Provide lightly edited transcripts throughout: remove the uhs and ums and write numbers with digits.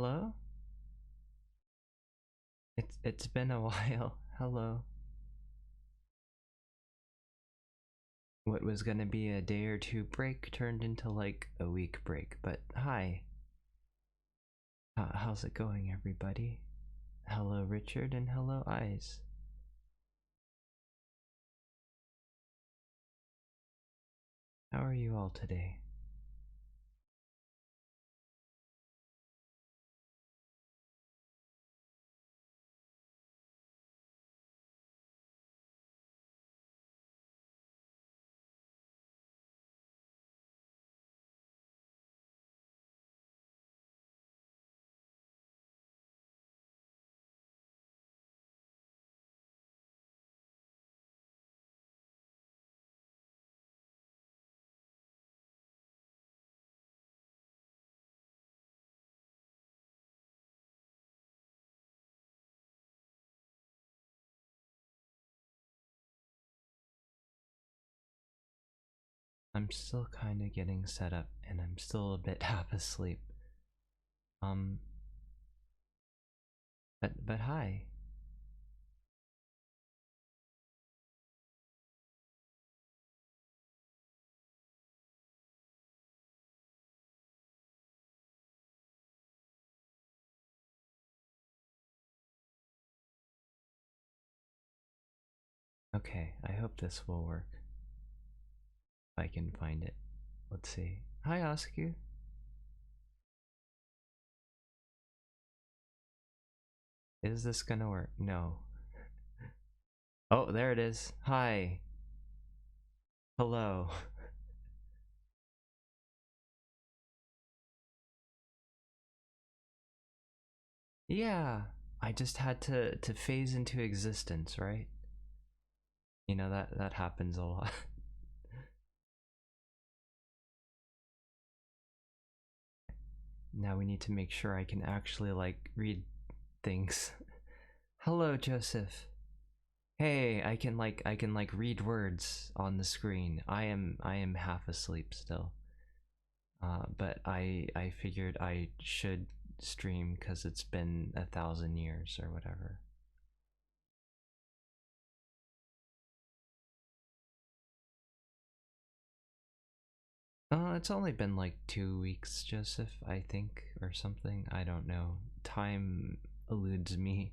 hello? It's been a while. Hello. What was gonna be a day or two break turned into like a week break, but hi. How's it going, everybody? Hello, Richard, and hello, Eyes. How are you all today? I'm still kinda getting set up, and I'm still a bit half asleep. Um, but hi. Okay, I hope this will work. If I can find it. Let's see. Hi, Oscar. Is this gonna work? No. Oh, there it is. Hi. Hello. Yeah, I just had to phase into existence, right? You know that happens a lot. Now we need to make sure I can actually like read things. Hello, Joseph. Hey, I can like read words on the screen. I am half asleep still. But I figured I should stream because it's been 1,000 years or whatever. It's only been like 2 weeks, Joseph, I think, or something. I don't know. Time eludes me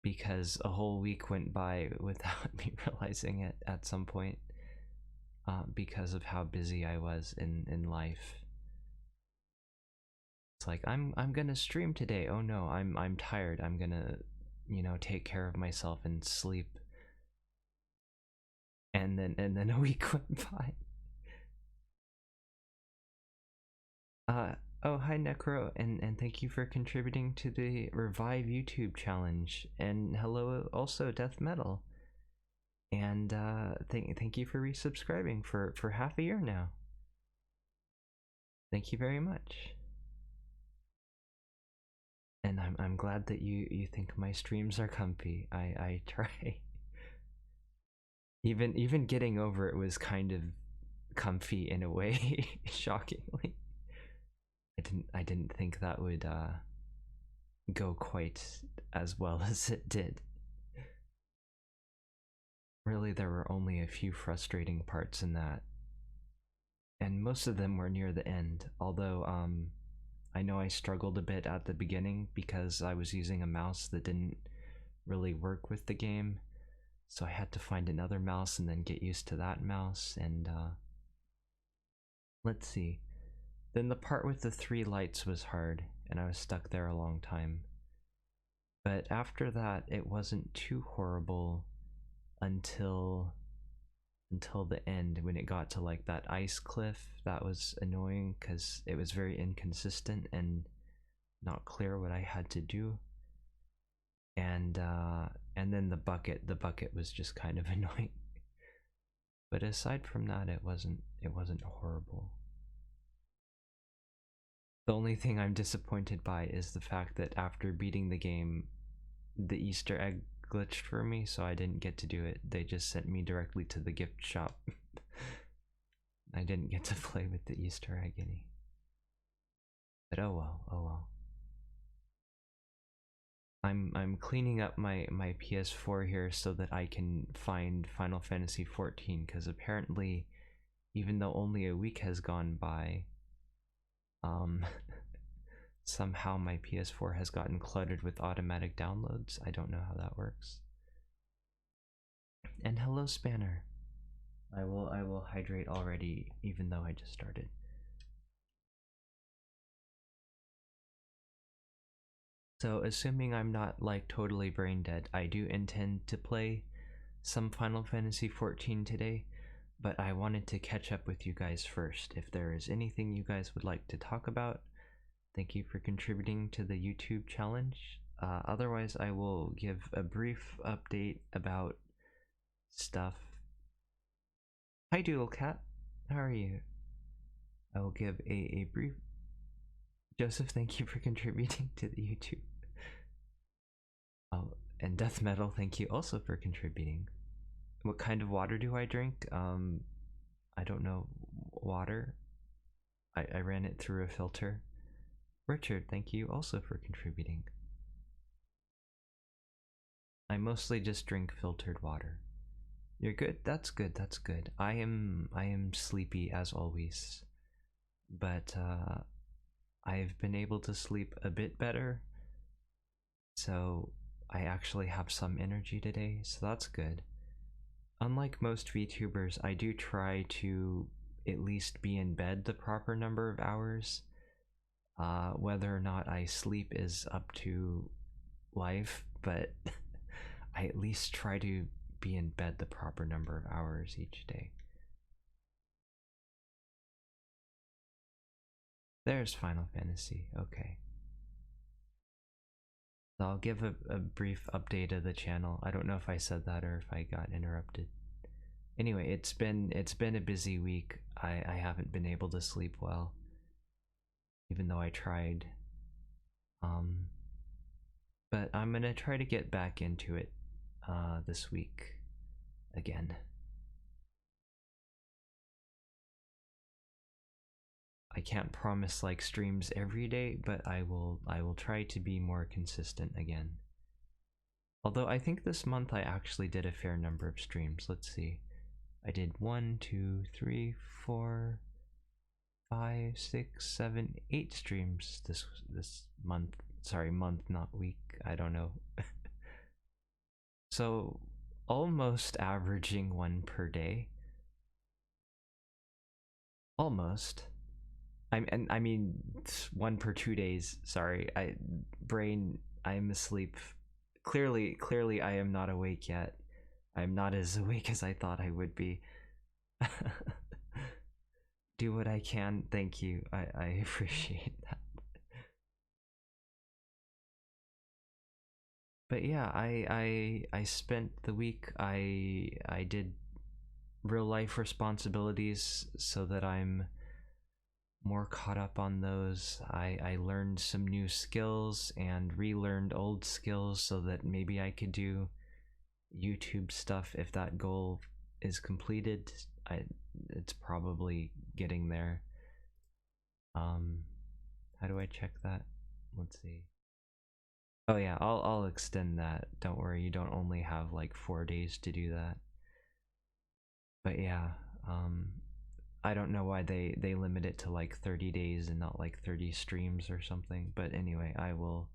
because a whole week went by without me realizing it at some point, because of how busy I was in life. It's like I'm gonna stream today. Oh no, I'm tired. I'm gonna, take care of myself and sleep. And then a week went by. Uh, oh, hi Necro, and thank you for contributing to the Revive YouTube challenge. And hello, also Death Metal. And thank you for resubscribing for half a year now. Thank you very much. And I'm glad that you think my streams are comfy. I try. Even getting over it was kind of comfy in a way, shockingly. I didn't think that would go quite as well as it did. Really, there were only a few frustrating parts in that, and most of them were near the end. Although, I know I struggled a bit at the beginning because I was using a mouse that didn't really work with the game, so I had to find another mouse and then get used to that mouse. And let's see. Then the part with the three lights was hard, and I was stuck there a long time. But after that, it wasn't too horrible until the end when it got to like that ice cliff. That was annoying because it was very inconsistent and not clear what I had to do. And then the bucket was just kind of annoying. But aside from that, it wasn't horrible. The only thing I'm disappointed by is the fact that after beating the game, the Easter egg glitched for me, so I didn't get to do it. They just sent me directly to the gift shop. I didn't get to play with the Easter egg any. But oh well, oh well. I'm cleaning up my PS4 here so that I can find Final Fantasy 14 because apparently, even though only a week has gone by, um, somehow my PS4 has gotten cluttered with automatic downloads. I don't know how that works. And hello, Spanner. I will hydrate already, even though I just started. So, assuming I'm not like totally brain dead, I do intend to play some Final Fantasy 14 today, but I wanted to catch up with you guys first. If there is anything you guys would like to talk about, thank you for contributing to the YouTube challenge. Otherwise, I will give a brief update about stuff. Hi, Doodle Cat. How are you? I will give a brief. Joseph, thank you for contributing to the YouTube. Oh, and Death Metal, thank you also for contributing. What kind of water do I drink? I don't know. Water. I ran it through a filter. Richard, thank you also for contributing. I mostly just drink filtered water. You're good? That's good, that's good. I am sleepy as always. But I've been able to sleep a bit better. So I actually have some energy today, so that's good. Unlike most VTubers, I do try to at least be in bed the proper number of hours. Whether or not I sleep is up to life, but I at least try to be in bed the proper number of hours each day. There's Final Fantasy, okay. So I'll give a brief update of the channel. I don't know if I said that or if I got interrupted. Anyway, it's been a busy week. I haven't been able to sleep well, even though I tried. But I'm gonna try to get back into it this week again. I can't promise like streams every day, but I will try to be more consistent again. Although I think this month I actually did a fair number of streams. Let's see. I did 1, 2, 3, 4, 5, 6, 7, 8 streams this month. Sorry, month, not week. I don't know. So almost averaging one per day. Almost. I mean, one per 2 days. Sorry, I'm asleep. Clearly, I am not awake yet. I'm not as awake as I thought I would be. Do what I can. Thank you. I appreciate that. But yeah, I spent the week. I did real life responsibilities so that I'm more caught up on those. I learned some new skills and relearned old skills so that maybe I could do YouTube stuff if that goal is completed. It's probably getting there. How do I check that? Let's see. Oh yeah, I'll extend that. Don't worry, you don't only have like 4 days to do that. But yeah, I don't know why they limit it to like 30 days and not like 30 streams or something. But anyway, I will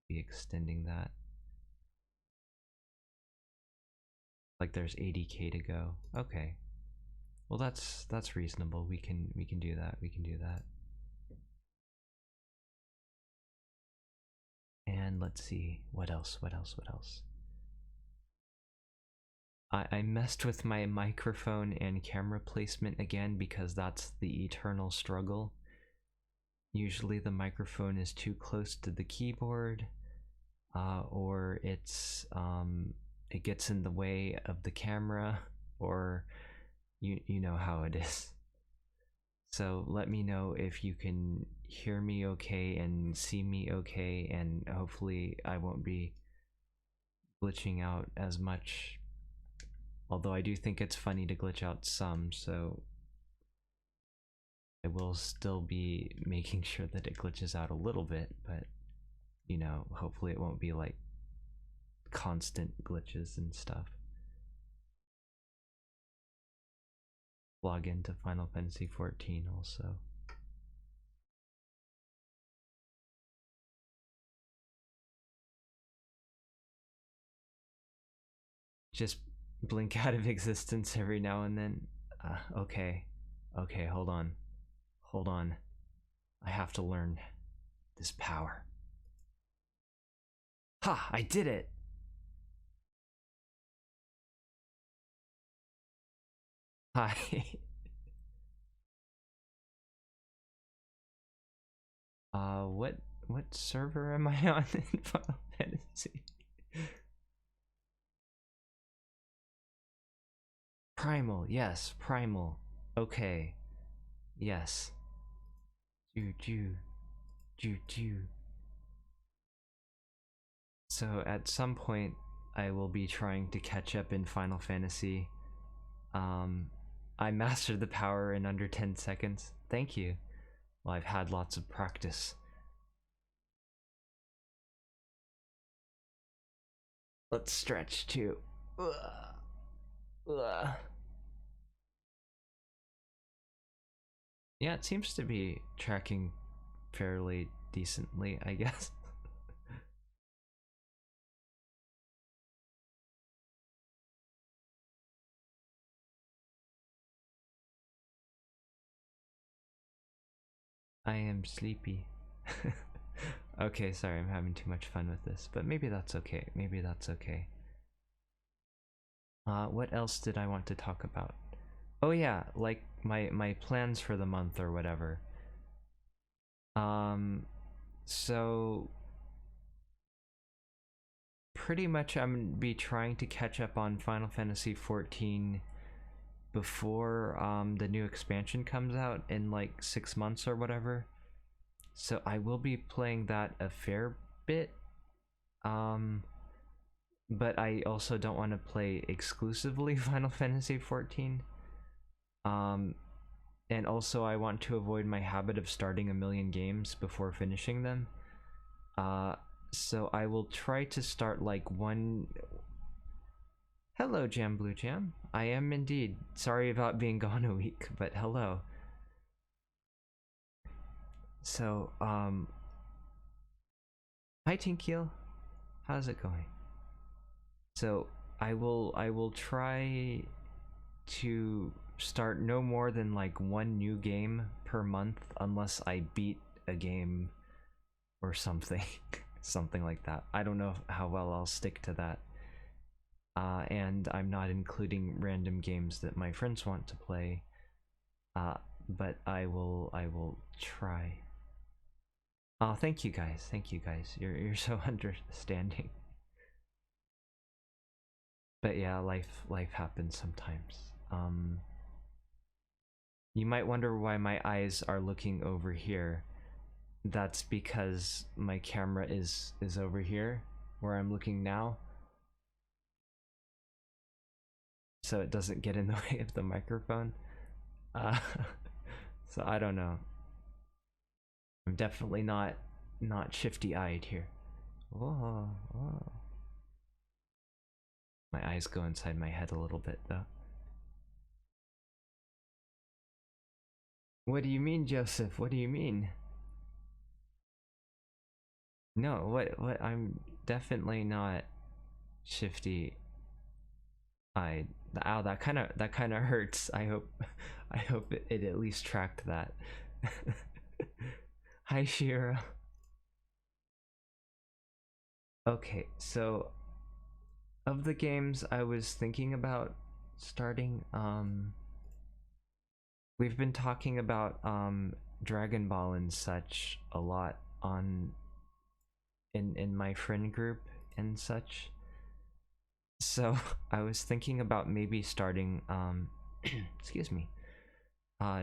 be extending that. Like there's 80k to go. Okay. Well, that's reasonable. We can do that. We can do that. And let's see what else. What else? What else? I messed with my microphone and camera placement again because that's the eternal struggle. Usually the microphone is too close to the keyboard, or it gets in the way of the camera, or you know how it is. So let me know if you can hear me okay and see me okay, and hopefully I won't be glitching out as much. Although I do think it's funny to glitch out some, so I will still be making sure that it glitches out a little bit, but you know, hopefully it won't be like constant glitches and stuff. Log into Final Fantasy 14 also. Just blink out of existence every now and then. Okay. Okay, hold on. Hold on. I have to learn this power. Ha! I did it! Hi. What server am I on in Final Fantasy? Primal, yes, Primal. Okay. Yes. Ju. So at some point I will be trying to catch up in Final Fantasy. I mastered the power in under 10 seconds. Thank you. Well, I've had lots of practice. Let's stretch too. Ugh. Yeah, it seems to be tracking fairly decently, I guess. I am sleepy. Okay, sorry, I'm having too much fun with this, but maybe that's okay. Maybe that's okay. What else did I want to talk about? Oh yeah, like my plans for the month or whatever. So pretty much I'm gonna be trying to catch up on Final Fantasy 14 before the new expansion comes out in like 6 months or whatever. So I will be playing that a fair bit. But I also don't want to play exclusively Final Fantasy 14. And also I want to avoid my habit of starting a million games before finishing them. So I will try to start like one. Hello, Jam Blue Jam. I am indeed. Sorry about being gone a week, but hello. So, hi Tinkiel. How's it going? So I will try to start no more than like one new game per month unless I beat a game or something. Something like that. I don't know how well I'll stick to that. And I'm not including random games that my friends want to play. But I will try. Oh, thank you guys. Thank you guys. You're so understanding. But yeah, life happens sometimes. You might wonder why my eyes are looking over here. That's because my camera is over here where I'm looking now. So it doesn't get in the way of the microphone. Uh, so I don't know. I'm definitely not shifty-eyed here. Whoa, whoa. My eyes go inside my head a little bit though. What do you mean, Joseph? What do you mean? No, what I'm definitely not shifty eyed. Ow, that kind of hurts. I hope it at least tracked that. Hi Shira. Okay, so of the games I was thinking about starting, we've been talking about Dragon Ball and such a lot on in my friend group and such. So I was thinking about maybe starting excuse me,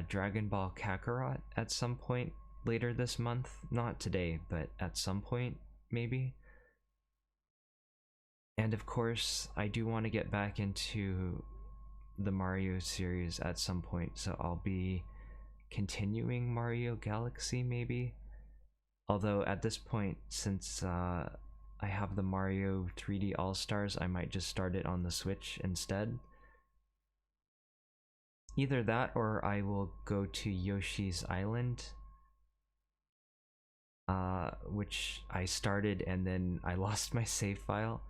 Dragon Ball Kakarot at some point later this month. Not today, but at some point maybe. And of course, I do want to get back into the Mario series at some point, so I'll be continuing Mario Galaxy, maybe. Although at this point, since I have the Mario 3D All-Stars, I might just start it on the Switch instead. Either that or I will go to Yoshi's Island, which I started and then I lost my save file.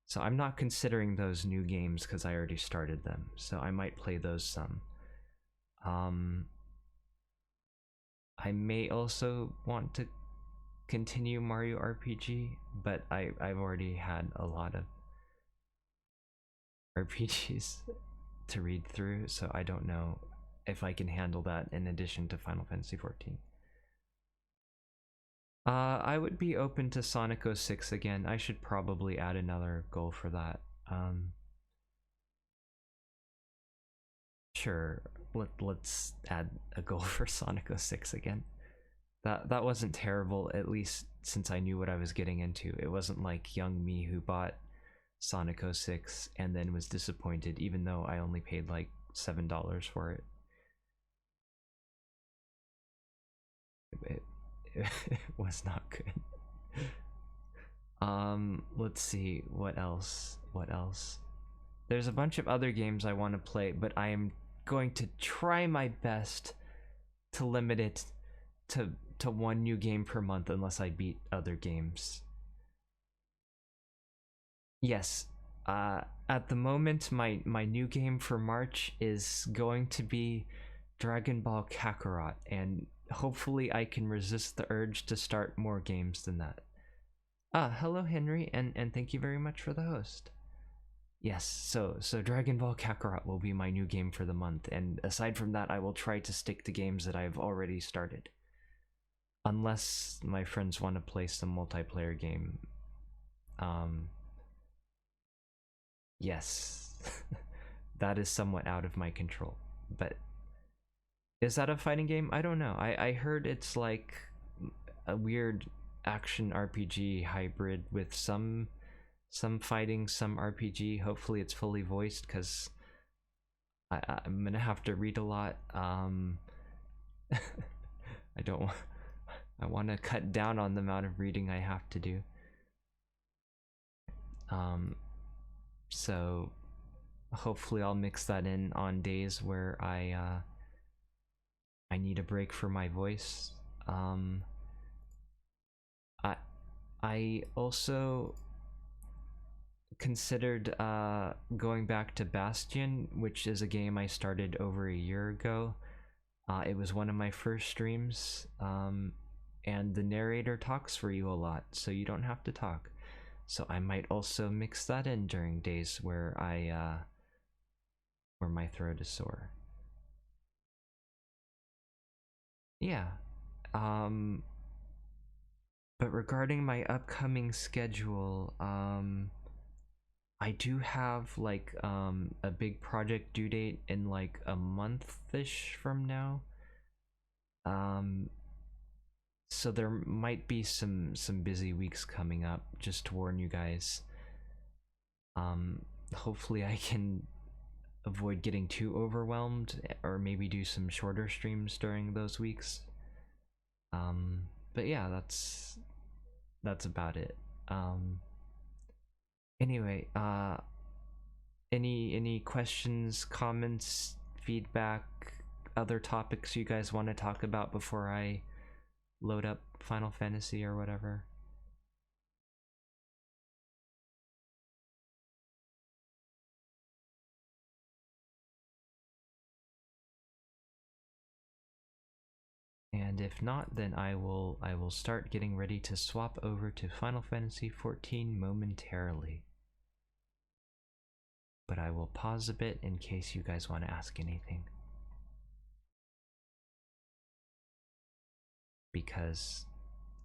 So I'm not considering those new games because I already started them. So I might play those some. I may also want to continue Mario RPG, but I've already had a lot of RPGs to read through, so I don't know if I can handle that in addition to Final Fantasy XIV. I would be open to Sonic 06 again. I should probably add another goal for that. Sure, let's add a goal for Sonic 06 again. That wasn't terrible, at least since I knew what I was getting into. It wasn't like young me who bought Sonic 06 and then was disappointed, even though I only paid like $7 for it. It was not good. Let's see, what else? There's a bunch of other games I want to play, but I am going to try my best to limit it to one new game per month unless I beat other games. Yes, at the moment, my new game for March is going to be Dragon Ball Kakarot, and hopefully I can resist the urge to start more games than that. Hello Henry, and thank you very much for the host. Yes, so Dragon Ball Kakarot will be my new game for the month, and aside from that, I will try to stick to games that I've already started. Unless my friends want to play some multiplayer game. Yes. That is somewhat out of my control. But is that a fighting game? I don't know. I heard it's like a weird action RPG hybrid with some fighting, some RPG. Hopefully it's fully voiced because I'm gonna have to read a lot. I don't want. I want to cut down on the amount of reading I have to do. So hopefully I'll mix that in on days where I need a break for my voice. I also considered going back to Bastion, which is a game I started over a year ago. It was one of my first streams, and the narrator talks for you a lot, so you don't have to talk. So I might also mix that in during days where where my throat is sore. Yeah. But regarding my upcoming schedule, I do have like a big project due date in like a month-ish from now. So there might be some busy weeks coming up, just to warn you guys. Hopefully I can avoid getting too overwhelmed, or maybe do some shorter streams during those weeks. But yeah, that's about it. Anyway, any questions, comments, feedback, other topics you guys want to talk about before I load up Final Fantasy or whatever? And if not, then I will start getting ready to swap over to Final Fantasy XIV momentarily. But I will pause a bit in case you guys want to ask anything. Because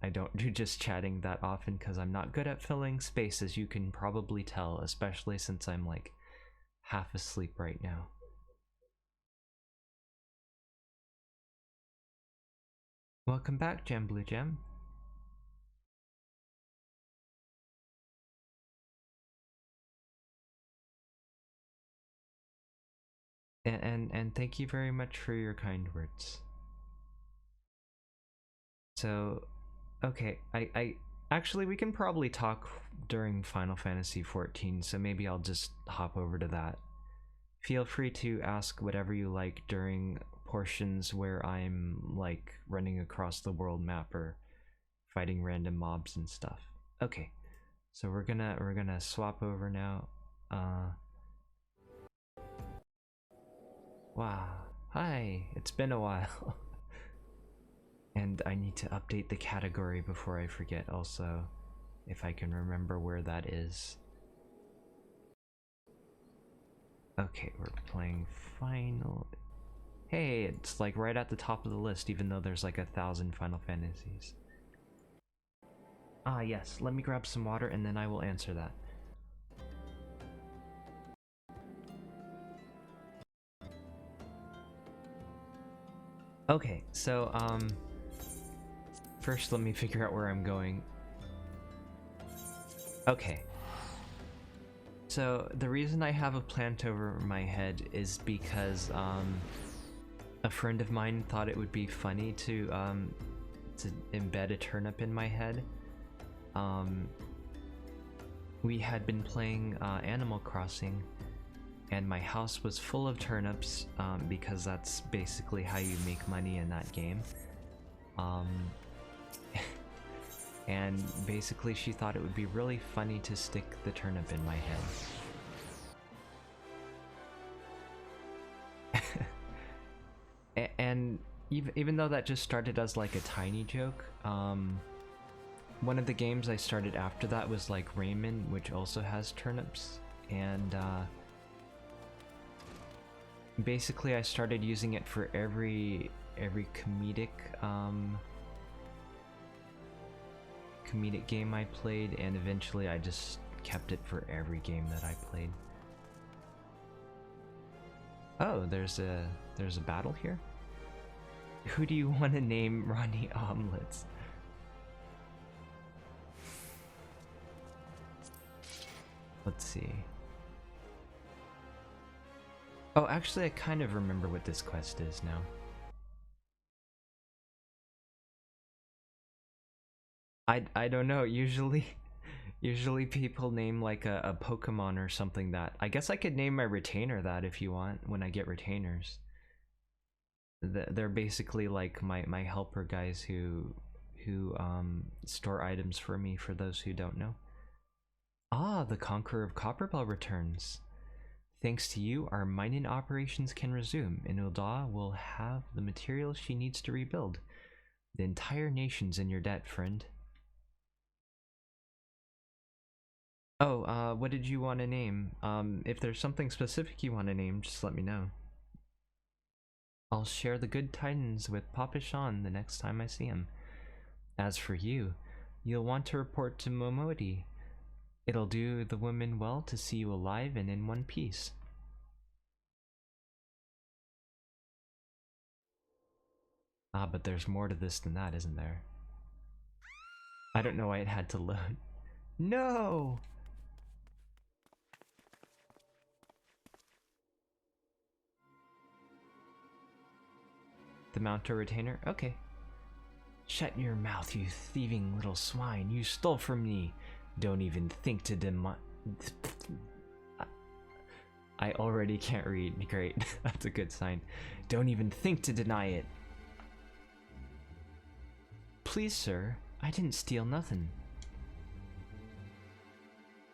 I don't do just chatting that often because I'm not good at filling space, as you can probably tell, especially since I'm like half asleep right now. Welcome back, Gem Blue Gem. And thank you very much for your kind words. So, okay, I actually we can probably talk during Final Fantasy XIV, so maybe I'll just hop over to that. Feel free to ask whatever you like during portions where I'm like running across the world map or fighting random mobs and stuff. Okay, so we're gonna swap over now. Wow, hi, it's been a while. And I need to update the category before I forget also, if I can remember where that is. Okay, we're playing Final... Hey, it's like right at the top of the list, even though there's like 1,000 Final Fantasies. Ah yes, let me grab some water and then I will answer that. Okay, so first let me figure out where I'm going. Okay. So the reason I have a plant over my head is because a friend of mine thought it would be funny to embed a turnip in my head. We had been playing Animal Crossing, and my house was full of turnips because that's basically how you make money in that game. And basically she thought it would be really funny to stick the turnip in my head. And even though that just started as like a tiny joke, one of the games I started after that was like Rayman, which also has turnips, and basically I started using it for every comedic game I played, and eventually I just kept it for every game that I played. Oh, there's a battle here? Who do you want to name Ronnie Omelets? Let's see. Oh, actually I kind of remember what this quest is now. I don't know, usually people name like a Pokemon or something that... I guess I could name my retainer that if you want, when I get retainers. They're basically like my helper guys who store items for me, for those who don't know. Ah, the Conqueror of Copperbell returns. Thanks to you, our mining operations can resume, and Ul'dah will have the materials she needs to rebuild. The entire nation's in your debt, friend. Oh, what did you want to name? If there's something specific you want to name, just let me know. I'll share the good tidings with Papa Sean the next time I see him. As for you, you'll want to report to Momodi. It'll do the women well to see you alive and in one piece. Ah, but there's more to this than that, isn't there? I don't know why it had to load. No! The Mounto retainer? Okay. Shut your mouth, you thieving little swine. You stole from me. Don't even think to I already can't read. Great. That's a good sign. Don't even think to deny it. Please, sir. I didn't steal nothing.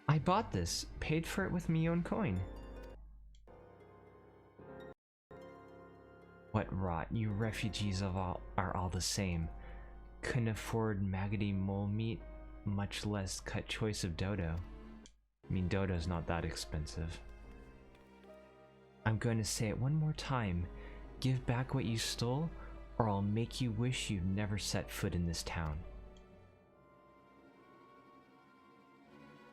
I bought this. Paid for it with me own coin. What rot. You refugees are all the same. Couldn't afford maggoty mole meat, much less cut choice of dodo. I mean, dodo's not that expensive. I'm going to say it one more time. Give back what you stole, or I'll make you wish you'd never set foot in this town.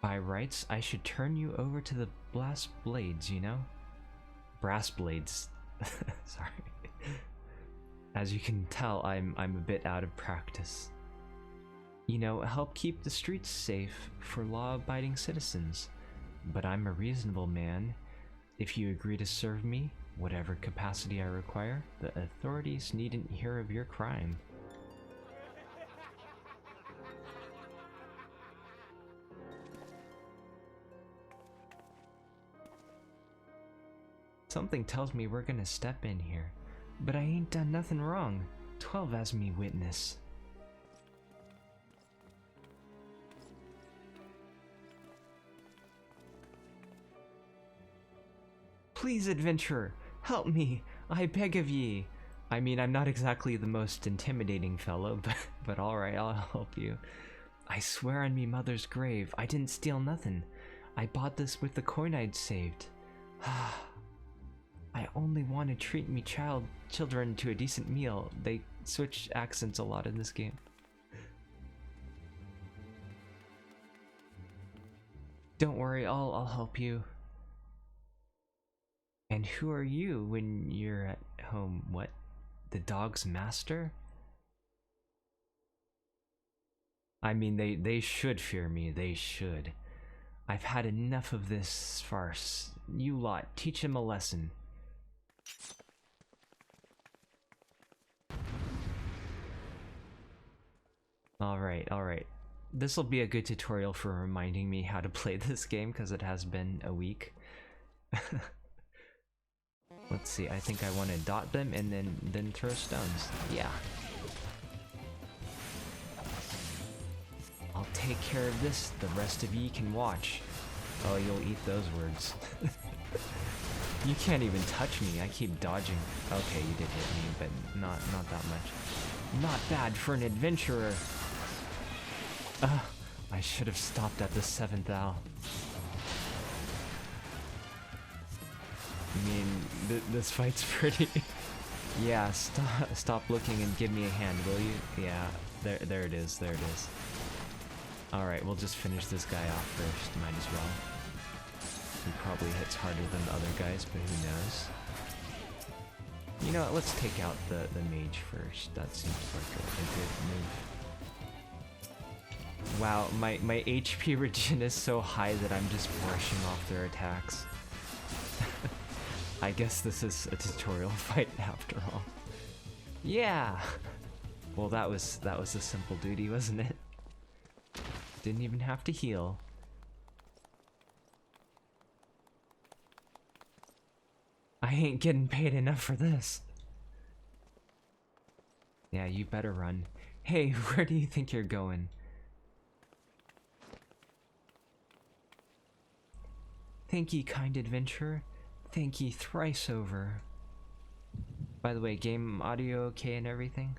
By rights, I should turn you over to the blast blades, you know? Brass blades. Sorry. As you can tell, I'm a bit out of practice. You know, help keep the streets safe for law-abiding citizens. But I'm a reasonable man. If you agree to serve me, whatever capacity I require, the authorities needn't hear of your crime. Something tells me we're gonna step in here. But I ain't done nothing wrong. 12 as me witness. Please, adventurer, help me, I beg of ye. I mean, I'm not exactly the most intimidating fellow, but alright, I'll help you. I swear on me mother's grave, I didn't steal nothing. I bought this with the coin I'd saved. I only want to treat me children to a decent meal. They switch accents a lot in this game. Don't worry, I'll help you. And who are you when you're at home? What? The dog's master? I mean, they should fear me, they should. I've had enough of this farce. You lot, teach him a lesson. Alright. This'll be a good tutorial for reminding me how to play this game, because it has been a week. Let's see, I think I want to dot them and then throw stones. Yeah. I'll take care of this, the rest of ye can watch. Oh, you'll eat those words. You can't even touch me, I keep dodging. Okay, you did hit me, but not that much. Not bad for an adventurer. I should have stopped at the 7th owl. I mean, this fight's pretty... Yeah, stop looking and give me a hand, will you? Yeah, there it is. Alright, we'll just finish this guy off first, might as well. He probably hits harder than the other guys, but who knows? You know what, let's take out the mage first. That seems like a good move. Wow, my HP regen is so high that I'm just brushing off their attacks. I guess this is a tutorial fight after all. Yeah! Well, that was a simple duty, wasn't it? Didn't even have to heal. I ain't getting paid enough for this. Yeah, you better run. Hey, where do you think you're going? Thank ye, kind adventurer. Thank ye thrice over. By the way, game audio okay and everything?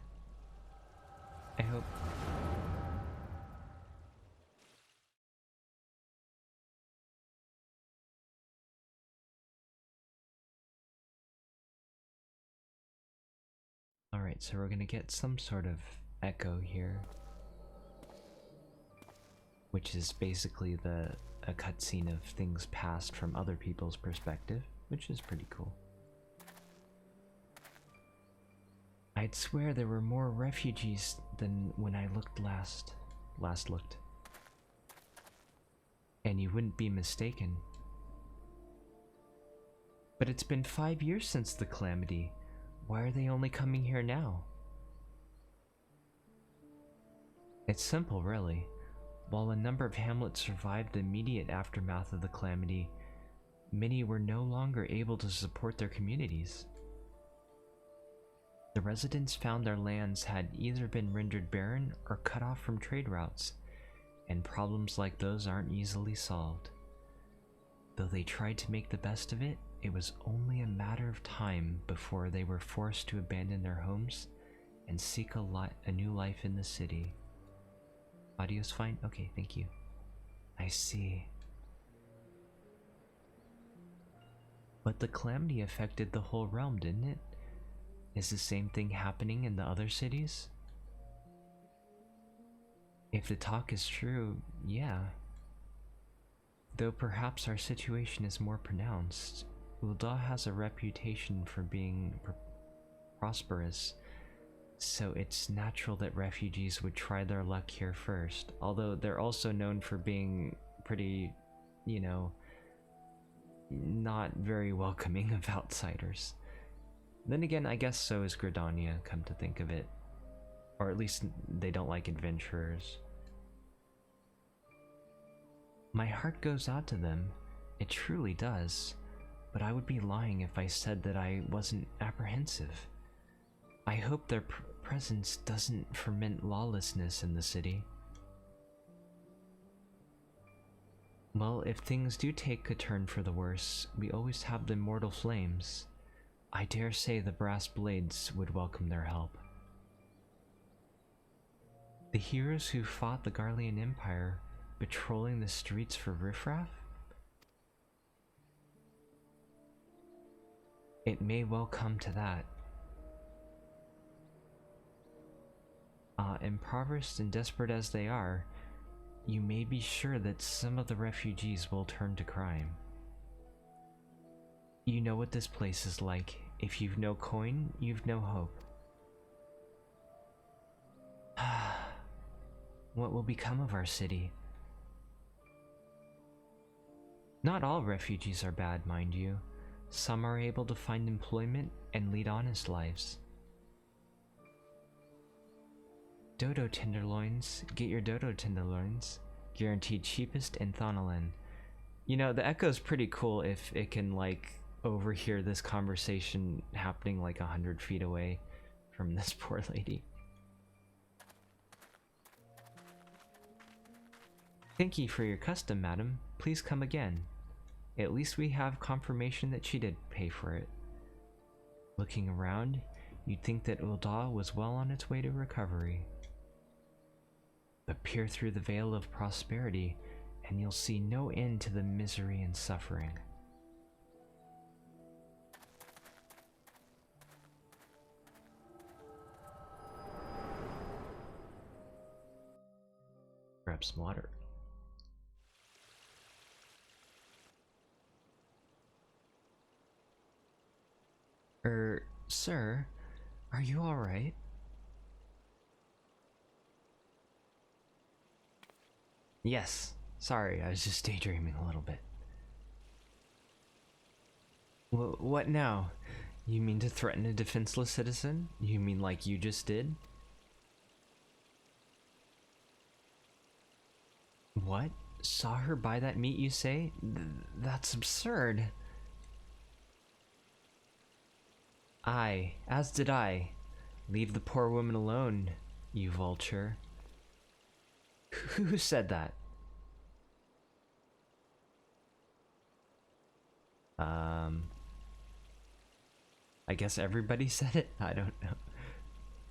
I hope. Alright, so we're gonna get some sort of echo here. Which is basically a cutscene of things past from other people's perspective, which is pretty cool. I'd swear there were more refugees than when I looked last looked. And you wouldn't be mistaken. But it's been 5 years since the calamity. Why are they only coming here now? It's simple, really. While a number of hamlets survived the immediate aftermath of the calamity, many were no longer able to support their communities. The residents found their lands had either been rendered barren or cut off from trade routes, and problems like those aren't easily solved. Though they tried to make the best of it, it was only a matter of time before they were forced to abandon their homes and seek a new life in the city. Audio's fine? Okay, thank you. I see. But the calamity affected the whole realm, didn't it? Is the same thing happening in the other cities? If the talk is true, yeah. Though perhaps our situation is more pronounced, Ul'dah has a reputation for being prosperous, so it's natural that refugees would try their luck here first, although they're also known for being pretty, you know, not very welcoming of outsiders. Then again, I guess so is Gridania, come to think of it. Or at least they don't like adventurers. My heart goes out to them, it truly does. but I would be lying if I said that I wasn't apprehensive. I hope their presence doesn't ferment lawlessness in the city. Well, if things do take a turn for the worse, we always have the immortal flames. I dare say the brass blades would welcome their help. The heroes who fought the Garlean Empire, patrolling the streets for riffraff? It may well come to that. Impoverished and desperate as they are, you may be sure that some of the refugees will turn to crime. You know what this place is like. If you've no coin, you've no hope. What will become of our city? Not all refugees are bad, mind you. Some are able to find employment and lead honest lives. Dodo tenderloins, get your dodo tenderloins. Guaranteed cheapest in Thonolin. You know, the echo's pretty cool if it can, like, overhear this conversation happening like 100 feet away from this poor lady. Thank you for your custom, madam. Please come again. At least we have confirmation that she did pay for it. Looking around, you'd think that Ul'dah was well on its way to recovery. But peer through the veil of prosperity, and you'll see no end to the misery and suffering. Grab some water. Sir, are you alright? Yes. Sorry, I was just daydreaming a little bit. What now? You mean to threaten a defenseless citizen? You mean like you just did? What? Saw her buy that meat, you say? That's absurd. Aye, as did I. Leave the poor woman alone, you vulture. Who said that? I guess everybody said it? I don't know.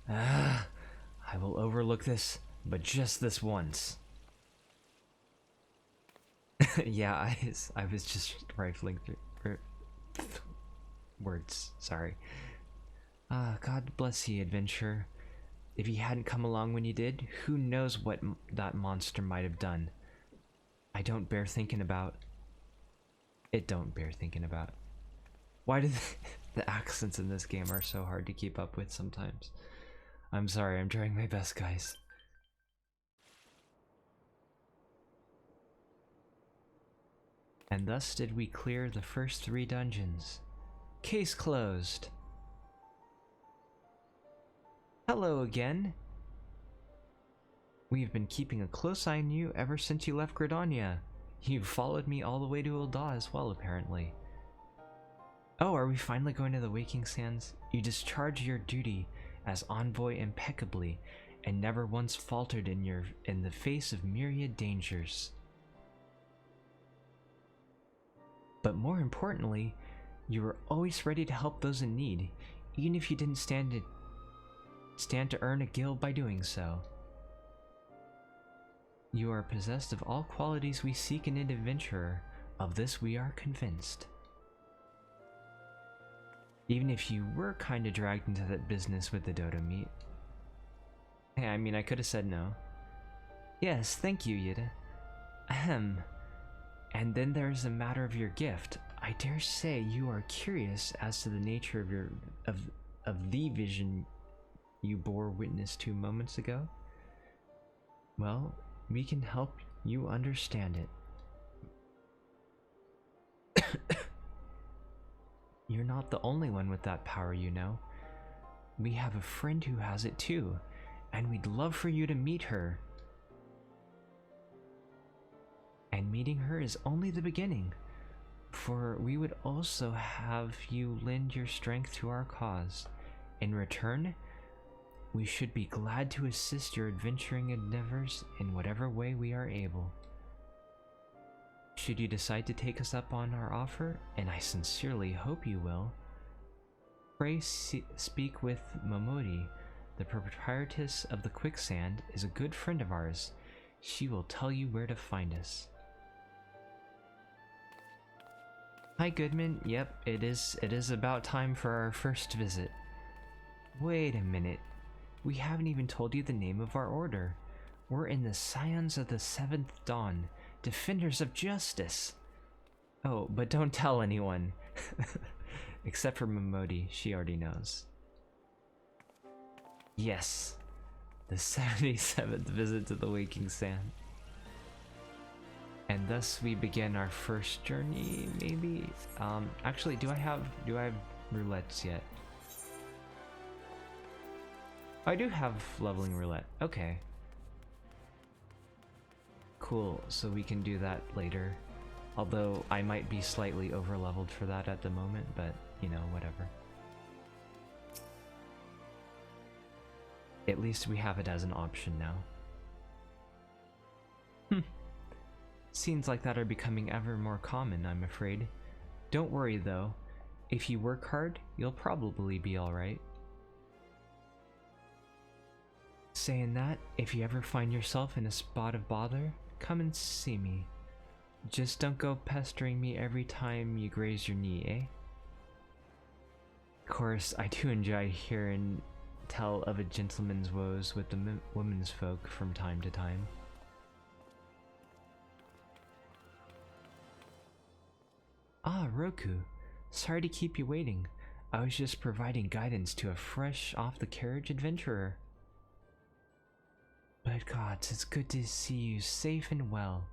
I will overlook this, but just this once. Yeah, I was just rifling through words, sorry. God bless you, adventurer. If you hadn't come along when you did, who knows what that monster might have done. I don't bear thinking about. It don't bear thinking about. Why do the accents in this game are so hard to keep up with sometimes? I'm sorry, I'm trying my best, guys. And thus did we clear the first 3 dungeons. Case closed. Hello again. We've been keeping a close eye on you ever since you left Gridania. You've followed me all the way to Ul'dah as well, apparently. Oh, are we finally going to the Waking Sands? You discharge your duty as envoy impeccably, and never once faltered in the face of myriad dangers. But more importantly, you were always ready to help those in need, even if you didn't stand to earn a guild by doing so. You are possessed of all qualities we seek in an adventurer. Of this we are convinced. Even if you were kinda dragged into that business with the dodo meat. Hey, I mean, I could have said no. Yes, thank you, Yida. Ahem. And then there's a matter of your gift. I dare say you are curious as to the nature of the vision you bore witness to moments ago. Well, we can help you understand it. You're not the only one with that power, you know. We have a friend who has it too, and we'd love for you to meet her. And meeting her is only the beginning. for we would also have you lend your strength to our cause. In return, we should be glad to assist your adventuring endeavors in whatever way we are able. Should you decide to take us up on our offer, and I sincerely hope you will, pray speak with Momodi. The proprietress of the Quicksand is a good friend of ours. She will tell you where to find us. Hi Goodman, yep, it is about time for our first visit. Wait a minute, we haven't even told you the name of our order. We're in the Scions of the Seventh Dawn, Defenders of Justice. Oh, but don't tell anyone. Except for Momodi, she already knows. Yes, the 77th visit to the Waking Sand. And thus we begin our first journey, maybe? Actually, do I have roulettes yet? I do have leveling roulette, okay. Cool, so we can do that later. Although I might be slightly over leveled for that at the moment, but you know, whatever. At least we have it as an option now. Scenes like that are becoming ever more common, I'm afraid. Don't worry though, if you work hard, you'll probably be alright. Saying that, if you ever find yourself in a spot of bother, come and see me. Just don't go pestering me every time you graze your knee, eh? Of course, I do enjoy hearing tell of a gentleman's woes with the women's folk from time to time. Ah, Roku. Sorry to keep you waiting. I was just providing guidance to a fresh off-the-carriage adventurer. But gods, it's good to see you safe and well.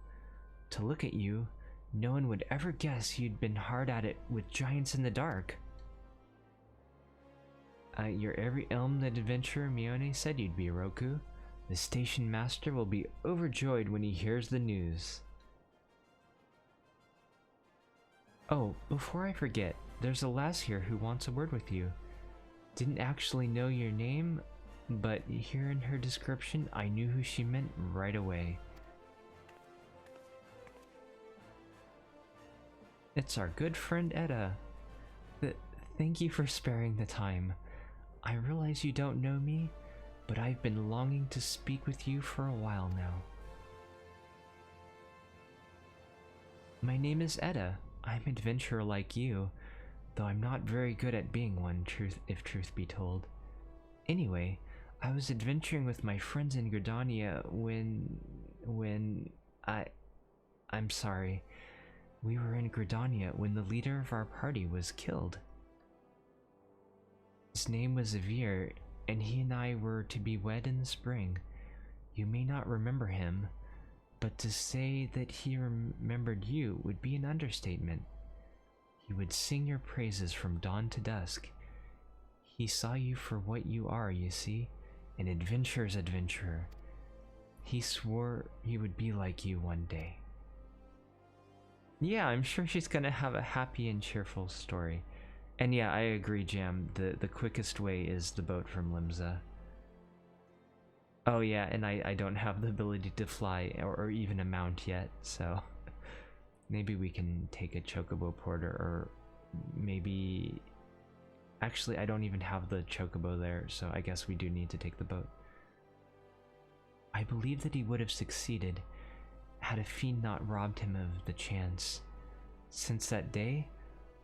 To look at you, no one would ever guess you'd been hard at it with giants in the dark. You're every elm adventurer Mione said you'd be, Roku. The station master will be overjoyed when he hears the news. Oh, before I forget, there's a lass here who wants a word with you. Didn't actually know your name, but hearing her description, I knew who she meant right away. It's our good friend Etta. Thank you for sparing the time. I realize you don't know me, but I've been longing to speak with you for a while now. My name is Etta. I'm an adventurer like you, though I'm not very good at being one, if truth be told. Anyway, I was adventuring with my friends in Gridania I'm sorry. We were in Gridania when the leader of our party was killed. His name was Xavier, and he and I were to be wed in the spring. You may not remember him, but to say that he remembered you would be an understatement. He would sing your praises from dawn to dusk. He saw you for what you are, you see, an adventurer's adventurer. He swore he would be like you one day. Yeah, I'm sure she's gonna have a happy and cheerful story. And yeah, I agree, Jam. The quickest way is the boat from Limsa. Oh yeah, and I don't have the ability to fly or even a mount yet, so maybe we can take a Chocobo Porter, or maybe... Actually, I don't even have the Chocobo there, so I guess we do need to take the boat. I believe that he would have succeeded had a fiend not robbed him of the chance. Since that day,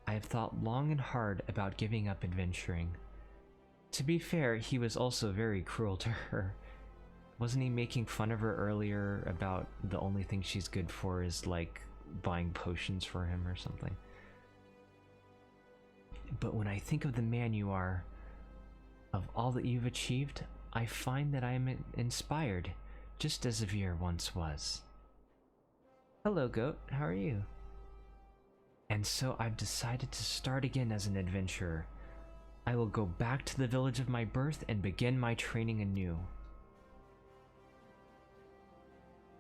I have thought long and hard about giving up adventuring. To be fair, he was also very cruel to her. Wasn't he making fun of her earlier about the only thing she's good for is like buying potions for him or something? But when I think of the man you are, of all that you've achieved, I find that I am inspired, just as Xavier once was. Hello, Goat. How are you? And so I've decided to start again as an adventurer. I will go back to the village of my birth and begin my training anew.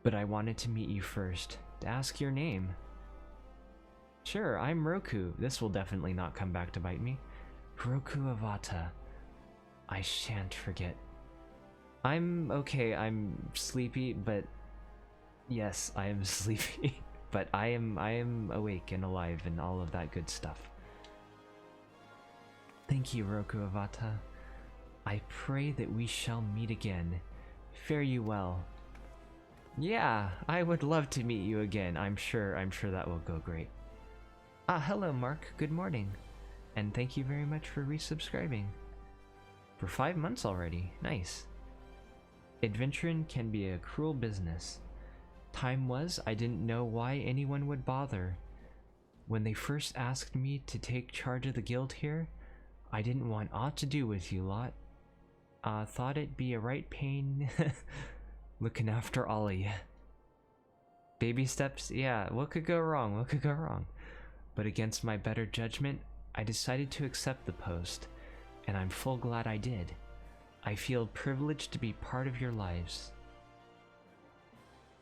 But I wanted to meet you first, to ask your name. Sure, I'm Roku. This will definitely not come back to bite me. Roku Avata. I shan't forget. I'm okay, I'm sleepy, but yes, I am sleepy. But I am awake and alive and all of that good stuff. Thank you, Roku Avata. I pray that we shall meet again. Fare you well. Yeah, I would love to meet you again. I'm sure that will go great. Ah, hello Mark, good morning. And thank you very much for resubscribing. For 5 months already, nice. Adventuring can be a cruel business. Time was, I didn't know why anyone would bother. When they first asked me to take charge of the guild here, I didn't want aught to do with you lot. Thought it'd be a right pain looking after all of you. Baby steps, yeah, what could go wrong, what could go wrong? But against my better judgment, I decided to accept the post, and I'm full glad I did. I feel privileged to be part of your lives.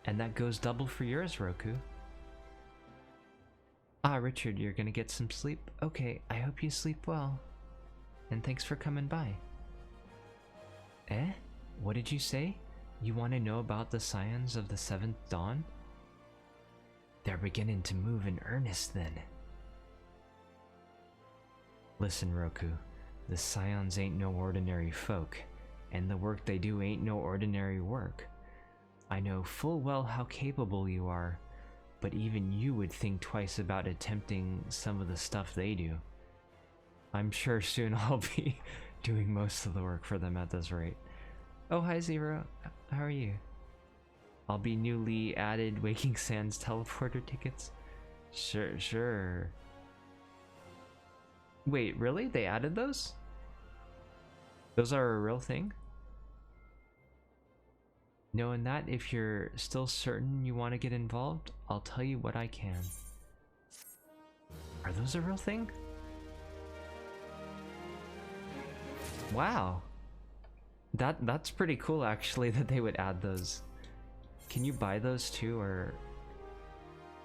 And that goes double for yours, Roku. Ah, Richard, you're gonna get some sleep? Okay, I hope you sleep well. And thanks for coming by. Eh? What did you say? You want to know about the Scions of the Seventh Dawn? They're beginning to move in earnest then. Listen, Roku, the Scions ain't no ordinary folk, and the work they do ain't no ordinary work. I know full well how capable you are, but even you would think twice about attempting some of the stuff they do. I'm sure soon I'll be doing most of the work for them at this rate. Oh, hi Zero. How are you? I'll be newly added Waking Sands teleporter tickets. Sure. Wait, really? They added those? Those are a real thing? Knowing that, if you're still certain you want to get involved, I'll tell you what I can. Are those a real thing? Wow. That's pretty cool actually that they would add those. Can you buy those too, or...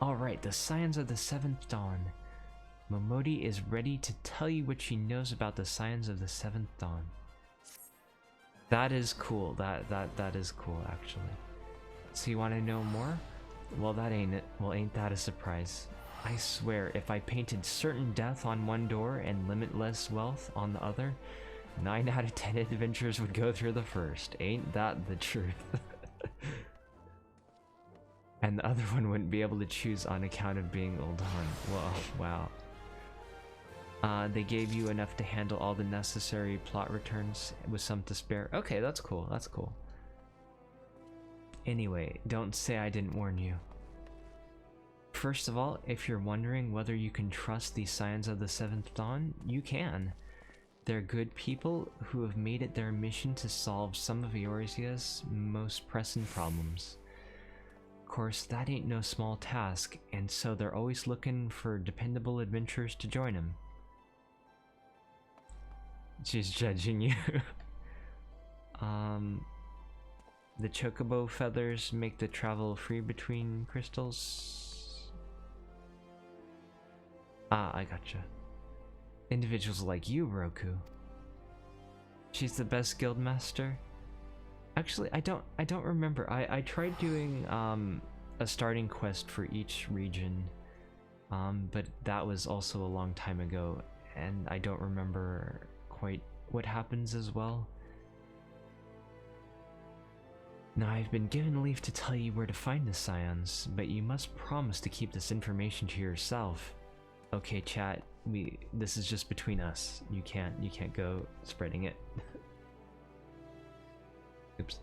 Alright, the Scions of the Seventh Dawn. Momodi is ready to tell you what she knows about the Scions of the Seventh Dawn. That is cool. That is cool actually. So you want to know more? Well, that ain't it. Well, ain't that a surprise? I swear, if I painted certain death on one door and limitless wealth on the other, 9 out of 10 adventurers would go through the first. Ain't that the truth? And the other one wouldn't be able to choose on account of being Ul'Dan. Whoa, wow. They gave you enough to handle all the necessary plot returns with some to spare. Okay, that's cool, that's cool. Anyway, don't say I didn't warn you. First of all, if you're wondering whether you can trust the Scions of the Seventh Dawn, you can. They're good people who have made it their mission to solve some of Eorzea's most pressing problems. Of course, that ain't no small task, and so they're always looking for dependable adventurers to join them. She's judging you. The chocobo feathers make the travel free between crystals. Ah, I gotcha. Individuals like you, Roku. She's the best guildmaster. Actually, I don't remember. I tried doing a starting quest for each region, but that was also a long time ago, and I don't remember quite what happens as well. Now, I've been given leave to tell you where to find the Scions, but you must promise to keep this information to yourself. Okay, chat. This is just between us. You can't go spreading it. Oops.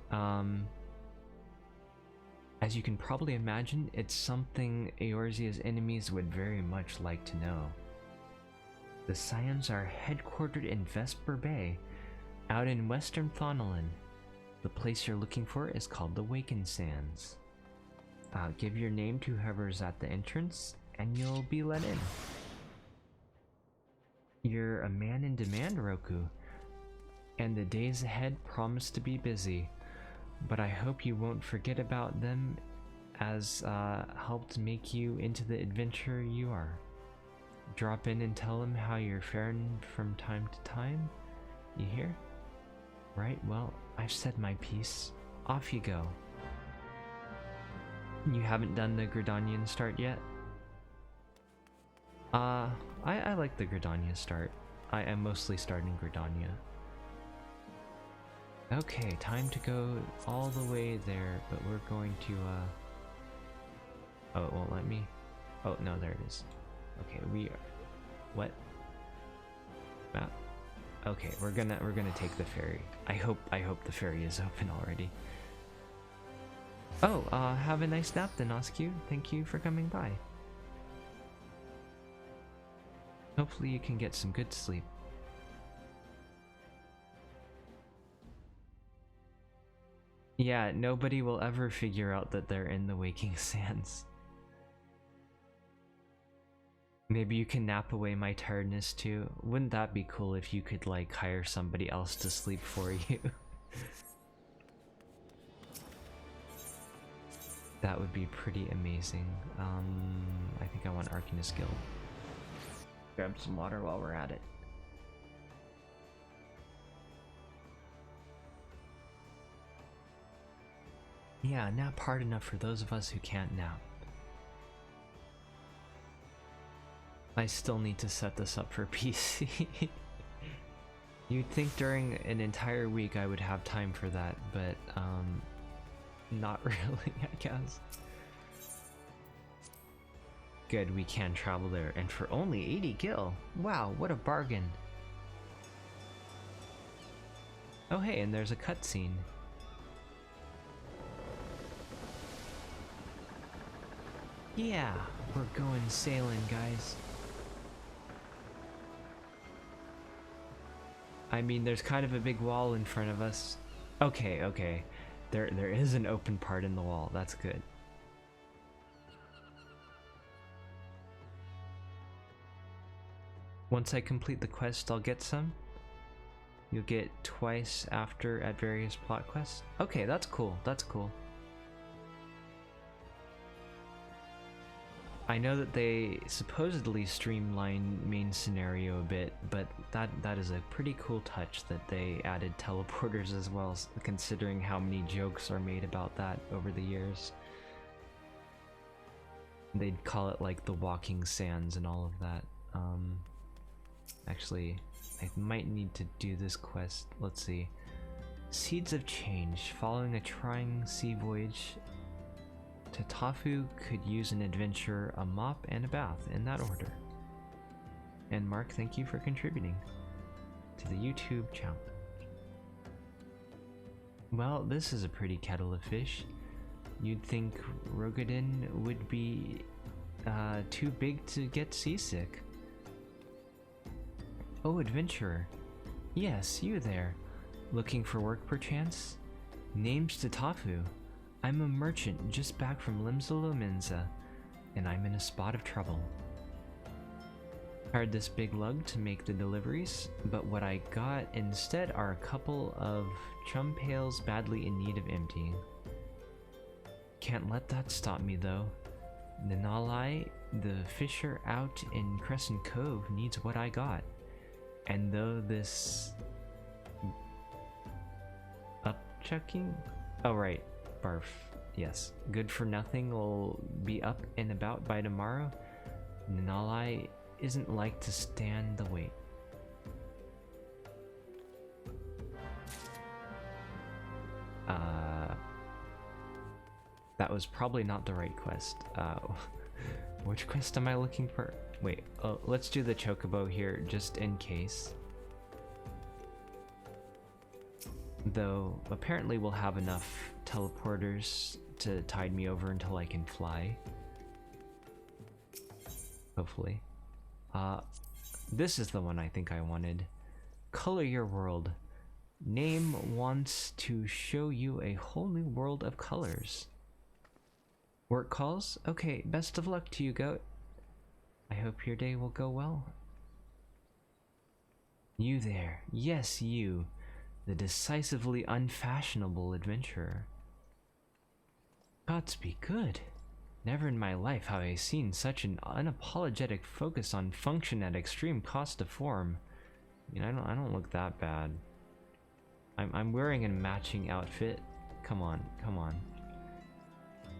As you can probably imagine, it's something Eorzea's enemies would very much like to know. The Scions are headquartered in Vesper Bay, out in western Thonolin. The place you're looking for is called the Waken Sands. Give your name to whoever's at the entrance, and you'll be let in. You're a man in demand, Roku, and the days ahead promise to be busy, but I hope you won't forget about them as helped make you into the adventurer you are. drop in and tell him how you're faring from time to time. You hear? Right, well, I've said my piece. Off you go. You haven't done the Gridanian start yet? I like the Gridania start. I am mostly starting Gridania. Okay, time to go all the way there, but we're going to, oh, it won't let me? Oh, no, there it is. Okay, we are... What? Map? Okay, we're gonna take the ferry. I hope the ferry is open already. Oh, have a nice nap then, Oscu. Thank you for coming by. Hopefully you can get some good sleep. Yeah, nobody will ever figure out that they're in the Waking Sands. Maybe you can nap away my tiredness too. Wouldn't that be cool if you could like hire somebody else to sleep for you? That would be pretty amazing. I think I want Arcanist Guild. Grab some water while we're at it. Yeah, nap hard enough for those of us who can't nap. I still need to set this up for PC. You'd think during an entire week I would have time for that, but not really, I guess. Good, we can travel there, and for only 80 gil. Wow, what a bargain. Oh hey, and there's a cutscene. Yeah, we're going sailing, guys. I mean, there's kind of a big wall in front of us. Okay, okay. There is an open part in the wall. That's good. Once I complete the quest, I'll get some. You'll get twice after at various plot quests. Okay, that's cool. That's cool. I know that they supposedly streamline main scenario a bit, but that is a pretty cool touch that they added teleporters as well, considering how many jokes are made about that over the years. They'd call it like the walking sands and all of that. Actually, I might need to do this quest. Let's see. Seeds of Change. Following a trying sea voyage, Tatafu could use an adventure, a mop, and a bath, in that order. And Mark, thank you for contributing to the YouTube channel. Well, this is a pretty kettle of fish. You'd think Rogadin would be too big to get seasick. Oh, adventurer. Yes, you there. Looking for work perchance? Name's Tatafu. I'm a merchant just back from Limsa, and I'm in a spot of trouble. Hired this big lug to make the deliveries, but what I got instead are a couple of chum pails badly in need of emptying. Can't let that stop me though. Nanalai, the fisher out in Crescent Cove, needs what I got. And though this... upchucking? Oh right, barf. Yes, good for nothing will be up and about by tomorrow. Nanalai isn't like to stand the wait. That was probably not the right quest. Which quest am I looking for? Wait, let's do the chocobo here just in case. Though, apparently we'll have enough teleporters to tide me over until I can fly. Hopefully. This is the one I think I wanted. Color your world. Name wants to show you a whole new world of colors. Work calls? Okay, best of luck to you, Goat. I hope your day will go well. You there. Yes, you. The decisively unfashionable adventurer. Gods be good. Never in my life have I seen such an unapologetic focus on function at extreme cost to form. I mean, I don't look that bad. I'm wearing a matching outfit. Come on, come on.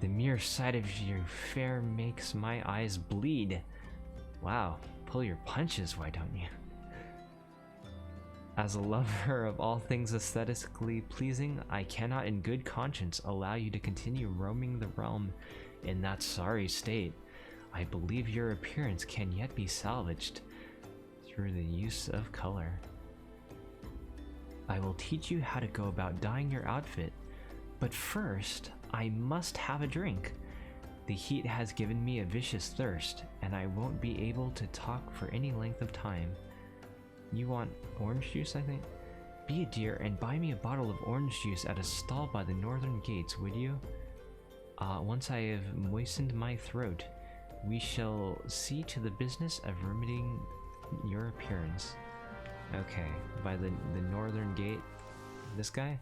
The mere sight of your fair makes my eyes bleed. Wow, pull your punches, why don't you? As a lover of all things aesthetically pleasing, I cannot in good conscience allow you to continue roaming the realm in that sorry state. I believe your appearance can yet be salvaged through the use of color. I will teach you how to go about dyeing your outfit, but first, I must have a drink. The heat has given me a vicious thirst, and I won't be able to talk for any length of time. You want orange juice, I think? Be a dear and buy me a bottle of orange juice at a stall by the northern gates, would you? Once I have moistened my throat, we shall see to the business of remedying your appearance. Okay, by the northern gate. This guy?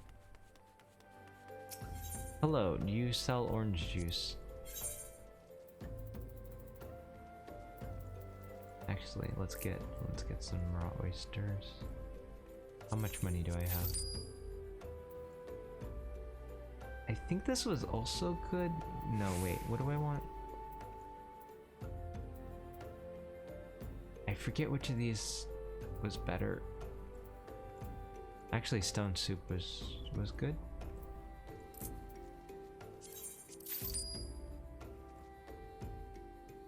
Hello, do you sell orange juice? Actually, let's get some raw oysters. How much money do I have? I think this was also good. No, wait, what do I want? I forget which of these was better. Actually, stone soup was good.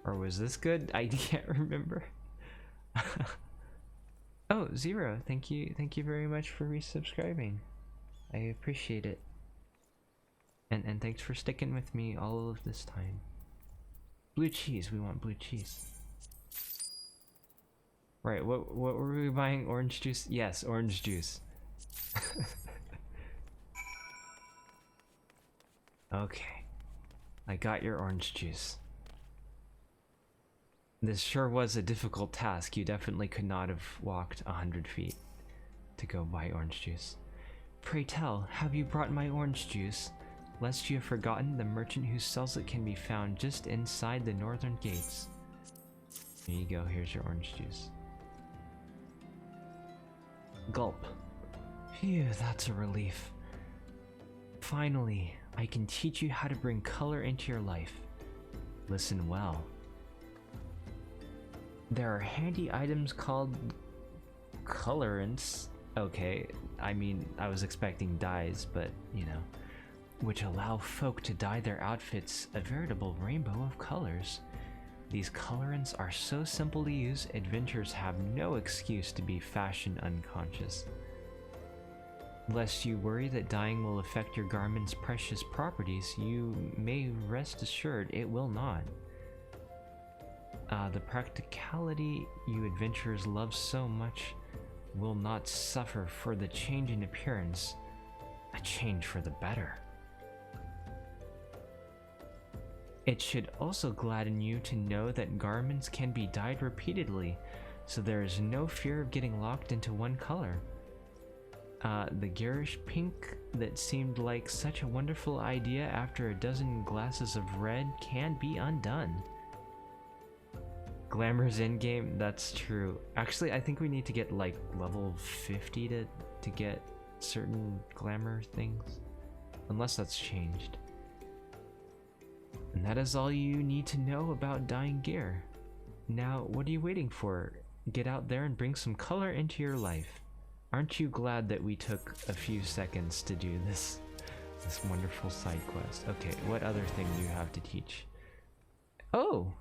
Or was this good? I can't remember. Oh, Zero, thank you very much for resubscribing. I appreciate it. And thanks for sticking with me all of this time. Blue cheese, we want blue cheese. Right, what were we buying? Orange juice? Yes, orange juice. Okay. I got your orange juice. This sure was a difficult task. You definitely could not have walked 100 feet to go buy orange juice. Pray tell, have you brought my orange juice? Lest you have forgotten, the merchant who sells it can be found just inside the northern gates. Here you go, here's your orange juice. Gulp. Phew, that's a relief. Finally, I can teach you how to bring color into your life. Listen well. There are handy items called colorants. Okay, I mean, I was expecting dyes, but you know, which allow folk to dye their outfits a veritable rainbow of colors. These colorants are so simple to use, adventurers have no excuse to be fashion unconscious. Lest you worry that dyeing will affect your garment's precious properties, you may rest assured it will not. The practicality you adventurers love so much will not suffer for the change in appearance, a change for the better. It should also gladden you to know that garments can be dyed repeatedly, so there is no fear of getting locked into one color. The garish pink that seemed like such a wonderful idea after a dozen glasses of red can be undone. Glamour's in-game, that's true. Actually, I think we need to get like level 50 to get certain glamour things. Unless that's changed. And that is all you need to know about dyeing gear. Now, what are you waiting for? Get out there and bring some color into your life. Aren't you glad that we took a few seconds to do this wonderful side quest? Okay, what other thing do you have to teach? Oh!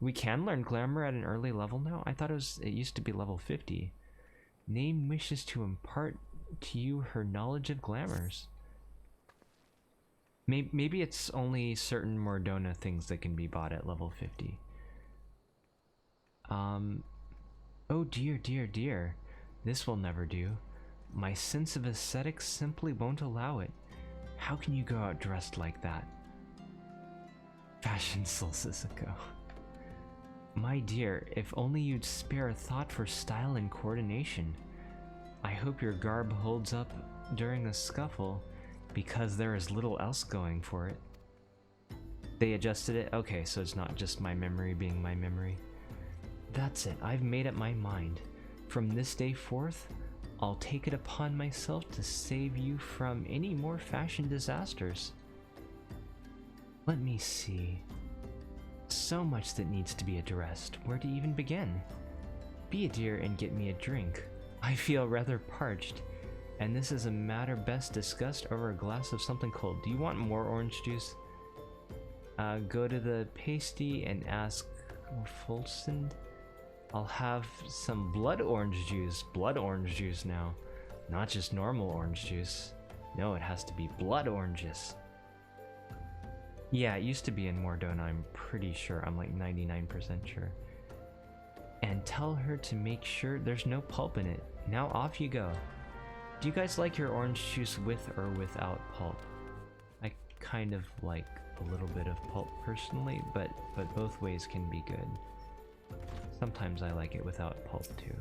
We can learn glamour at an early level now? I thought it used to be level 50. Name wishes to impart to you her knowledge of glamours. Maybe it's only certain Mordona things that can be bought at level 50. Oh dear, dear, dear. This will never do. My sense of aesthetics simply won't allow it. How can you go out dressed like that? Fashion Solstico. My dear, if only you'd spare a thought for style and coordination. I hope your garb holds up during the scuffle, because there is little else going for it. They adjusted it? Okay, so it's not just my memory being my memory. That's it, I've made up my mind. From this day forth, I'll take it upon myself to save you from any more fashion disasters. Let me see. So much that needs to be addressed. Where to even begin? Be a dear and get me a drink. I feel rather parched, and this is a matter best discussed over a glass of something cold. Do you want more orange juice? Go to the pasty and ask Fulsend. I'll have some blood orange juice. Blood orange juice now. Not just normal orange juice. No, it has to be blood oranges. Yeah, it used to be in Mordona, I'm pretty sure. I'm like 99% sure. And tell her to make sure there's no pulp in it. Now off you go. Do you guys like your orange juice with or without pulp? I kind of like a little bit of pulp personally, but both ways can be good. Sometimes I like it without pulp too.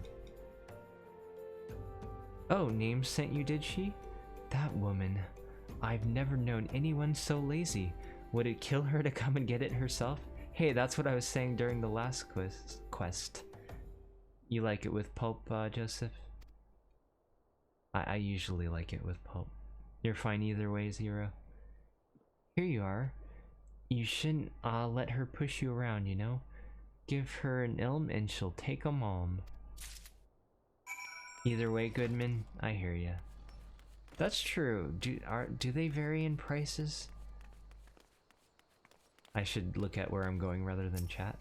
Oh, Names sent you, did she? That woman. I've never known anyone so lazy. Would it kill her to come and get it herself? Hey, that's what I was saying during the last quest. You like it with pulp, Joseph? I usually like it with pulp. You're fine either way, Zero. Here you are. You shouldn't let her push you around, you know? Give her an ilm and she'll take 'em home. Either way, Goodman, I hear ya. That's true. Do they vary in prices? I should look at where I'm going rather than chat.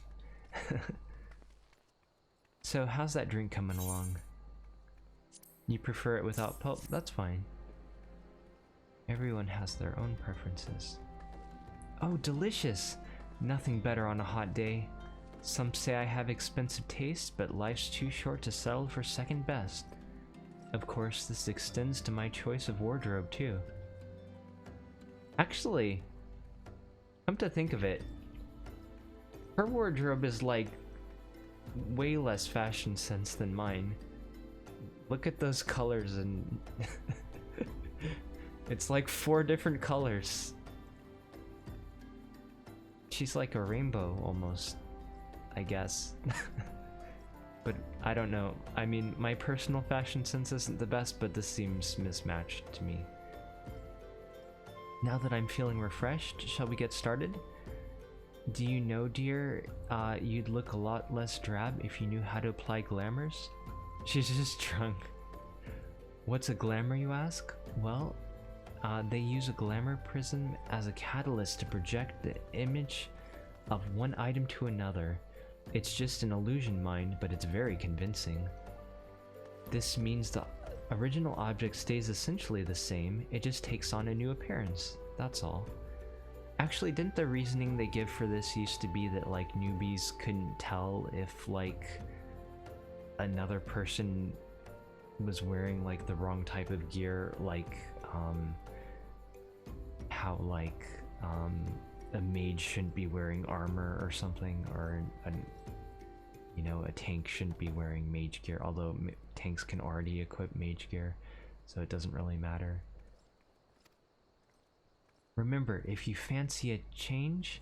So how's that drink coming along? You prefer it without pulp? That's fine. Everyone has their own preferences. Oh, delicious! Nothing better on a hot day. Some say I have expensive taste, but life's too short to settle for second best. Of course, this extends to my choice of wardrobe too. Actually, come to think of it, her wardrobe is like way less fashion sense than mine. Look at those colors and it's like 4 different colors. She's like a rainbow almost, I guess. But I don't know. I mean, my personal fashion sense isn't the best, but this seems mismatched to me. Now that I'm feeling refreshed, shall we get started? Do you know, dear, you'd look a lot less drab if you knew how to apply glamours? She's just drunk. What's a glamour, you ask? Well, they use a glamour prism as a catalyst to project the image of one item to another. It's just an illusion, mind, but it's very convincing. This means the original object stays essentially the same, it just takes on a new appearance, that's all. Actually, didn't the reasoning they give for this used to be that, like, newbies couldn't tell if, like, another person was wearing, like, the wrong type of gear, like, how, like, a mage shouldn't be wearing armor or something, or you know, a tank shouldn't be wearing mage gear, although tanks can already equip mage gear, so it doesn't really matter. Remember, if you fancy a change,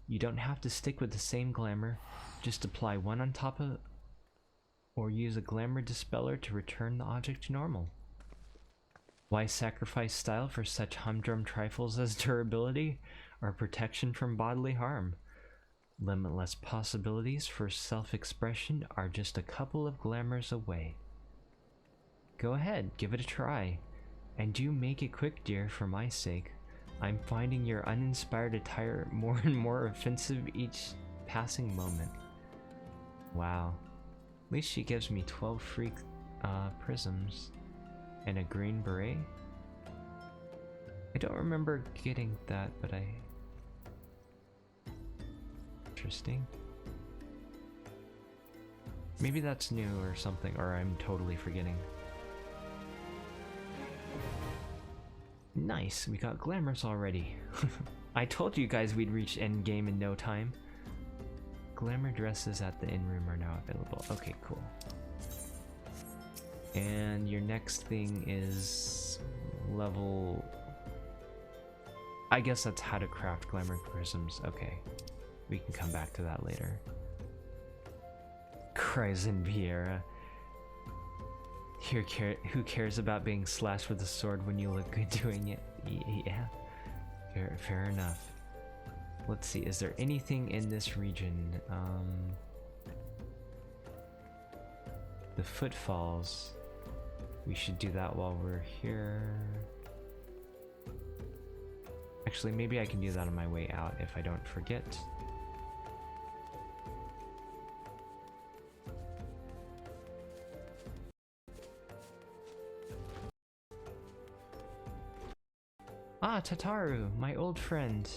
you don't have to stick with the same glamour, just apply one on top of, or use a glamour dispeller to return the object to normal. Why sacrifice style for such humdrum trifles as durability or protection from bodily harm? Limitless possibilities for self-expression are just a couple of glamours away. Go ahead, give it a try. And do make it quick, dear, for my sake. I'm finding your uninspired attire more and more offensive each passing moment. Wow. At least she gives me 12 free prisms. And a green beret? I don't remember getting that, but Interesting. Maybe that's new or something, or I'm totally forgetting. Nice, we got glamours already. I told you guys we'd reach endgame in no time. Glamour dresses at the inn room are now available. Okay, cool. And your next thing is level I guess that's how to craft glamour prisms. Okay, we can come back to that later. Cryzen Vieira. Who cares about being slashed with a sword when you look good doing it? Yeah, fair enough. Let's see, is there anything in this region? The footfalls. We should do that while we're here. Actually, maybe I can do that on my way out if I don't forget. Ah, Tataru, my old friend.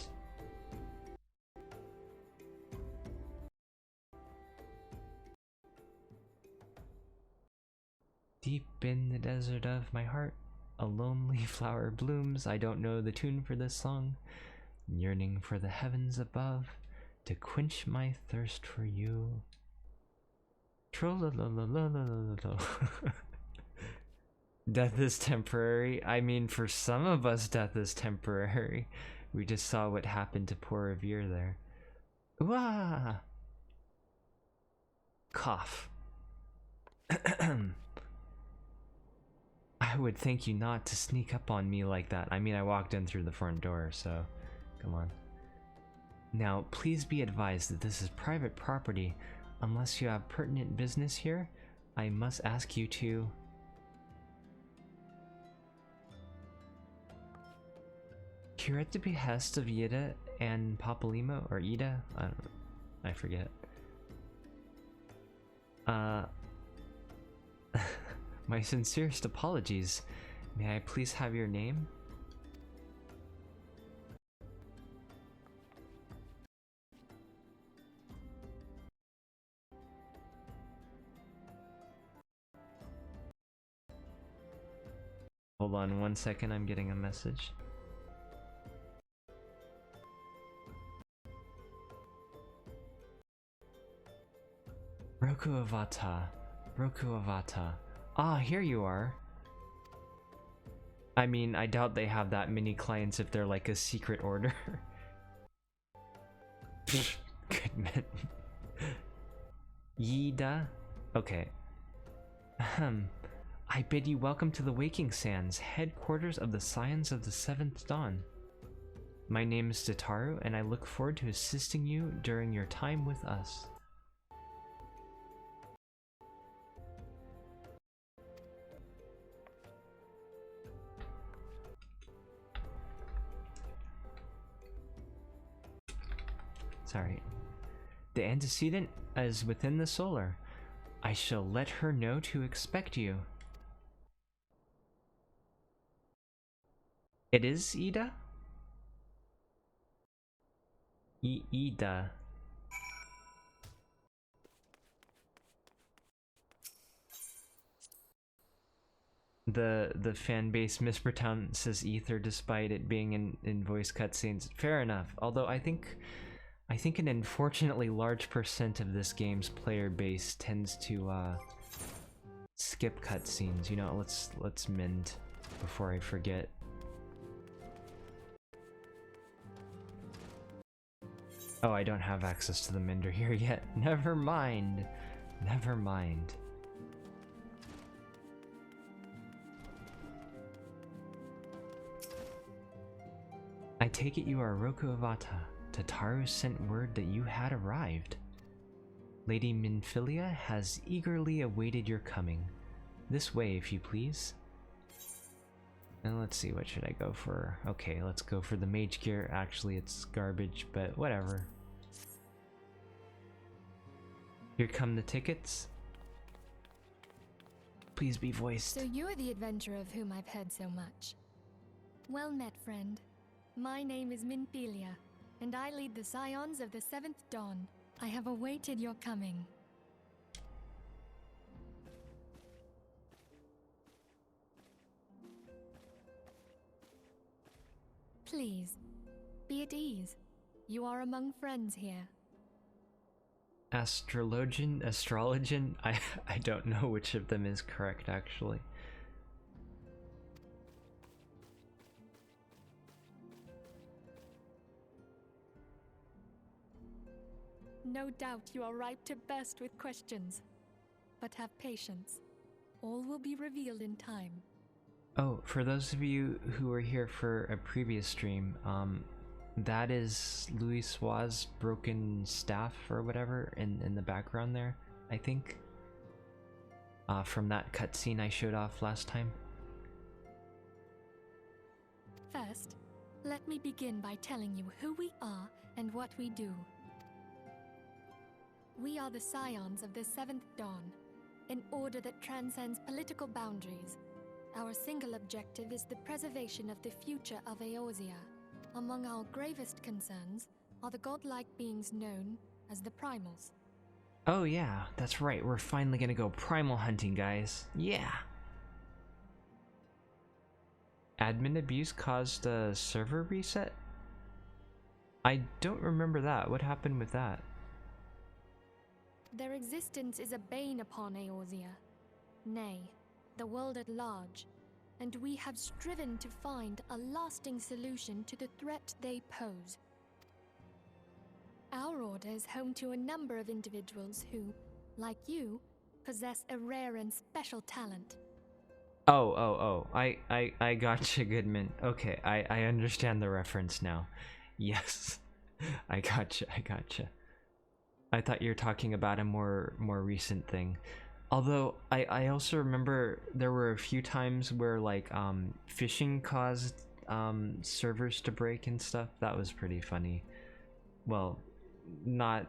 Deep in the desert of my heart, a lonely flower blooms. I don't know the tune for this song. Yearning for the heavens above to quench my thirst for you. Trollalalalalalalala. Death is temporary. I mean, for some of us, death is temporary. We just saw what happened to poor Revere there. Ooh-ah! Cough. I would thank you not to sneak up on me like that. I mean, I walked in through the front door, so come on. Now, please be advised that this is private property. Unless you have pertinent business here, I must ask you to... Here at the behest of Ida and Papalymo, or Ida? I forget. My sincerest apologies. May I please have your name? Hold on 1 second, I'm getting a message. Roku Avata. Roku Avata. Ah, here you are. I mean, I doubt they have that many clients if they're like a secret order. Good man. Yida? Okay. Ahem. I bid you welcome to the Waking Sands, headquarters of the Scions of the Seventh Dawn. My name is Tataru, and I look forward to assisting you during your time with us. Sorry. The antecedent is within the solar. I shall let her know to expect you. It is Ida? Ida. The fan base mispronounces Ether despite it being in voice cutscenes. Fair enough. Although I think an unfortunately large percent of this game's player base tends to skip cutscenes. You know, let's mend before I forget. Oh, I don't have access to the mender here yet. Never mind. Never mind. I take it you are Roku Avata. Tataru sent word that you had arrived. Lady Minfilia has eagerly awaited your coming. This way, if you please. And let's see, what should I go for? Okay, let's go for the mage gear. Actually, it's garbage, but whatever. Here come the tickets. Please be voiced. So you are the adventurer of whom I've heard so much. Well met, friend. My name is Minfilia, and I lead the Scions of the Seventh Dawn. I have awaited your coming. Please, be at ease. You are among friends here. Astrologian? I don't know which of them is correct, actually. No doubt you are ripe to burst with questions. But have patience. All will be revealed in time. Oh, for those of you who were here for a previous stream, that is Louis Sua's broken staff or whatever in the background there, I think. From that cutscene I showed off last time. First, let me begin by telling you who we are and what we do. We are the Scions of the Seventh Dawn, an order that transcends political boundaries. Our single objective is the preservation of the future of Eorzea. Among our gravest concerns are the godlike beings known as the Primals. Oh yeah, that's right, we're finally gonna go primal hunting, guys. Yeah! Admin abuse caused a server reset? I don't remember that. What happened with that? Their existence is a bane upon Eorzea, nay, the world at large, and we have striven to find a lasting solution to the threat they pose. Our order is home to a number of individuals who, like you, possess a rare and special talent. Oh, I gotcha, Goodman. Okay, I understand the reference now. Yes, I gotcha. I thought you were talking about a more recent thing. Although, I also remember there were a few times where, like, phishing caused, servers to break and stuff. That was pretty funny. Well, not...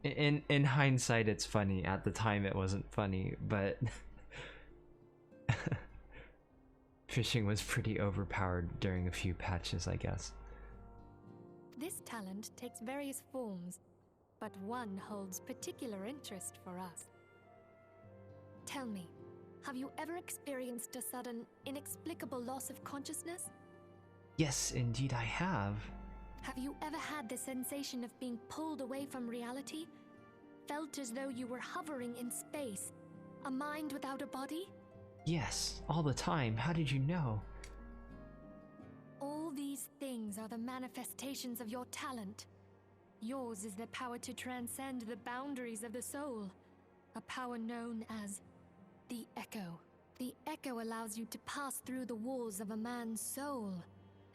In hindsight, it's funny. At the time, it wasn't funny, but... Phishing was pretty overpowered during a few patches, I guess. This talent takes various forms, but one holds particular interest for us. Tell me, have you ever experienced a sudden, inexplicable loss of consciousness? Yes, indeed I have. Have you ever had the sensation of being pulled away from reality? Felt as though you were hovering in space? A mind without a body? Yes, all the time. How did you know? All these things are the manifestations of your talent. Yours is the power to transcend the boundaries of the soul, a power known as the Echo. The Echo allows you to pass through the walls of a man's soul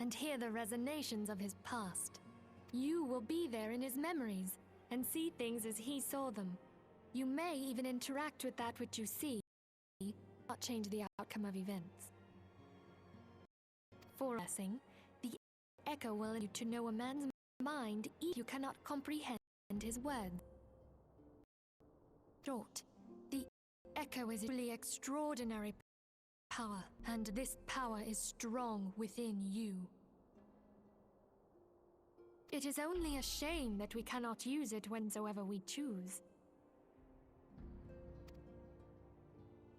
and hear the resonations of his past. You will be there in his memories and see things as he saw them. You may even interact with that which you see, not change the outcome of events. For blessing, the Echo will allow you to know a man's mind if you cannot comprehend his words. Short, the Echo is a truly extraordinary power, and this power is strong within you. It is only a shame that we cannot use it whensoever we choose.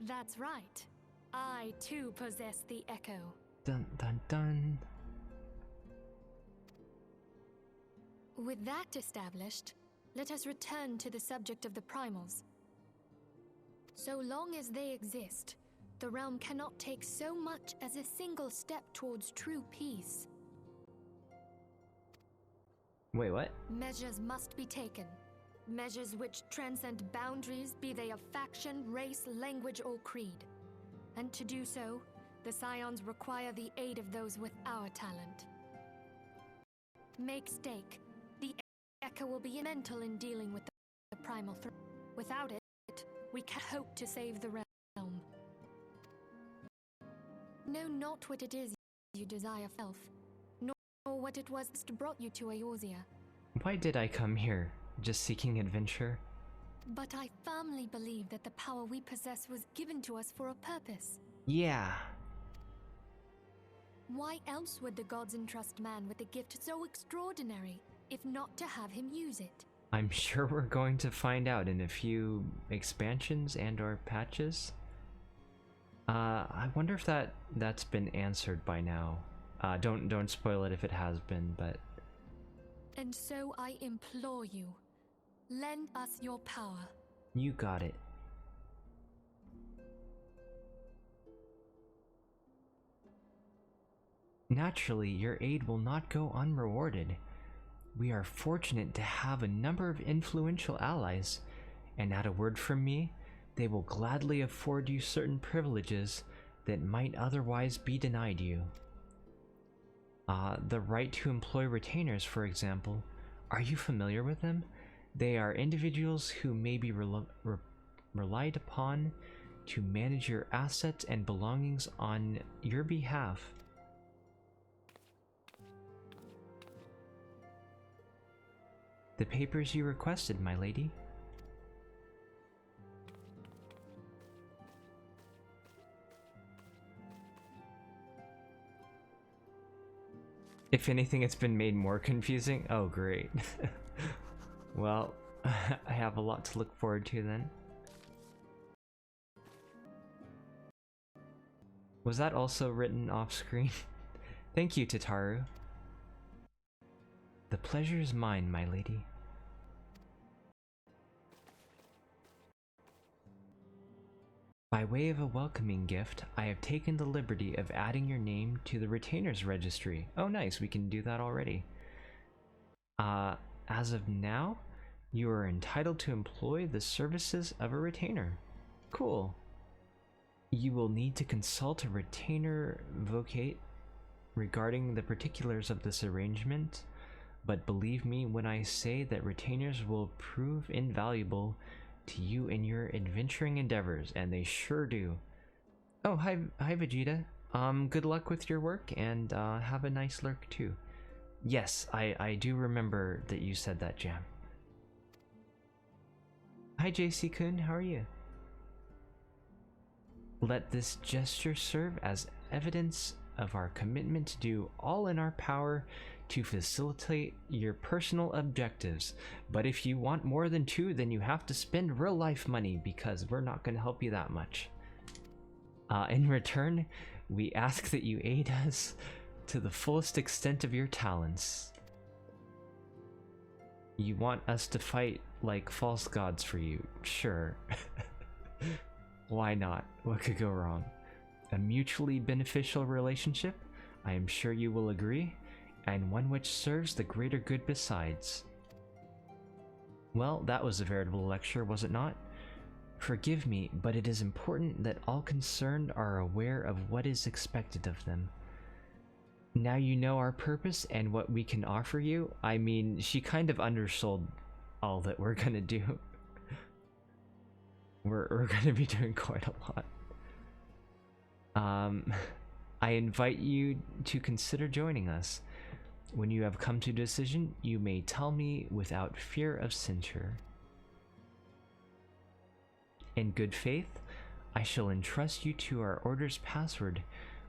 That's right. I too possess the Echo. Dun dun dun. With that established, let us return to the subject of the Primals. So long as they exist, the realm cannot take so much as a single step towards true peace. Wait, what? Measures must be taken. Measures which transcend boundaries, be they of faction, race, language, or creed. And to do so, the Scions require the aid of those with our talent. Make stake. The Echo will be mental in dealing with the primal threat. Without it, we can't hope to save the realm. Know not what it is you desire, Elf, nor what it was that brought you to Eorzea. Why did I come here? Just seeking adventure? But I firmly believe that the power we possess was given to us for a purpose. Yeah. Why else would the gods entrust man with a gift so extraordinary, if not to have him use it? I'm sure we're going to find out in a few expansions and or patches. I wonder if that's been answered by now. Don't spoil it if it has been, but... And so I implore you, lend us your power. You got it. Naturally, your aid will not go unrewarded. We are fortunate to have a number of influential allies, and at a word from me, they will gladly afford you certain privileges that might otherwise be denied you. The right to employ retainers, for example. Are you familiar with them? They are individuals who may be relied upon to manage your assets and belongings on your behalf. The papers you requested, my lady. If anything, it's been made more confusing. Oh, great. Well, I have a lot to look forward to then. Was that also written off screen? Thank you, Tataru. The pleasure is mine, my lady. By way of a welcoming gift, I have taken the liberty of adding your name to the retainers registry. Oh nice, we can do that already. As of now, you are entitled to employ the services of a retainer. Cool. You will need to consult a retainer vocate regarding the particulars of this arrangement, but believe me when I say that retainers will prove invaluable to you in your adventuring endeavors, and they sure do. Oh, hi Vegeta. Good luck with your work, and have a nice lurk too. Yes, I do remember that you said that, Jam. Hi JC-kun, how are you? Let this gesture serve as evidence of our commitment to do all in our power to facilitate your personal objectives. But if you want more than 2, then you have to spend real life money, because we're not going to help you that much. In return, we ask that you aid us to the fullest extent of your talents. You want us to fight like false gods for you? Sure. Why not? What could go wrong? A mutually beneficial relationship? I am sure you will agree, and one which serves the greater good besides. Well, that was a veritable lecture, was it not? Forgive me, but it is important that all concerned are aware of what is expected of them. Now you know our purpose and what we can offer you. I mean, she kind of undersold all that we're gonna do. We're gonna be doing quite a lot. I invite you to consider joining us. When you have come to a decision, you may tell me without fear of censure. In good faith, I shall entrust you to our order's password,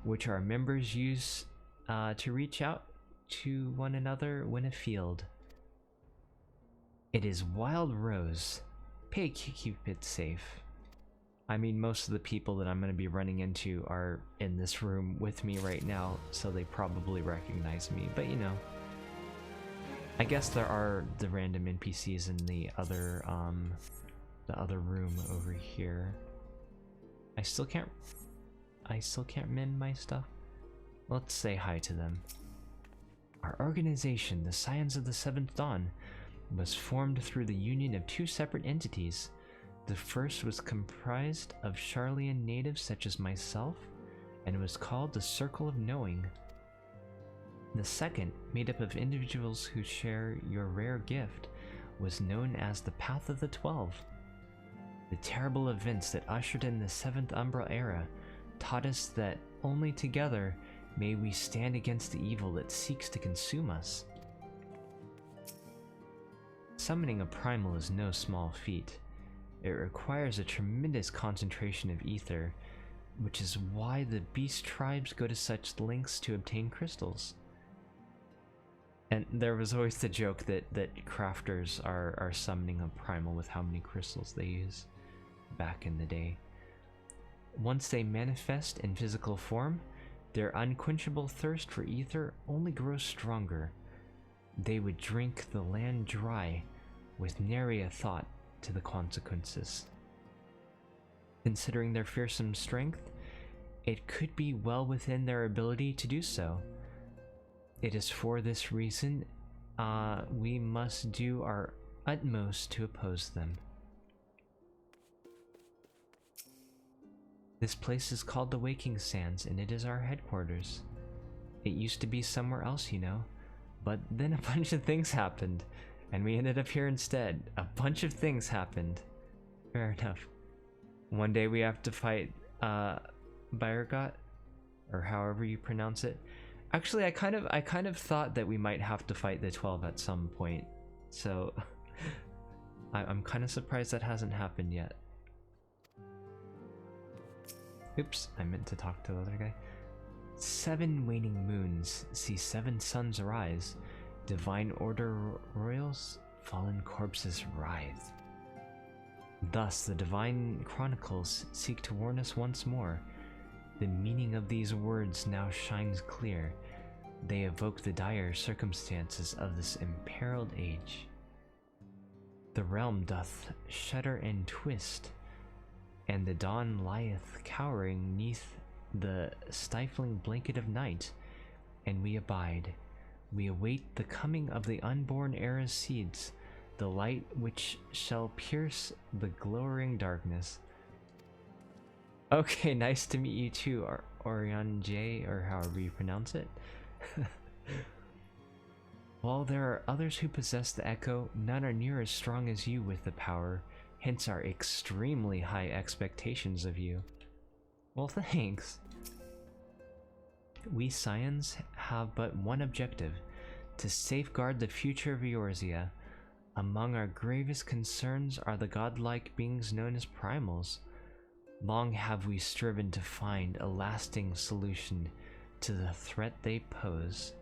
which our members use to reach out to one another when afield. It is Wild Rose. Pay keep it safe. I mean, most of the people that I'm going to be running into are in this room with me right now, so they probably recognize me, but you know. I guess there are the random NPCs in the other room over here. I still can't mend my stuff. Let's say hi to them. Our organization, the Scions of the Seventh Dawn, was formed through the union of 2 separate entities. The first was comprised of Sharlayan natives such as myself, and was called the Circle of Knowing. The second, made up of individuals who share your rare gift, was known as the Path of the 12. The terrible events that ushered in the 7th Umbra era taught us that only together may we stand against the evil that seeks to consume us. Summoning a primal is no small feat. It requires a tremendous concentration of ether, which is why the beast tribes go to such lengths to obtain crystals. And there was always the joke that crafters are summoning a primal with how many crystals they use back in the day. Once they manifest in physical form, their unquenchable thirst for ether only grows stronger. They would drink the land dry with nary a thought to the consequences. Considering their fearsome strength, it could be well within their ability to do so. It is for this reason we must do our utmost to oppose them. This place is called the Waking Sands, and it is our headquarters. It used to be somewhere else, you know, but then a bunch of things happened, and we ended up here instead. A bunch of things happened. Fair enough. One day we have to fight, Byrgot, or however you pronounce it. Actually, I kind of thought that we might have to fight the 12 at some point, so I'm kind of surprised that hasn't happened yet. Oops, I meant to talk to the other guy. 7 waning moons see 7 suns arise. Divine order royals, fallen corpses writhe. Thus, the Divine Chronicles seek to warn us once more. The meaning of these words now shines clear. They evoke the dire circumstances of this imperiled age. The realm doth shudder and twist, and the dawn lieth cowering neath the stifling blanket of night, and we abide. We await the coming of the unborn era's seeds, the light which shall pierce the glowering darkness. Okay, nice to meet you too, Orion J, or however you pronounce it. While there are others who possess the Echo, none are near as strong as you with the power, hence our extremely high expectations of you. Well, thanks. We Scions have but one objective, to safeguard the future of Eorzea. Among our gravest concerns are the godlike beings known as Primals. Long have we striven to find a lasting solution to the threat they pose.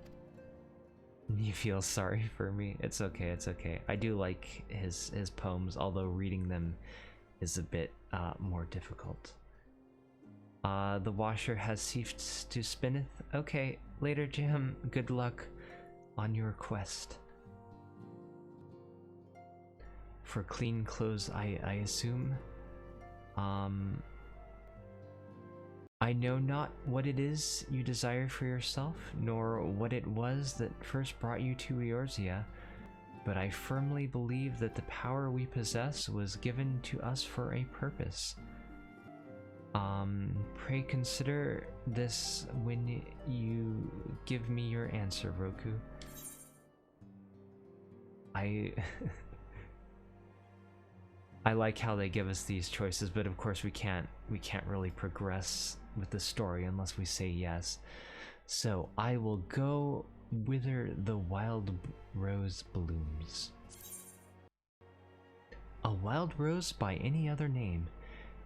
You feel sorry for me? It's okay, it's okay. I do like his poems, although reading them is a bit more difficult. The washer has ceased to spinneth. Okay, later, Jim. Good luck on your quest. For clean clothes, I assume. I know not what it is you desire for yourself, nor what it was that first brought you to Eorzea, but I firmly believe that the power we possess was given to us for a purpose. Pray consider this when you give me your answer, Roku. I like how they give us these choices, but of course we can't really progress with the story unless we say yes. So I will go whither the wild rose blooms. A wild rose by any other name.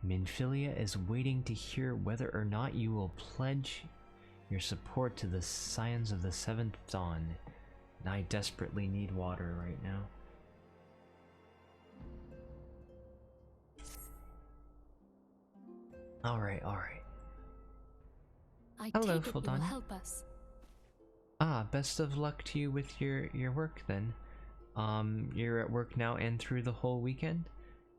Minfilia is waiting to hear whether or not you will pledge your support to the Scions of the Seventh Dawn. And I desperately need water right now. Alright. Hello, take it you will help us. Best of luck to you with your work then. You're at work now and through the whole weekend?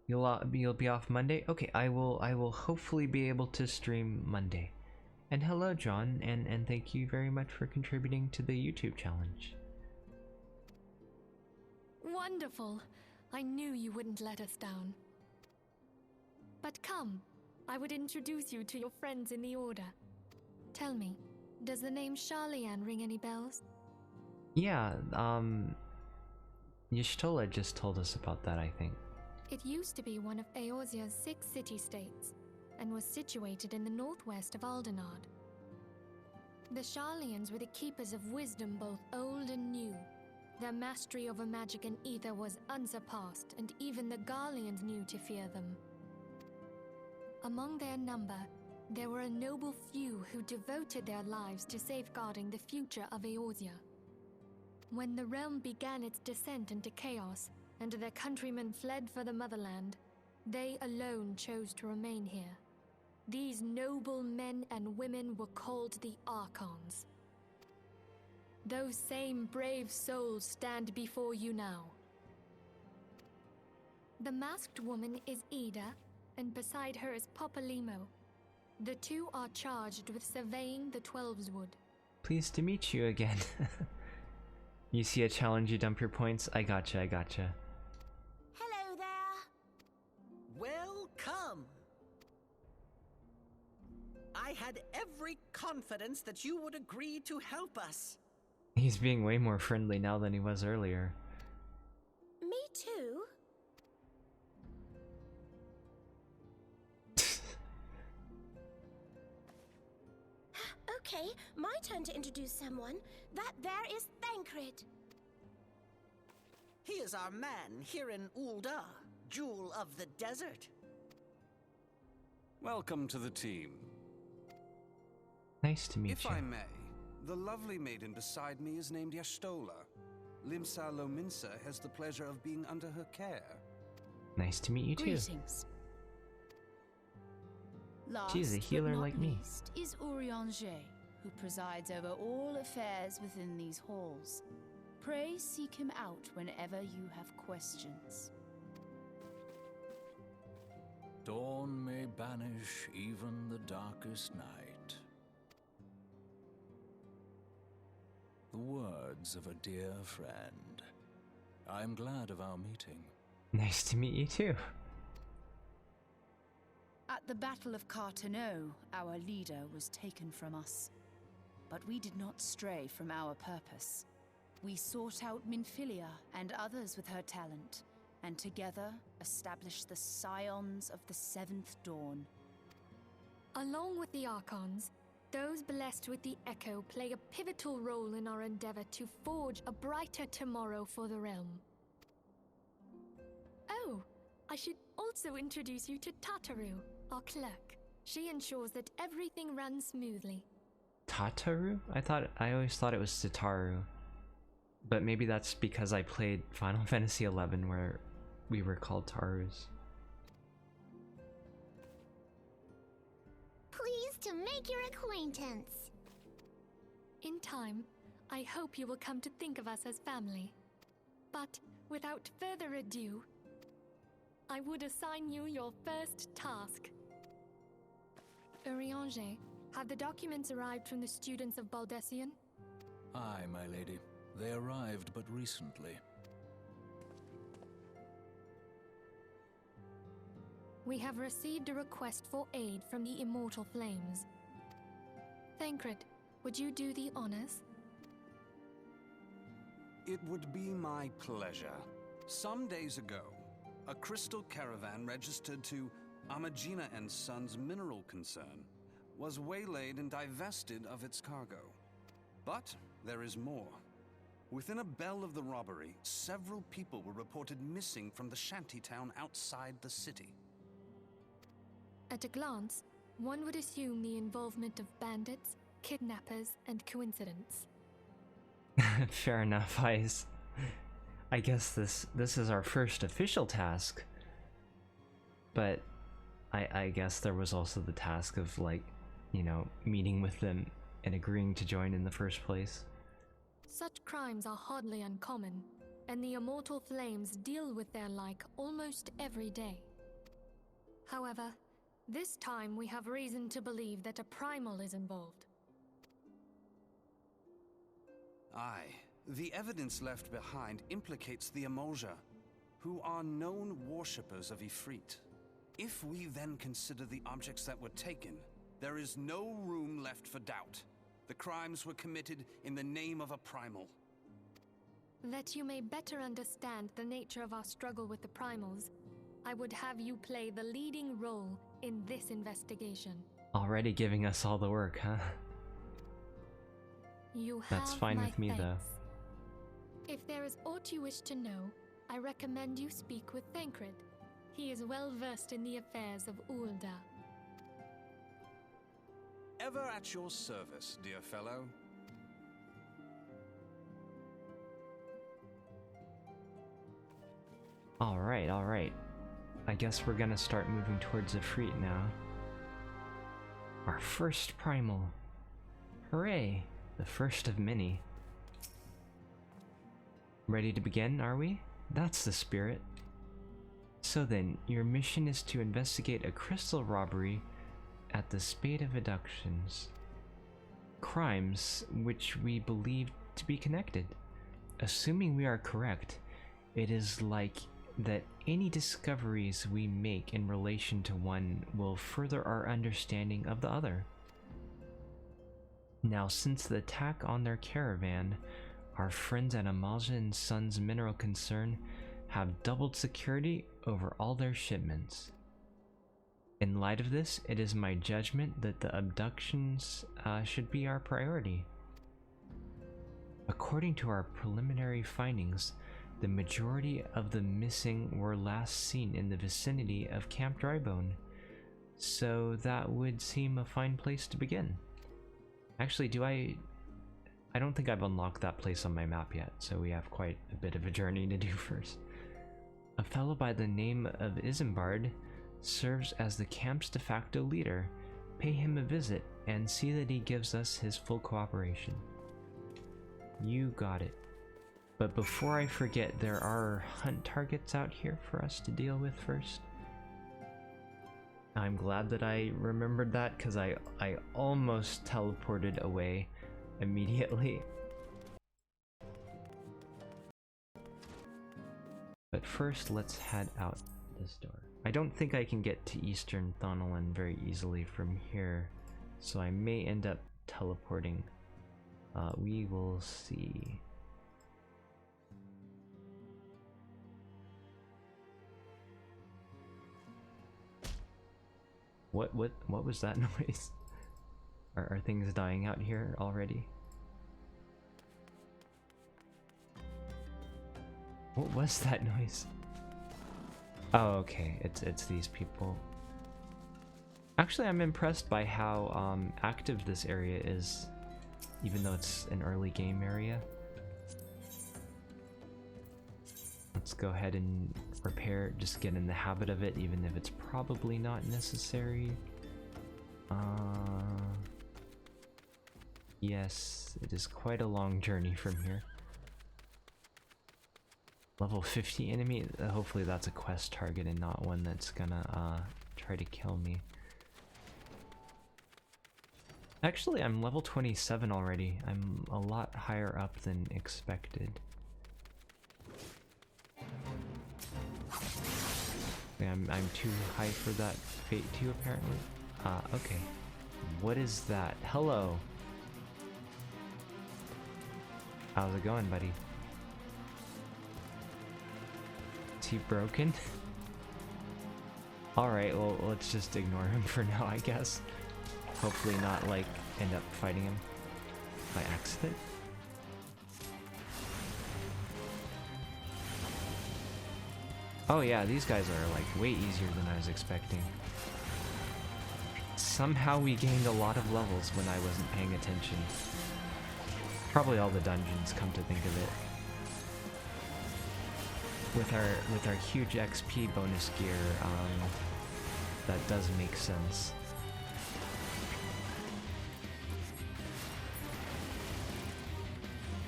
You'll be off Monday? Okay, I will hopefully be able to stream Monday. And hello, John, and thank you very much for contributing to the YouTube challenge. Wonderful! I knew you wouldn't let us down. But come, I would introduce you to your friends in the Order. Tell me, does the name Sharlayan ring any bells? Yeah, Y'shtola just told us about that, I think. It used to be one of Eorzea's 6 city-states, and was situated in the northwest of Aldenard. The Sharlayans were the keepers of wisdom both old and new. Their mastery over magic and ether was unsurpassed, and even the Garleans knew to fear them. Among their number, there were a noble few who devoted their lives to safeguarding the future of Eorzea. When the realm began its descent into chaos, and their countrymen fled for the motherland, they alone chose to remain here. These noble men and women were called the Archons. Those same brave souls stand before you now. The masked woman is Ida, and beside her is Popalimo. The two are charged with surveying the Twelveswood. Pleased to meet you again. You see a challenge, you dump your points? I gotcha, I gotcha. Hello there. Welcome. I had every confidence that you would agree to help us. He's being way more friendly now than he was earlier. Me too. Okay, my turn to introduce someone. That there is Thancred. He is our man here in Ul'dah, Jewel of the Desert. Welcome to the team. Nice to meet If you. I may, the lovely maiden beside me is named Y'shtola. Limsa Lominsa has the pleasure of being under her care. Nice to meet you too. Greetings. Last She's a healer but not like me. least is Urianger, who presides over all affairs within these halls. Pray seek him out whenever you have questions. Dawn may banish even the darkest night. The words of a dear friend. I'm glad of our meeting. Nice to meet you too. At the Battle of Carteneau, our leader was taken from us. But we did not stray from our purpose. We sought out Minfilia and others with her talent, and together established the Scions of the Seventh Dawn. Along with the Archons, those blessed with the Echo play a pivotal role in our endeavor to forge a brighter tomorrow for the realm. Oh, I should also introduce you to Tataru, our clerk. She ensures that everything runs smoothly. Tataru? I always thought it was Tataru. But maybe that's because I played Final Fantasy XI where we were called Tarus. Pleased to make your acquaintance. In time, I hope you will come to think of us as family. But without further ado, I would assign you your first task. Urianger, have the documents arrived from the students of Baldesion? Aye, my lady. They arrived but recently. We have received a request for aid from the Immortal Flames. Thancred, would you do the honors? It would be my pleasure. Some days ago, a crystal caravan registered to Amagina and Sons Mineral Concern was waylaid and divested of its cargo. But there is more. Within a bell of the robbery, several people were reported missing from the shantytown outside the city. At a glance, one would assume the involvement of bandits, kidnappers, and coincidence. Fair enough, Ice. I guess this is our first official task. But I guess there was also the task of, like, you know, meeting with them and agreeing to join in the first place. Such crimes are hardly uncommon, and the Immortal Flames deal with their like almost every day. However, this time we have reason to believe that a primal is involved. Aye, the evidence left behind implicates the Emolja, who are known worshippers of Ifrit. If we then consider the objects that were taken, there is no room left for doubt. The crimes were committed in the name of a primal. That you may better understand the nature of our struggle with the primals, I would have you play the leading role in this investigation. Already giving us all the work, huh? You That's have fine my with me, though. thanks. If there is aught you wish to know, I recommend you speak with Thancred. He is well versed in the affairs of Ul'dah. Ever at your service, dear fellow. Alright. I guess we're gonna start moving towards Ifrit now. Our first primal. Hooray! The first of many. Ready to begin, are we? That's the spirit. So then, your mission is to investigate a crystal robbery at the Spade of Abductions. Crimes which we believe to be connected. assuming we are correct, it is like that any discoveries we make in relation to one will further our understanding of the other. Now, since the attack on their caravan, our friends at Amalja & Sons Mineral Concern have doubled security over all their shipments. In light of this, it is my judgment that the abductions should be our priority. According to our preliminary findings, the majority of the missing were last seen in the vicinity of Camp Drybone, so that would seem a fine place to begin. Actually, I don't think I've unlocked that place on my map yet, so we have quite a bit of a journey to do first. A fellow by the name of Isambard serves as the camp's de facto leader. Pay him a visit and see that he gives us his full cooperation. You got it. But before I forget, there are hunt targets out here for us to deal with first. I'm glad that I remembered that, because I almost teleported away immediately. But first, let's head out this door. I don't think I can get to Eastern Thanalan very easily from here, so I may end up teleporting. We will see. What was that noise? Are things dying out here already? What was that noise? Oh, okay, it's these people. Actually, I'm impressed by how active this area is, even though it's an early game area. Let's go ahead and repair, just get in the habit of it, even if it's probably not necessary. Yes, it is quite a long journey from here. Level 50 enemy, hopefully that's a quest target and not one that's gonna try to kill me. Actually, I'm level 27 already. I'm a lot higher up than expected. Yeah, I'm too high for that Fate 2 apparently. Okay. What is that? Hello! How's it going, buddy? Is he broken? Alright, well, let's just ignore him for now, I guess. Hopefully not, like, end up fighting him by accident. Oh yeah, these guys are like way easier than I was expecting. Somehow we gained a lot of levels when I wasn't paying attention. Probably all the dungeons, come to think of it. With our huge XP bonus gear, that does make sense.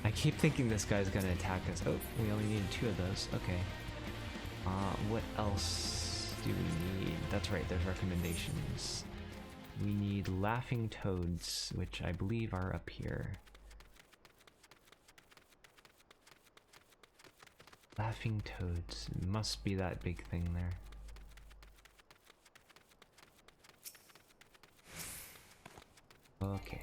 I keep thinking this guy's gonna attack us. Oh, we only needed 2 of those. Okay. What else do we need? That's right, there's recommendations. We need laughing toads, which I believe are up here. Laughing toads. Must be that big thing there. Okay.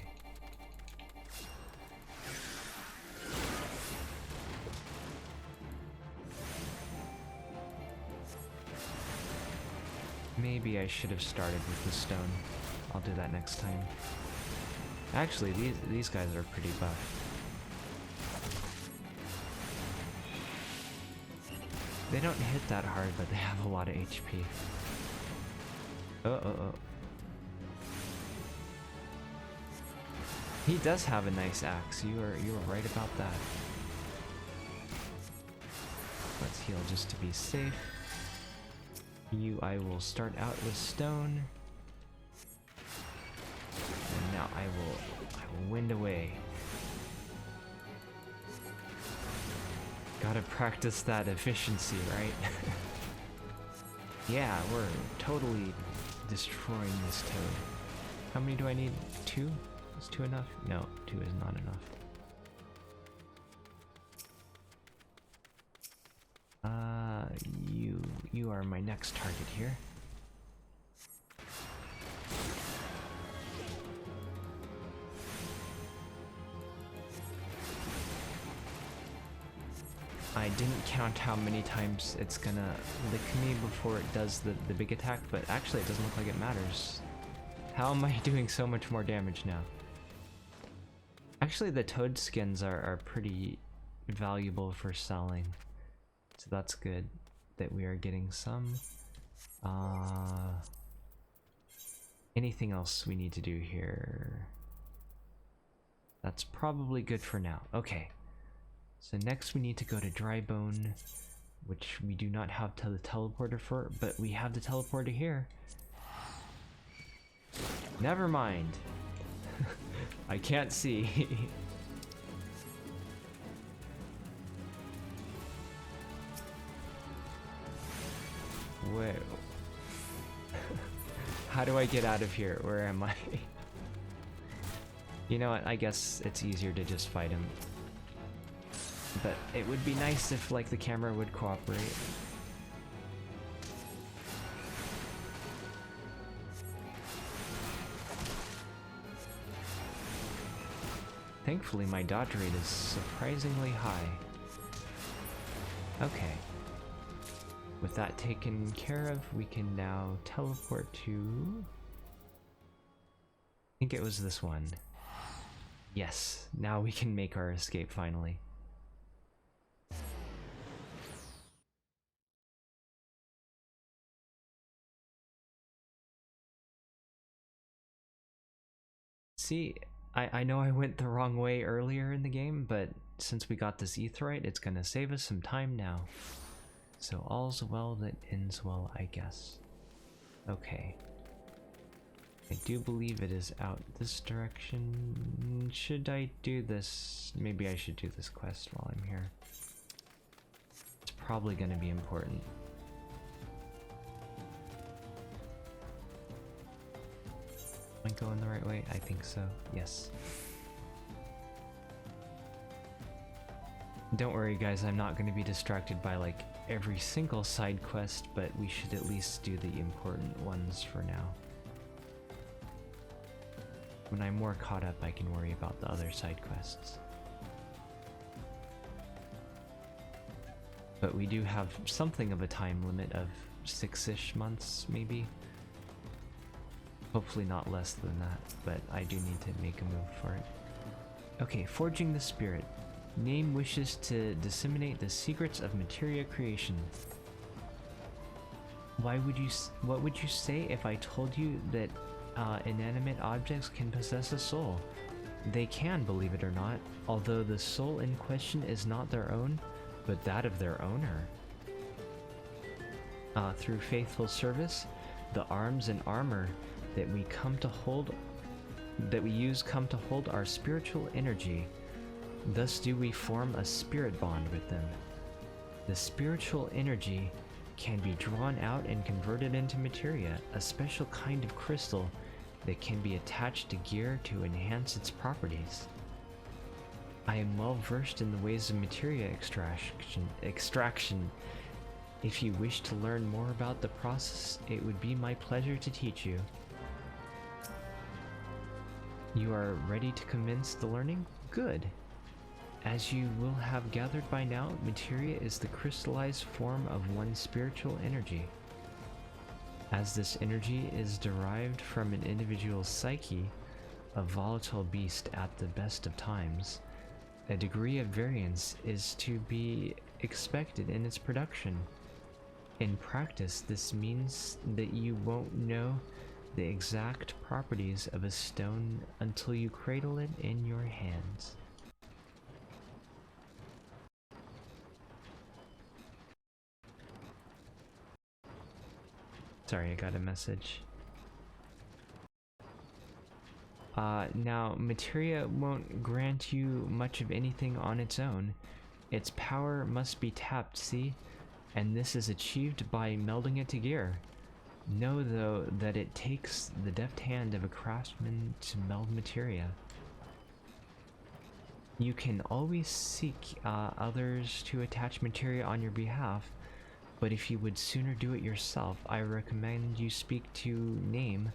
Maybe I should have started with the stone. I'll do that next time. Actually, these guys are pretty buff. They don't hit that hard, but they have a lot of HP. Oh. He does have a nice axe. You are right about that. Let's heal just to be safe. I will start out with stone. And now I will wind away. Gotta practice that efficiency, right? Yeah, we're totally destroying this toad. How many do I need? 2? Is 2 enough? No, 2 is not enough. you are my next target here. I didn't count how many times it's gonna lick me before it does the big attack, but actually it doesn't look like it matters. How am I doing so much more damage now? Actually, the toad skins are pretty valuable for selling, so that's good that we are getting some. Anything else we need to do here? That's probably good for now. Okay. So next we need to go to Drybone, which we do not have the teleporter for, but we have the teleporter here. Never mind. I can't see. Whoa. How do I get out of here? Where am I? You know what? I guess it's easier to just fight him. But it would be nice if, like, the camera would cooperate. Thankfully, my dodge rate is surprisingly high. Okay. With that taken care of, we can now teleport to... I think it was this one. Yes, now we can make our escape finally. See, I know I went the wrong way earlier in the game, but since we got this aetheryte, it's gonna save us some time now. So all's well that ends well, I guess. Okay. I do believe it is out this direction. Should I do this? Maybe I should do this quest while I'm here. It's probably gonna be important. Am I going the right way? I think so. Yes. Don't worry guys, I'm not going to be distracted by like every single side quest, but we should at least do the important ones for now. When I'm more caught up, I can worry about the other side quests. But we do have something of a time limit of 6-ish months, maybe. Hopefully not less than that, but I do need to make a move for it. Okay, Forging the Spirit. Name wishes to disseminate the secrets of materia creation. What would you say if I told you that inanimate objects can possess a soul? They can, believe it or not, although the soul in question is not their own, but that of their owner. Through faithful service, the arms and armor that we use come to hold our spiritual energy. Thus do we form a spirit bond with them. The spiritual energy can be drawn out and converted into materia, a special kind of crystal that can be attached to gear to enhance its properties. I am well versed in the ways of materia extraction. If you wish to learn more about the process, it would be my pleasure to teach you. You are ready to commence the learning? Good. As you will have gathered by now, materia is the crystallized form of one's spiritual energy. As this energy is derived from an individual's psyche, a volatile beast at the best of times, a degree of variance is to be expected in its production. In practice, this means that you won't know the exact properties of a stone until you cradle it in your hands. Sorry, I got a message. Now, materia won't grant you much of anything on its own. Its power must be tapped, see? And this is achieved by melding it to gear. Know, though, that it takes the deft hand of a craftsman to meld materia. You can always seek others to attach materia on your behalf, But if you would sooner do it yourself, I recommend you speak to Name.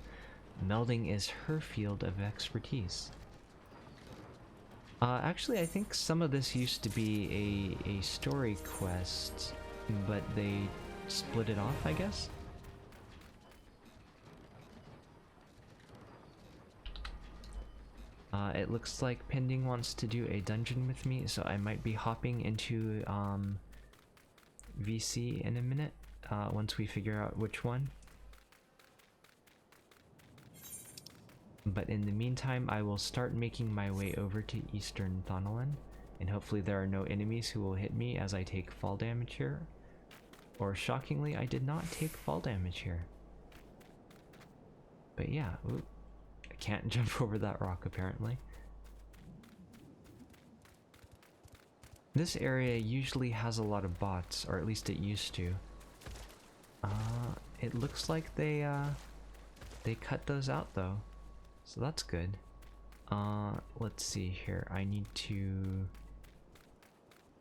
Melding is her field of expertise. Actually, I think some of this used to be a story quest, but they split it off, I guess? It looks like Pending wants to do a dungeon with me, so I might be hopping into VC in a minute, once we figure out which one. But in the meantime, I will start making my way over to Eastern Thonolin, and hopefully there are no enemies who will hit me as I take fall damage here. Or shockingly, I did not take fall damage here. But yeah, ooh, I can't jump over that rock apparently. This area usually has a lot of bots, or at least it used to. It looks like they cut those out though. So that's good. Let's see here. I need to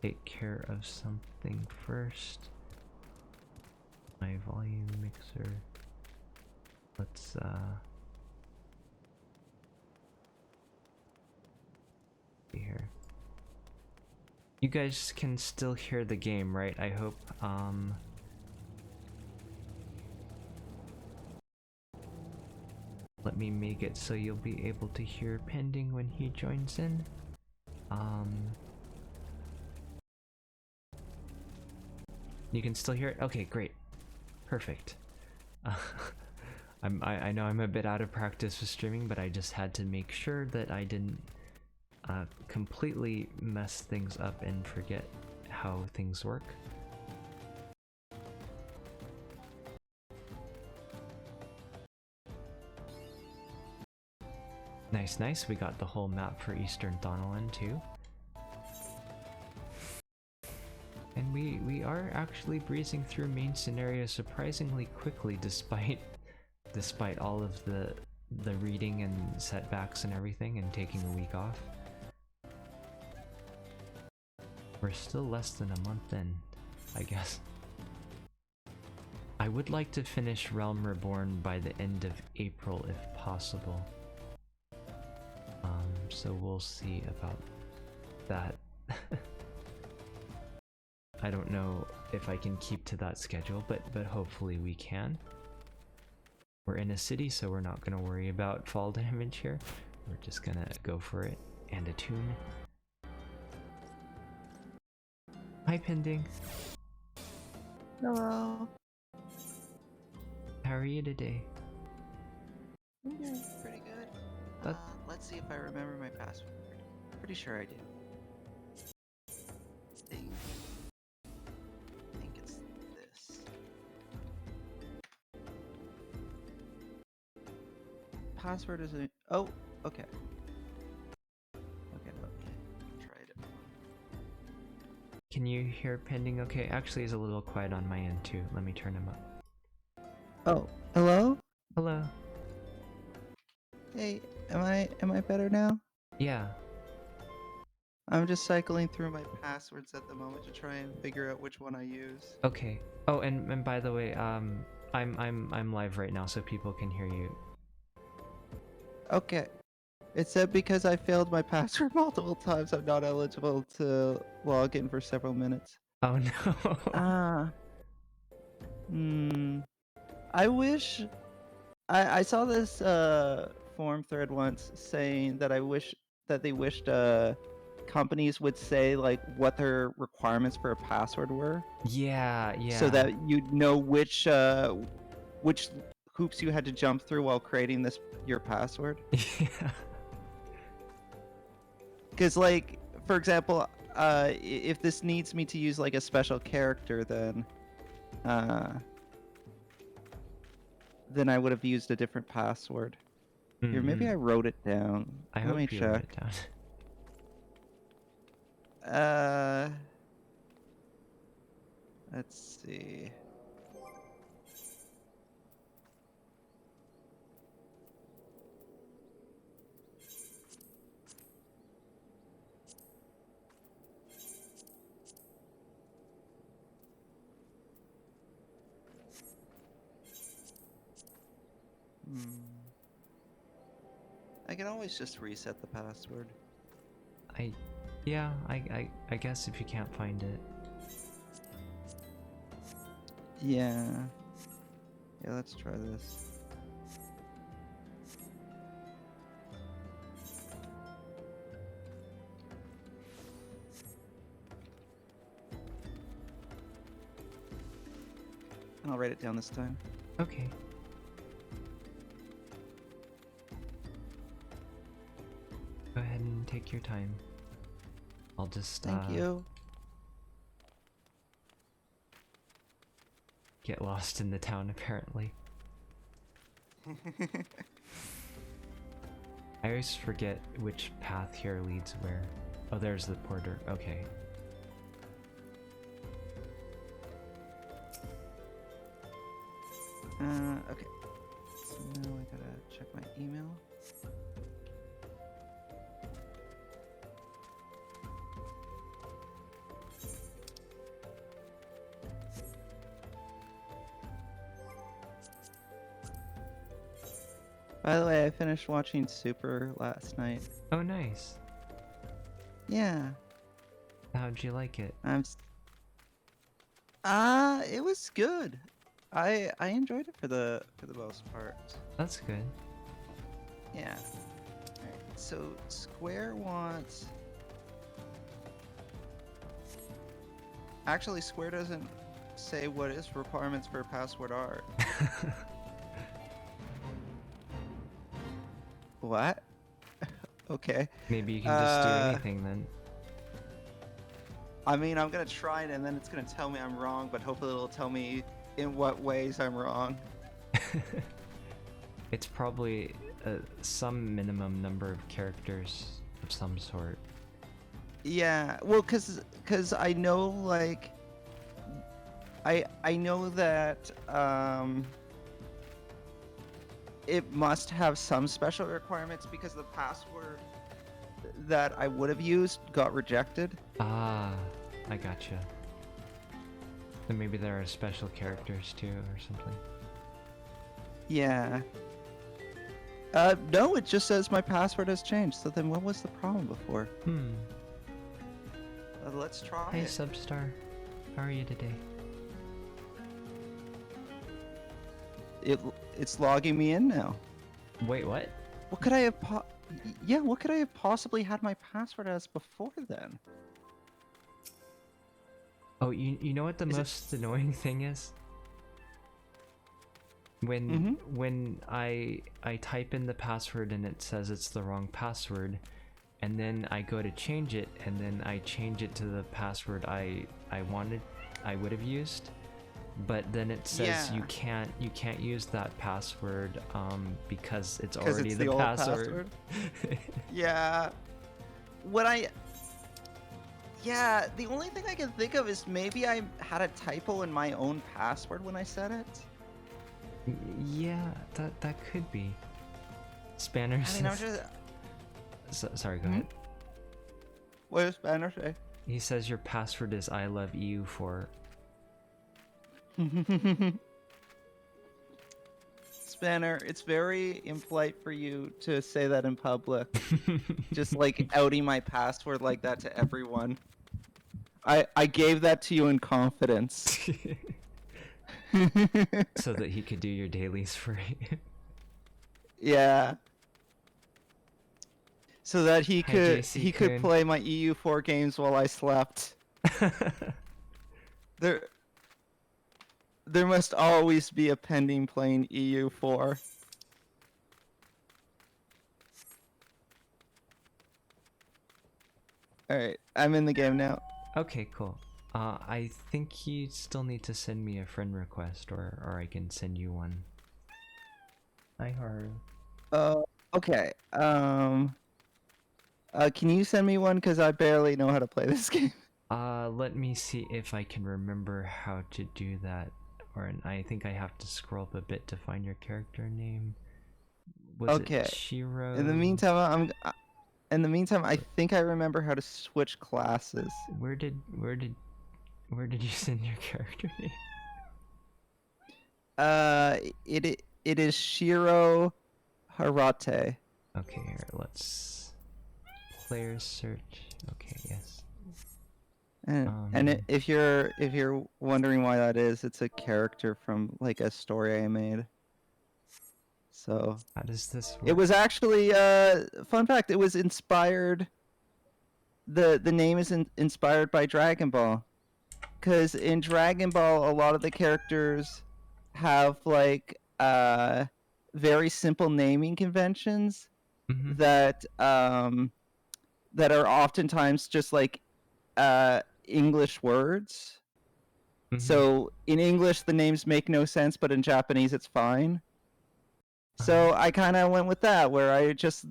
take care of something first. My volume mixer. Let's see here. You guys can still hear the game, right? I hope. Let me make it so you'll be able to hear Pending when he joins in. You can still hear it? Okay, great. Perfect. I know I'm a bit out of practice with streaming, but I just had to make sure that I didn't completely mess things up and forget how things work. Nice, nice. We got the whole map for Eastern Thonolin too. And we are actually breezing through main scenario surprisingly quickly despite all of the reading and setbacks and everything and taking a week off. We're still less than a month in, I guess. I would like to finish Realm Reborn by the end of April if possible. So we'll see about that. I don't know if I can keep to that schedule, but hopefully we can. We're in a city, so we're not gonna worry about fall damage here. We're just gonna go for it and attune. Hi, Pending. Hello. How are you today? Pretty good. Let's see if I remember my password. Pretty sure I do. I think it's this. Password isn't. Oh, okay. Okay, let me try it. Can you hear Pending okay? Actually, it's a little quiet on my end too. Let me turn him up. Oh, hello? Hello. Hey, am I better now? Yeah. I'm just cycling through my passwords at the moment to try and figure out which one I use. Okay. Oh, and by the way, I'm live right now, so people can hear you. Okay. It said because I failed my password multiple times, I'm not eligible to log in for several minutes. Oh no. I wish I saw this forum thread once saying that they wished companies would say like what their requirements for a password were. Yeah, yeah. So that you'd know which hoops you had to jump through while creating your password. Yeah. Because like, for example, if this needs me to use like a special character, then I would have used a different password. Here, maybe I wrote it down. I Let me hope you check. wrote it down. Let's see. I can always just reset the password. Yeah, I guess if you can't find it. Yeah. Yeah, let's try this. I'll write it down this time. Okay. Go ahead and take your time. I'll just Thank you. get lost in the town apparently. I always forget which path here leads where. Oh, there's the porter. Okay. Okay. So now I gotta check my email. By the way, I finished watching Super last night. Oh, nice. Yeah. How'd you like it? It was good. I enjoyed it for the most part. That's good. Yeah. Alright, so Square wants... Actually, Square doesn't say what its requirements for a password are. What? Okay. Maybe you can just do anything then. I mean, I'm gonna try it and then it's gonna tell me I'm wrong, but hopefully it'll tell me in what ways I'm wrong. It's probably some minimum number of characters of some sort. Yeah, well, cause I know, like, I know that it must have some special requirements because the password that I would have used got rejected. Ah, I gotcha. Then maybe there are special characters too or something. Yeah. No, it just says my password has changed. So then what was the problem before? Let's try Hey, it. Substar. How are you today? It's logging me in now. Wait, what? What could I have what could I have possibly had my password as before then? Oh, you know what the most annoying thing is? When I type in the password and it says it's the wrong password, and then I go to change it, and then I change it to the password I would have used, but then it says you can't use that password because it's already it's the old password. Yeah. Yeah, the only thing I can think of is maybe I had a typo in my own password when I said it. Yeah, that could be. Spanner I mean, I'm just... sorry, go ahead. What does Spanner say? He says your password is I love EU4. Spanner, it's very impolite for you to say that in public. Just like outing my password like that to everyone. I gave that to you in confidence. So that he could do your dailies for you. Yeah. So that he Hi, could JC could Kun. play my EU4 games while I slept. There must always be a pending playing EU4. Alright, I'm in the game now. Okay, cool. I think you still need to send me a friend request, or I can send you one. Hi, Haru. Okay. Can you send me one? Because I barely know how to play this game. Let me see if I can remember how to do that. I think I have to scroll up a bit to find your character name. Was it Shiro? In the meantime, I think I remember how to switch classes. Where did you send your character name? it is Shiro Harate. Okay, here, let's player search. Okay, yes. If you're wondering why that is, it's a character from like a story I made. So how does this work? it was actually fun fact. It was inspired. The name is inspired by Dragon Ball, because in Dragon Ball a lot of the characters have like very simple naming conventions Mhm. that that are oftentimes just like English words. Mhm. So in English the names make no sense, but in Japanese it's fine. So I kind of went with that, where I just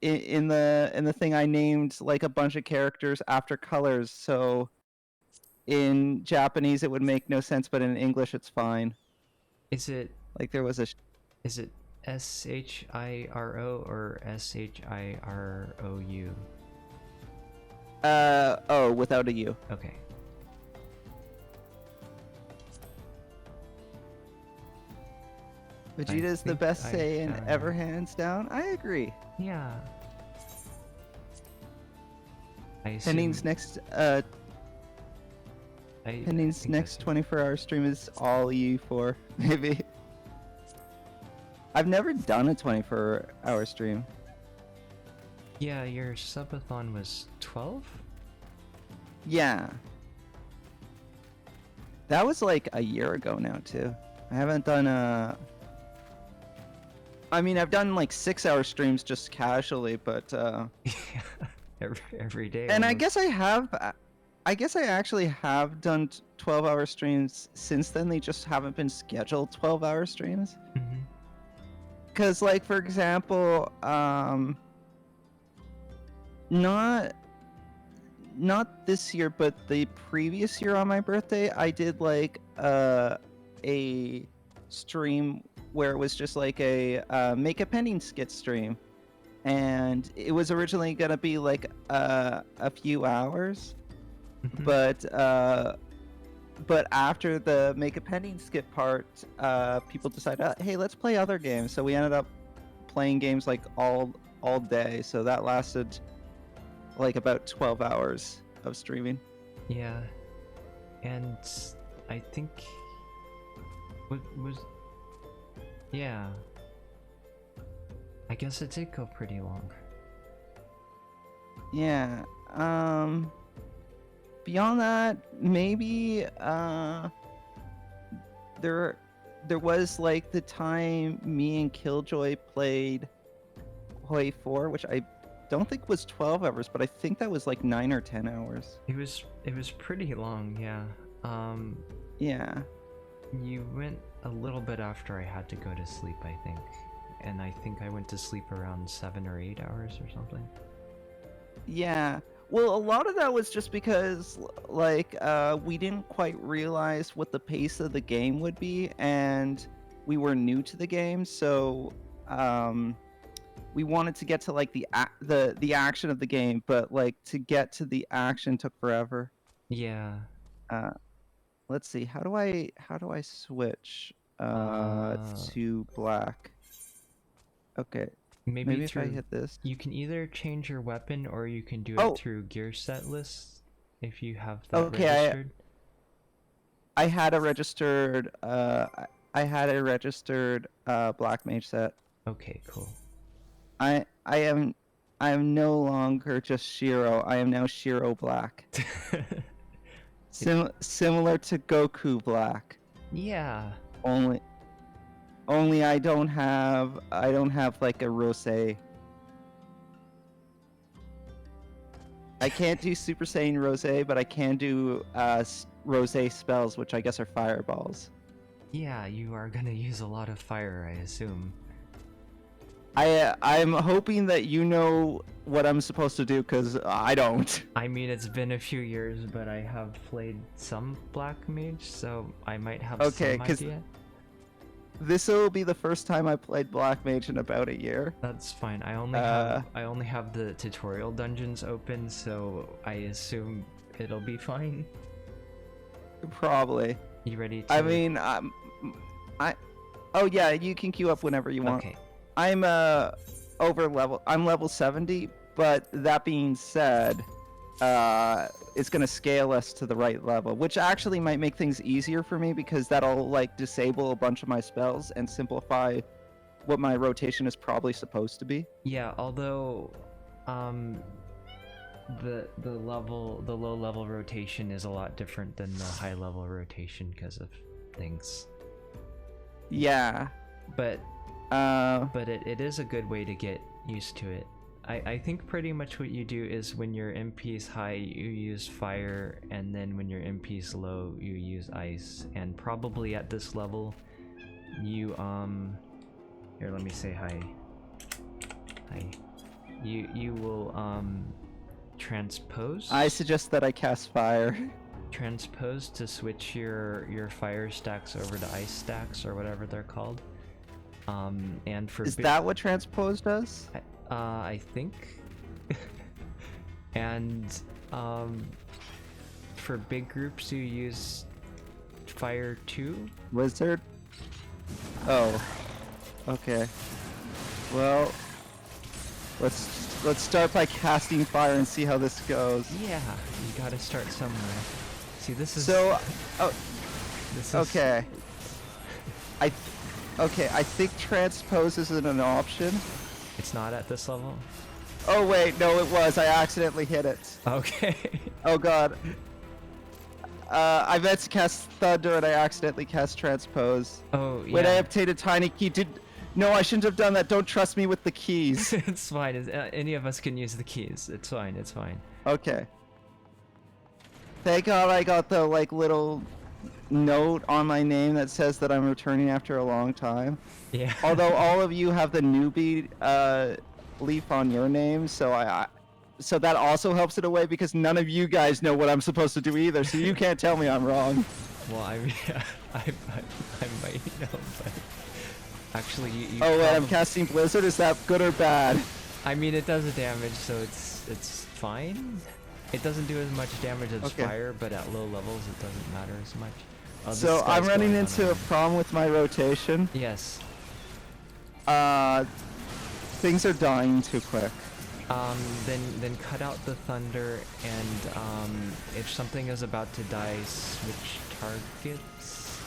in the thing I named like a bunch of characters after colors. So in Japanese it would make no sense, but in English it's fine. Is it Like there was a is it SHIRO or SHIROU? oh, without a U. Okay. Vegeta's the think best I Saiyan found ever, it. hands down. I agree. Yeah. I Pending's assume- next I Pending's think next that's it. 24-hour stream is all EU4, maybe. I've never done a 24-hour stream. Yeah, your subathon was 12? Yeah. That was like a year ago now too. I haven't done I mean, I've done like 6-hour streams just casually, but every day. and I almost. guess I guess I actually have done 12-hour streams since then. They just haven't been scheduled 12-hour streams. Mhm. Cause like for example, not this year, but the previous year on my birthday, I did like a stream where it was just like a make a pending skit stream, and it was originally gonna be like a few hours, Mhm. but after the make a pending skit part, people decided, hey, let's play other games. So we ended up playing games like all day. So that lasted like about 12 hours of streaming. Yeah, and I think was yeah. I guess it did go pretty long. Yeah. Beyond that, maybe there was like the time me and Killjoy played Hoi 4, which I don't think was 12 hours, but I think that was like 9 or 10 hours. It was pretty long, yeah. Yeah. You went a little bit after I had to go to sleep, I think. And I think I went to sleep around 7 or 8 hours or something. Yeah. Well, a lot of that was just because, like, we didn't quite realize what the pace of the game would be, and we were new to the game, so we wanted to get to like the action of the game, but like to get to the action took forever. Yeah. Let's see. How do I switch to black? Okay. Maybe if I through hit this. You can either change your weapon or you can do it Oh. through gear set lists if you have that Okay, registered. I had a registered black mage set. Okay, cool. I am no longer just Shiro. I am now Shiro Black. Similar to Goku Black. Yeah. Only I don't have like a Rose. I can't do Super Saiyan Rose, but I can do Rose spells, which I guess are fireballs. Yeah, you are gonna use a lot of fire, I assume. I'm hoping that you know what I'm supposed to do, because I don't. I mean, it's been a few years, but I have played some Black Mage, so I might have Okay, some 'cause idea. This will be the first time I played Black Mage in about a year. That's fine. I only have the tutorial dungeons open, so I assume it'll be fine. Probably. You ready to? I mean, Oh yeah, you can queue up whenever you want. Okay. I'm I'm level 70, but that being said, it's gonna scale us to the right level, which actually might make things easier for me because that'll like disable a bunch of my spells and simplify what my rotation is probably supposed to be. Yeah, although the low level rotation is a lot different than the high level rotation because of things. Yeah. But it is a good way to get used to it. I think pretty much what you do is when your MP is high, you use fire, and then when your MP is low, you use ice. And probably at this level, you here, let me say hi. Hi. You will transpose. I suggest that I cast fire. Transpose to switch your fire stacks over to ice stacks or whatever they're called. And for Is that what transpose does? I think. And for big groups you use fire 2. Wizard? Oh. Okay. Well, let's start by casting fire and see how this goes. Yeah, you gotta start somewhere. See, this is So, this is, okay. I think transpose isn't an option. It's not at this level. Oh wait, no, it was. I accidentally hit it. Okay. Oh god. I meant to cast thunder and I accidentally cast transpose. Oh yeah. Wait, I obtained a tiny key. No, I shouldn't have done that. Don't trust me with the keys. It's fine. Any of us can use the keys. It's fine. It's fine. Okay. Thank God I got the like little note on my name that says that I'm returning after a long time. Yeah. Although all of you have the newbie leaf on your name, so so that also helps it away because none of you guys know what I'm supposed to do either, so you can't tell me I'm wrong. Well, I mean, I might know, but actually, you oh wait, I'm casting Blizzard. Is that good or bad? I mean, it does a damage, so it's fine. It doesn't do as much damage as fire, but at low levels, it doesn't matter as much. Oh, so I'm running into a problem with my rotation. Yes. Things are dying too quick. Then cut out the thunder, and if something is about to die, switch targets.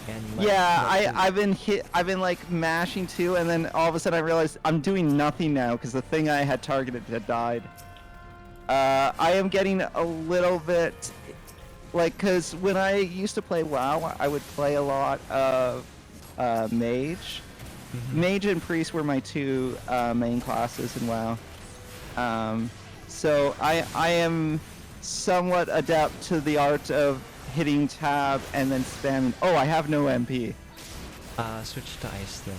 And yeah, I've been like mashing too, and then all of a sudden I realized I'm doing nothing now because the thing I had targeted had died. I am getting a little bit like, because when I used to play WoW, I would play a lot of mage. Mage and priest were my two main classes in WoW. So I am somewhat adept to the art of hitting tab and then spamming. Oh, I have no MP. Switch to ice then.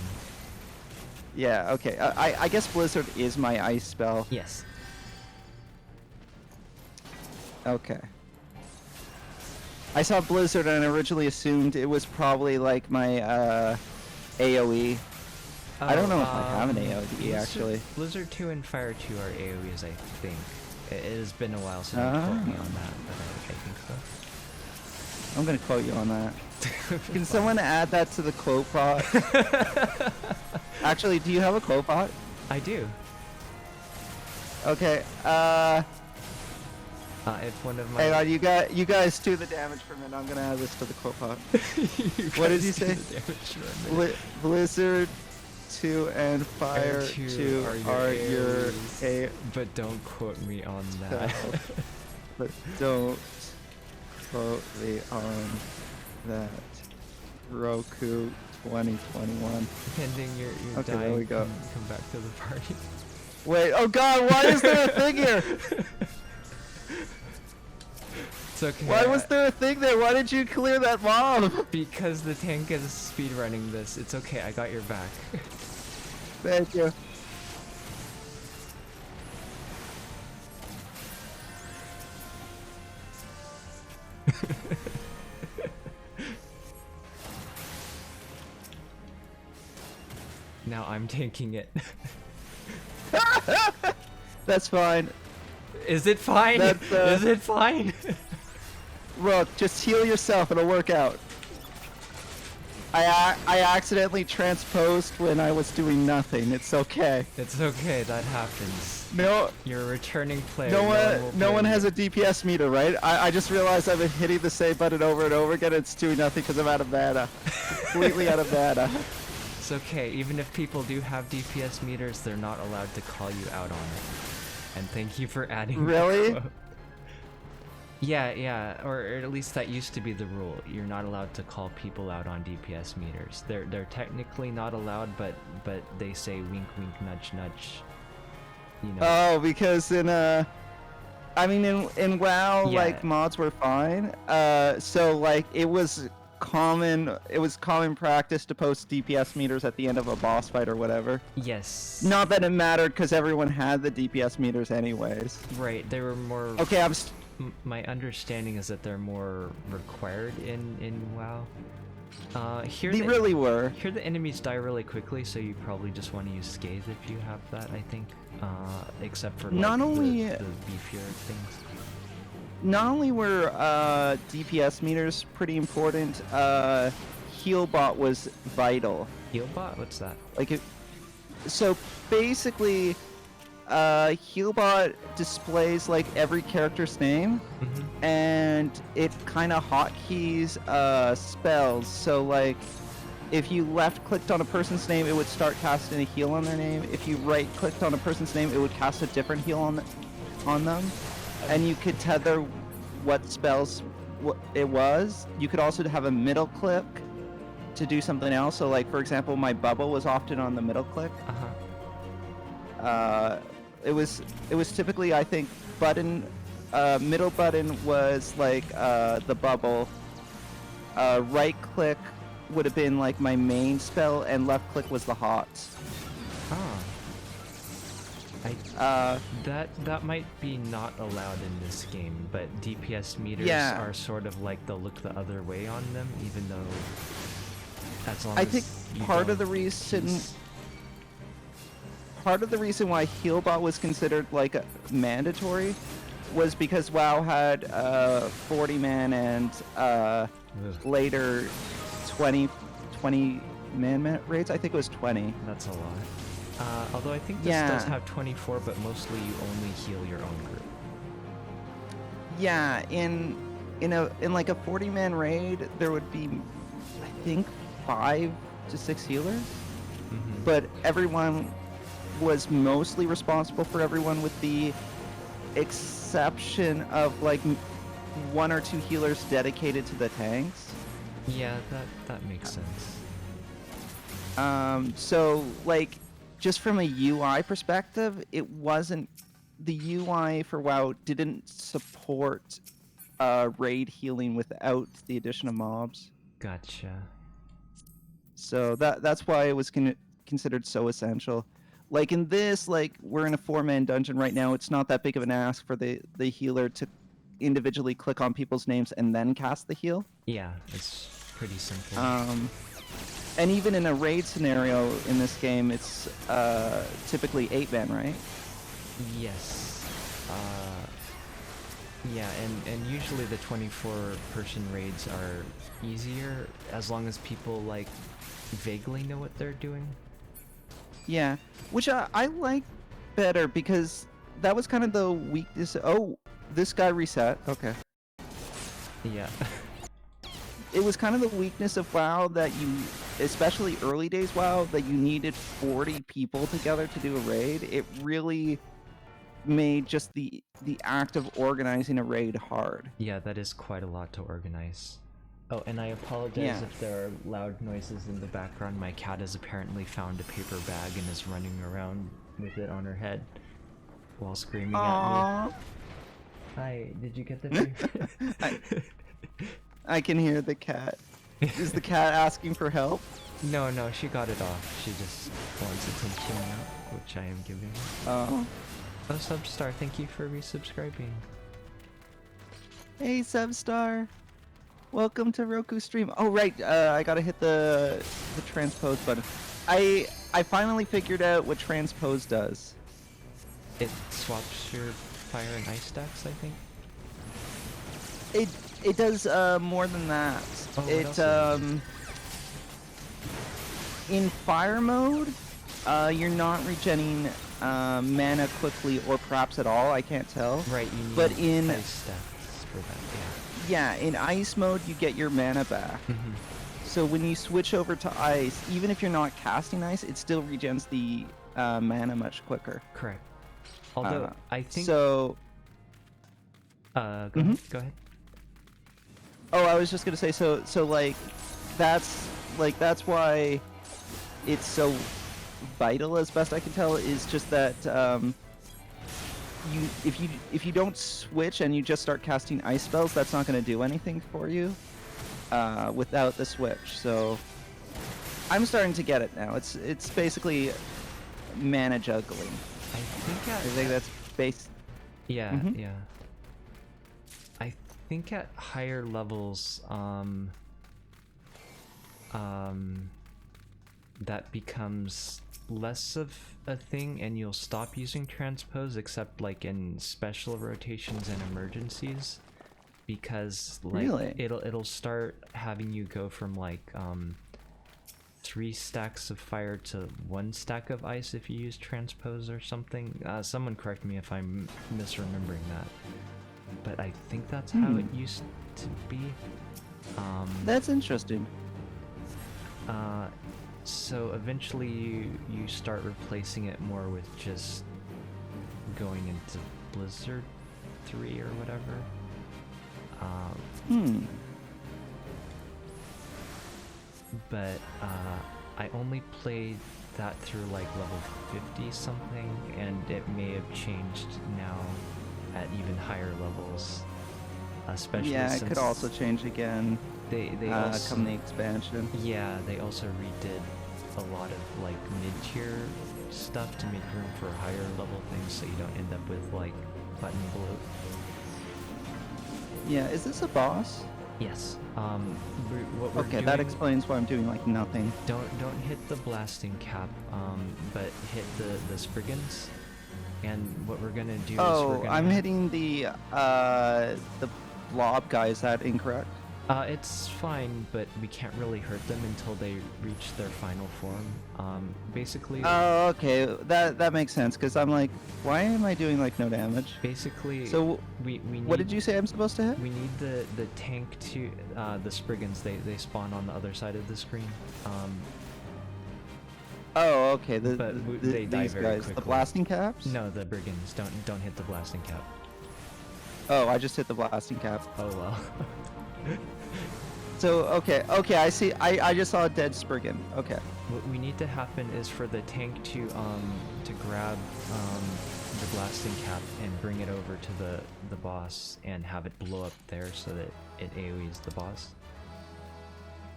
Yeah, okay. I guess Blizzard is my ice spell. Yes. Okay. I saw Blizzard and originally assumed it was probably like my AoE. I don't know if I have an AoE actually. Blizzard 2 and Fire 2 are AoEs, I think. It has been a while since you quote me on that, but I think so. I'm gonna quote you on that. Can someone add that to the quote bot? Actually, do you have a quote bot? I do. Okay. If one of my Hang on, you guys do the damage for a minute. I'm gonna add this to the quote bot. What did you say? Blizzard 2 and Fire 2 are your A. But don't quote me on that. But don't quote me on that. Roku 2021. Pending your okay, dying, there we go. Come back to the party. Wait, oh god, why is there a thing here? It's okay. Why was there a thing there? Why did you clear that mob? Because the tank is speedrunning this. It's okay, I got your back. Thank you. Now I'm tanking it. That's fine. Is it fine? Is it fine? Look, just heal yourself, it'll work out. I accidentally transposed when I was doing nothing. It's okay. It's okay, that happens. No, You're a returning player. no one has a. a DPS meter, right? I just realized I've been hitting the same button over and over again. It's doing nothing because I'm out of mana. Completely out of mana. It's okay, even if people do have DPS meters, they're not allowed to call you out on it. And thank you for adding that Really? quote. Yeah, or at least that used to be the rule. You're not allowed to call people out on DPS meters. They're technically not allowed, but they say wink wink nudge nudge. You know. Oh, because in I mean in WoW Yeah. like mods were fine. So like it was common practice to post DPS meters at the end of a boss fight or whatever. Yes. Not that it mattered because everyone had the DPS meters anyways. Right, they were more. Okay, My understanding is that they're more required in WoW. Here they really were. Here the enemies die really quickly, so you probably just want to use Scathe if you have that, I think. Except for like, Not only- the beefier things. Not only were DPS meters pretty important, Healbot was vital. Healbot? What's that? So basically, Healbot displays like every character's name, Mm-hmm. and it kind of hotkeys spells. So like, if you left clicked on a person's name, it would start casting a heal on their name. If you right clicked on a person's name, it would cast a different heal on them. And you could tether what spells it was. You could also have a middle click to do something else. So like, for example, my bubble was often on the middle click. It was typically, I think, middle button was like the bubble. Right click would have been like my main spell, and left click was the hots. That might be not allowed in this game, but DPS meters Yeah. are sort of like they'll look the other way on them, even though as long I as think you part of the don't reason use- why Healbot was considered like mandatory was because WoW had 40 man and later 20 man raids. I think it was 20. That's a lot. Although I think this does have 24, but mostly you only heal your own group. Yeah, in like a 40 man raid, there would be, I think, 5 to 6 healers, Mm-hmm. but everyone was mostly responsible for everyone, with the exception of like 1 or 2 healers dedicated to the tanks. Yeah, that makes sense. So like, just from a UI perspective, it wasn't, the UI for WoW didn't support raid healing without the addition of mobs. Gotcha. So that's why it was considered so essential. Like in this, like we're in a 4-man dungeon right now. It's not that big of an ask for the healer to individually click on people's names and then cast the heal. Yeah, it's pretty simple. And even in a raid scenario in this game, it's typically 8-man, right? Yes. Yeah, and usually the 24-person raids are easier as long as people like vaguely know what they're doing. Yeah, which I like better, because that was kind of the weakness. Oh, this guy reset. Okay. Yeah. It was kind of the weakness of WoW that you, especially early days WoW, that you needed 40 people together to do a raid. It really made just the act of organizing a raid hard. Yeah, that is quite a lot to organize. Oh, and I apologize if there are loud noises in the background. My cat has apparently found a paper bag and is running around with it on her head while screaming at me. Hi, did you get the paper? I can hear the cat. Is the cat asking for help? No, she got it off. She just wants attention now, which I am giving her. Oh. Oh, Substar, thank you for resubscribing. Hey, Substar. Welcome to Roku Stream. Oh, right. I gotta hit the transpose button. I finally figured out what transpose does. It swaps your fire and ice stacks, I think. It does more than that. Oh, what else in fire mode, you're not regenerating mana quickly or perhaps at all. I can't tell. Right, you need But in ice stats for that, yeah, in ice mode you get your mana back. yeah. So when you switch over to ice, even if you're not casting ice, it still regens the mana much quicker. Correct. Although, Uh, I think... So, go Mhm. ahead, go ahead. oh, I was just gonna say, so like, that's why it's so vital, as best I can tell, is just that if you don't switch and you just start casting ice spells, that's not gonna do anything for you without the switch. So I'm starting to get it now. It's basically mana juggling. I think I think that's base. Yeah, Mhm. yeah. I think at higher levels, that becomes less of a thing, and you'll stop using transpose, except like in special rotations and emergencies, because like Really? it'll start having you go from like 3 stacks of fire to 1 stack of ice if you use transpose or something. Someone correct me if I'm misremembering that, but I think that's how it used to be. That's interesting. So eventually you start replacing it more with just going into Blizzard 3 or whatever. But I only played that through like level 50 something, and it may have changed now at even higher levels. Especially Yeah, it since could also change again. they also, come the expansion. yeah, they also redid a lot of like mid-tier stuff to make room for higher level things, so you don't end up with like button bloat. Yeah, is this a boss? Yes. What we're Okay, doing, that explains why I'm doing like nothing. don't hit the blasting cap, but hit the Spriggans. And what we're gonna do is Oh, we're gonna I'm hitting the blob guy. Is that incorrect? It's fine, but we can't really hurt them until they reach their final form. Basically, Oh, okay, that makes sense. Cause I'm like, why am I doing like no damage? basically, So we need, what did you say I'm supposed to hit? We need the tank to the Spriggans. They spawn on the other side of the screen. Oh, okay. But they die these very guys, the quickly. blasting caps. No, the brigands don't hit the blasting cap. Oh, I just hit the blasting cap. Oh well. So okay, I see. I just saw a dead Spriggan. Okay. What we need to happen is for the tank to grab the blasting cap and bring it over to the boss and have it blow up there so that it AoEs the boss.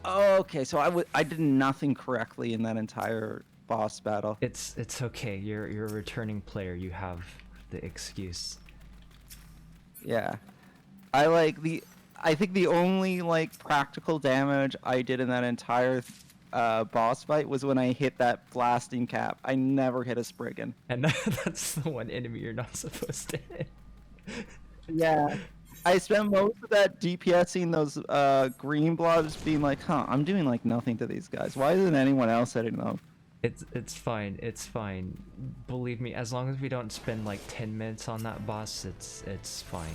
Oh, okay. So I did nothing correctly in that entire boss battle. It's okay. You're a returning player. You have the excuse. Yeah. I think the only like practical damage I did in that entire boss fight was when I hit that blasting cap. I never hit a Spriggan. And that's the one enemy you're not supposed to hit. Yeah. I spent most of that DPSing those green blobs being like, huh, I'm doing like nothing to these guys. Why isn't anyone else hitting them? It's fine. It's fine. Believe me, as long as we don't spend like 10 minutes on that boss, it's fine.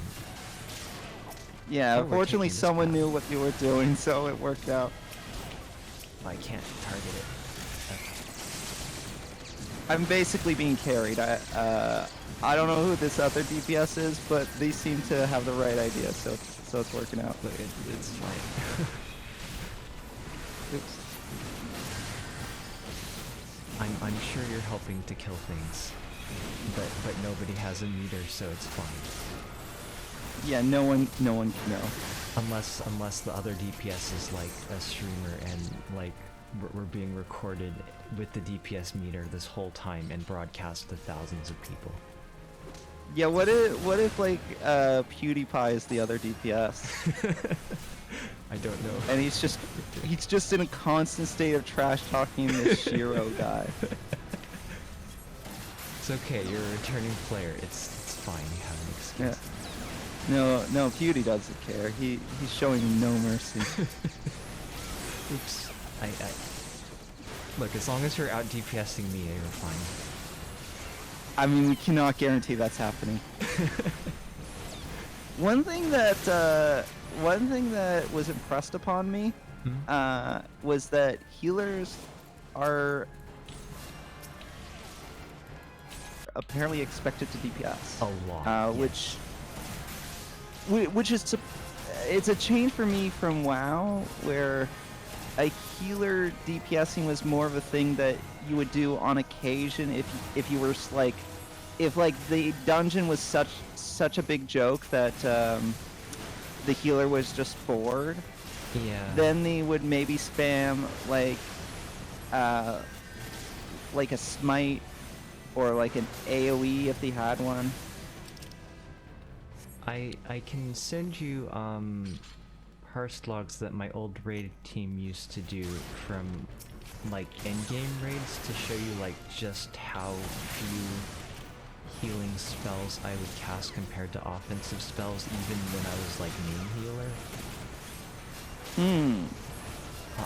Yeah, Oh, we're fortunately taking this someone path. knew what you were doing, so it worked out. I can't target it. Okay. I'm basically being carried. I don't know who this other DPS is, but they seem to have the right idea, so it's working out. But it's fine. Oops. I'm sure you're helping to kill things, but nobody has a meter, so it's fine. Yeah, no one can know. Unless the other DPS is like a streamer and like we're being recorded with the DPS meter this whole time and broadcast to thousands of people. Yeah, what if like PewDiePie is the other DPS I don't know. and he's just in a constant state of trash talking this Shiro guy. It's okay, you're a returning player. It's fine, you have an excuse. Yeah. No, Pewdie doesn't care. He's showing no mercy. Oops. Look, as long as you're out DPSing me, you're fine. I mean, we cannot guarantee that's happening. One thing that was impressed upon me was that healers are apparently expected to DPS A lot. which is it's a change for me from WoW, where a healer DPSing was more of a thing that you would do on occasion if you were like, if like the dungeon was such a big joke that the healer was just bored. Yeah. Then they would maybe spam like a smite or like an AoE if they had one. I can send you parse logs that my old raid team used to do from like endgame raids to show you like just how few healing spells I would cast compared to offensive spells, even when I was like main healer.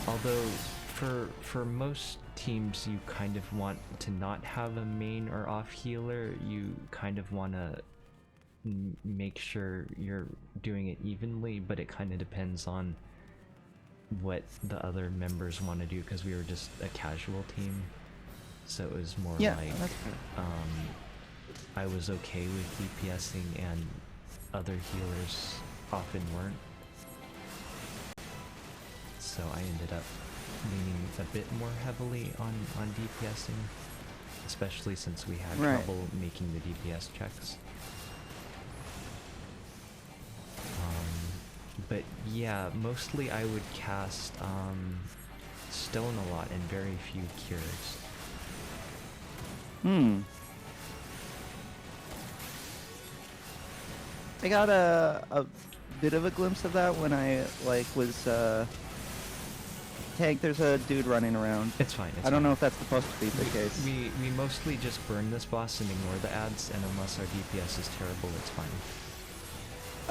Although for most teams you kind of want to not have a main or off healer, you kind of want to make sure you're doing it evenly, but it kind of depends on what the other members want to do, because we were just a casual team, so it was more like I was okay with DPSing and other healers often weren't, so I ended up leaning a bit more heavily on DPSing, especially since we had trouble making the DPS checks. But yeah, mostly I would cast Stone a lot and very few Cures. I got a bit of a glimpse of that when I like was Tank, there's a dude running around. It's fine. I don't know if that's supposed to be the case. We mostly just burn this boss and ignore the ads, and unless our DPS is terrible, it's fine.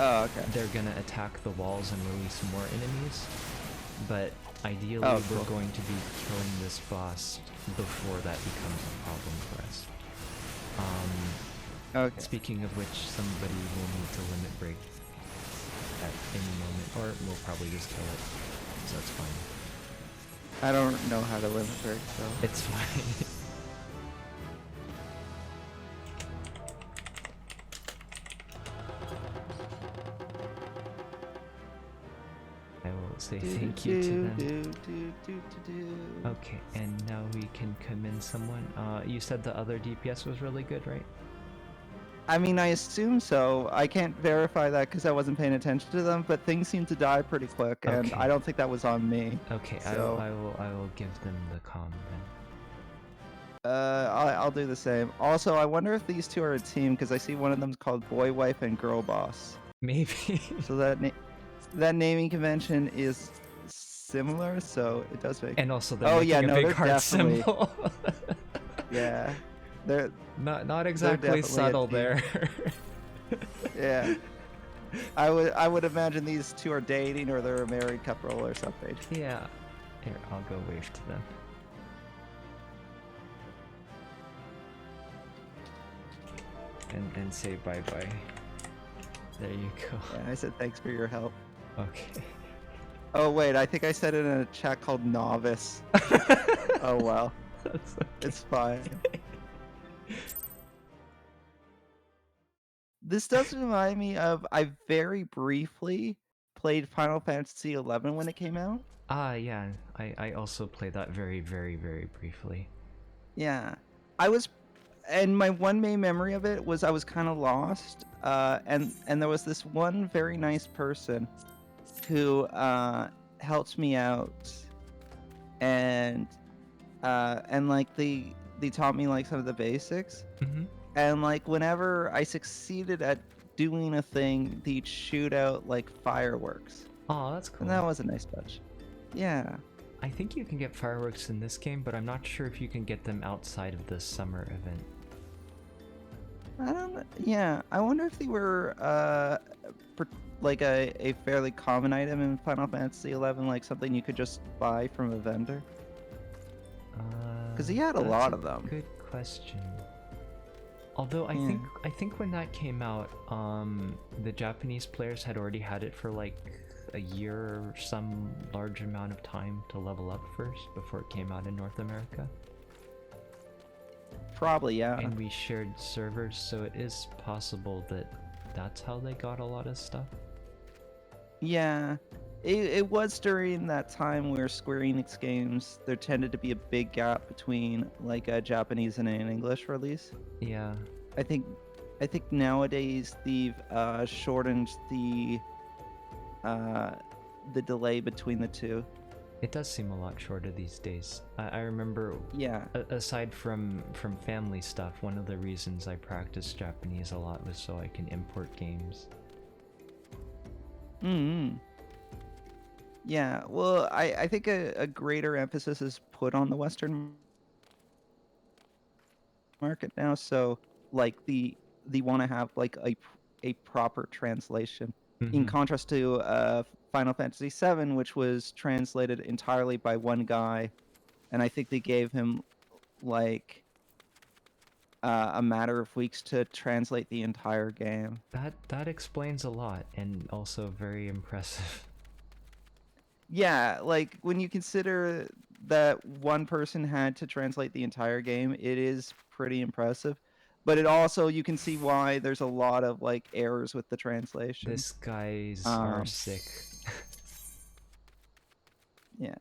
Oh, okay. They're gonna attack the walls and release more enemies, but ideally we're going to be killing this boss before that becomes a problem for us. Okay. Speaking of which, somebody will need to limit break at any moment, or we'll probably just kill it, so it's fine. I don't know how to limit break, so it's fine. I will say thank you to them. Okay, and now we can come in someone. You said the other DPS was really good, right? I mean, I assume so. I can't verify that because I wasn't paying attention to them, but things seem to die pretty quick, and I don't think that was on me. Okay, so... I will give them the comm then. I'll do the same. Also, I wonder if these two are a team, because I see one of them's called Boy Wife and Girl Boss. Maybe. So that naming convention is similar, so it does make. And also they're making a big heart symbol. Yeah. They're not exactly subtle there. Yeah. I would imagine these two are dating, or they're a married couple or something. Yeah. Here, I'll go wave to them. And say bye-bye. There you go. Yeah, I said thanks for your help. Okay. Oh wait, I think I said it in a chat called Novice. Oh well. That's okay. It's fine. This does remind me of, I very briefly played Final Fantasy XI when it came out. Ah, yeah. I also played that very, very, very briefly. Yeah. And my one main memory of it was I was kind of lost, and there was this one very nice person who helped me out, and like they taught me like some of the basics. Mm-hmm. And like whenever I succeeded at doing a thing, they'd shoot out like fireworks. Oh, that's cool. And that was a nice touch. Yeah. I think you can get fireworks in this game, but I'm not sure if you can get them outside of the summer event. I don't know. Yeah, I wonder if they were like a fairly common item in Final Fantasy XI, like something you could just buy from a vendor. Because he had a That's lot of them. Good question. Although I think when that came out, the Japanese players had already had it for like a year or some large amount of time to level up first before it came out in North America. Probably, yeah. And we shared servers, so it is possible that that's how they got a lot of stuff. Yeah. It was during that time where Square Enix games, there tended to be a big gap between like a Japanese and an English release. Yeah. I think nowadays they've shortened the delay between the two. It does seem a lot shorter these days. I remember, Yeah. Aside from family stuff, one of the reasons I practiced Japanese a lot was so I can import games. Mm-hmm. Yeah, well, I think a greater emphasis is put on the Western market now, so like they want to have like a proper translation, in contrast to Final Fantasy VII, which was translated entirely by one guy, and I think they gave him like a matter of weeks to translate the entire game. That explains a lot, and also very impressive. Yeah, like when you consider that one person had to translate the entire game, it is pretty impressive. But it also, you can see why there's a lot of like errors with the translation. This guys are sick. Yeah.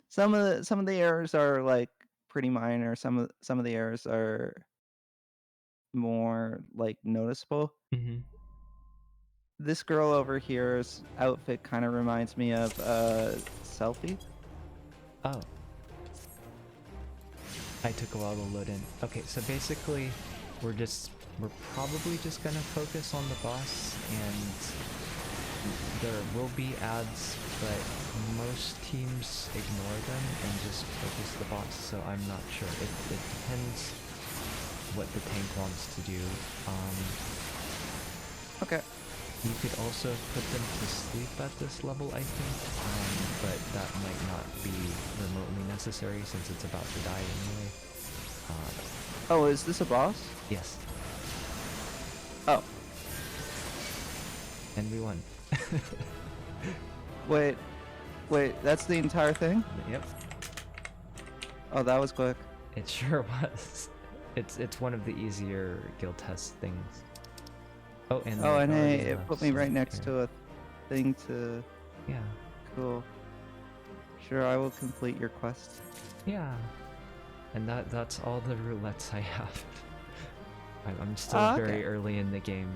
Some of the errors are like pretty minor. Some of the errors are more like noticeable. Mm-hmm. This girl over here's outfit kind of reminds me of Selfie. Oh. I took a while to load in. Okay, so basically, we're probably just gonna focus on the boss, and there will be ads, but most teams ignore them and just focus the boss, so I'm not sure. It depends what the tank wants to do. Okay. You could also put them to sleep at this level, I think, but that might not be remotely necessary since it's about to die anyway. Oh, is this a boss? Yes. Oh. And we won. Wait, that's the entire thing? Yep. Oh, that was quick. It sure was. It's one of the easier guild test things. Oh, and hey, it put me right next to a thing to... Yeah. Cool. Sure, I will complete your quest. Yeah. And that's all the roulettes I have. I'm still okay. very early in the game.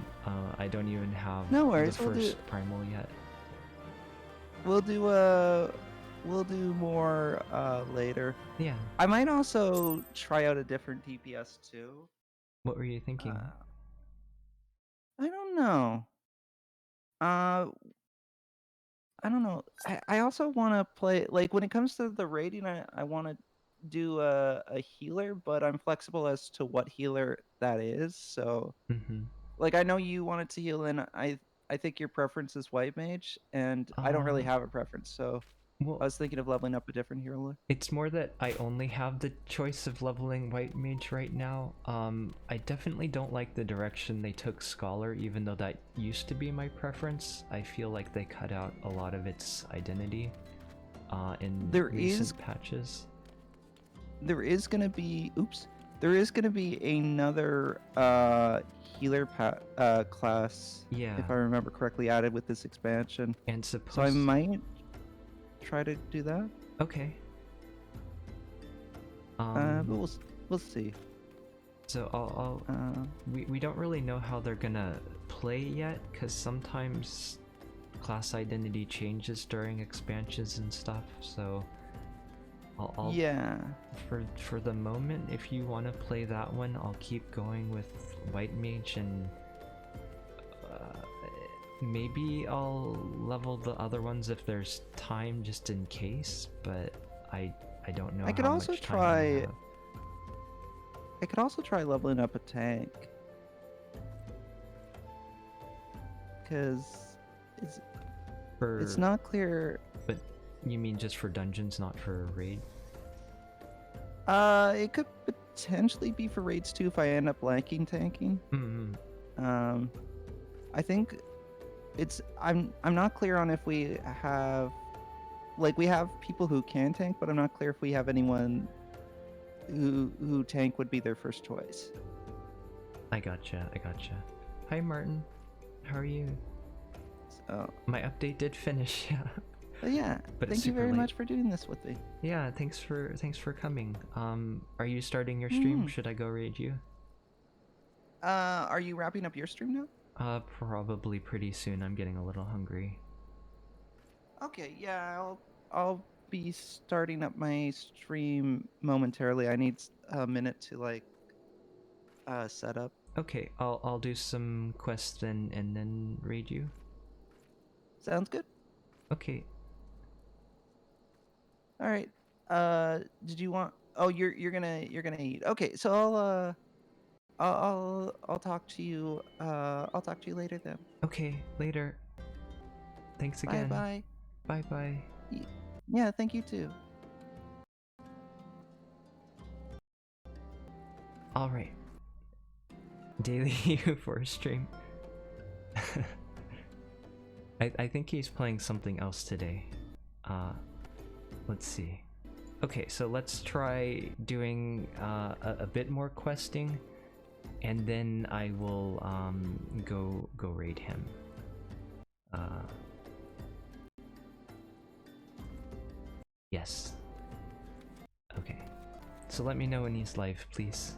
I don't even have no worries, the first primal yet. We'll do more later. Yeah. I might also try out a different DPS too. What were you thinking? I don't know. I don't know. I also want to play, like, when it comes to the raiding, I want to do a healer, but I'm flexible as to what healer that is. So, like, I know you wanted to heal, and I think your preference is white mage, and I don't really have a preference. So, well, I was thinking of leveling up a different healer. It's more that I only have the choice of leveling white mage right now. I definitely don't like the direction they took scholar, even though that used to be my preference. I feel like they cut out a lot of its identity in recent patches. There is gonna be another healer class, if I remember correctly, added with this expansion. And so I might try to do that. Okay. But we'll see. So we don't really know how they're gonna play yet, because sometimes class identity changes during expansions and stuff. So I'll for the moment, if you want to play that one, I'll keep going with white mage, and maybe I'll level the other ones if there's time, just in case. But I don't know. I could also try. I could also try leveling up a tank, because For... It's not clear. But you mean just for dungeons, not for raid? It could potentially be for raids too if I end up liking tanking. Mm-hmm. I think it's I'm not clear on if we have, like, we have people who can tank, but I'm not clear if we have anyone who tank would be their first choice. I gotcha. Hi Martin, how are you? So My update did finish, yeah. but yeah, But it's thank you super very late. much for doing this with me. Yeah, thanks for coming. Are you starting your stream? Should I go raid you? Are you wrapping up your stream now? Probably pretty soon. I'm getting a little hungry. Okay, yeah, I'll be starting up my stream momentarily. I need a minute to like set up. Okay, I'll do some quests and then raid you. Sounds good. Okay. All right. Did you want? Oh, you're gonna eat. Okay, so I'll talk to you. I'll talk to you later then. Okay, later. Thanks again. Bye bye. Bye. Yeah, thank you too. All right. Daily for a stream. I think he's playing something else today. Let's see. Okay, so let's try doing a bit more questing, and then I will go raid him. Yes. Okay. So let me know when he's live, please.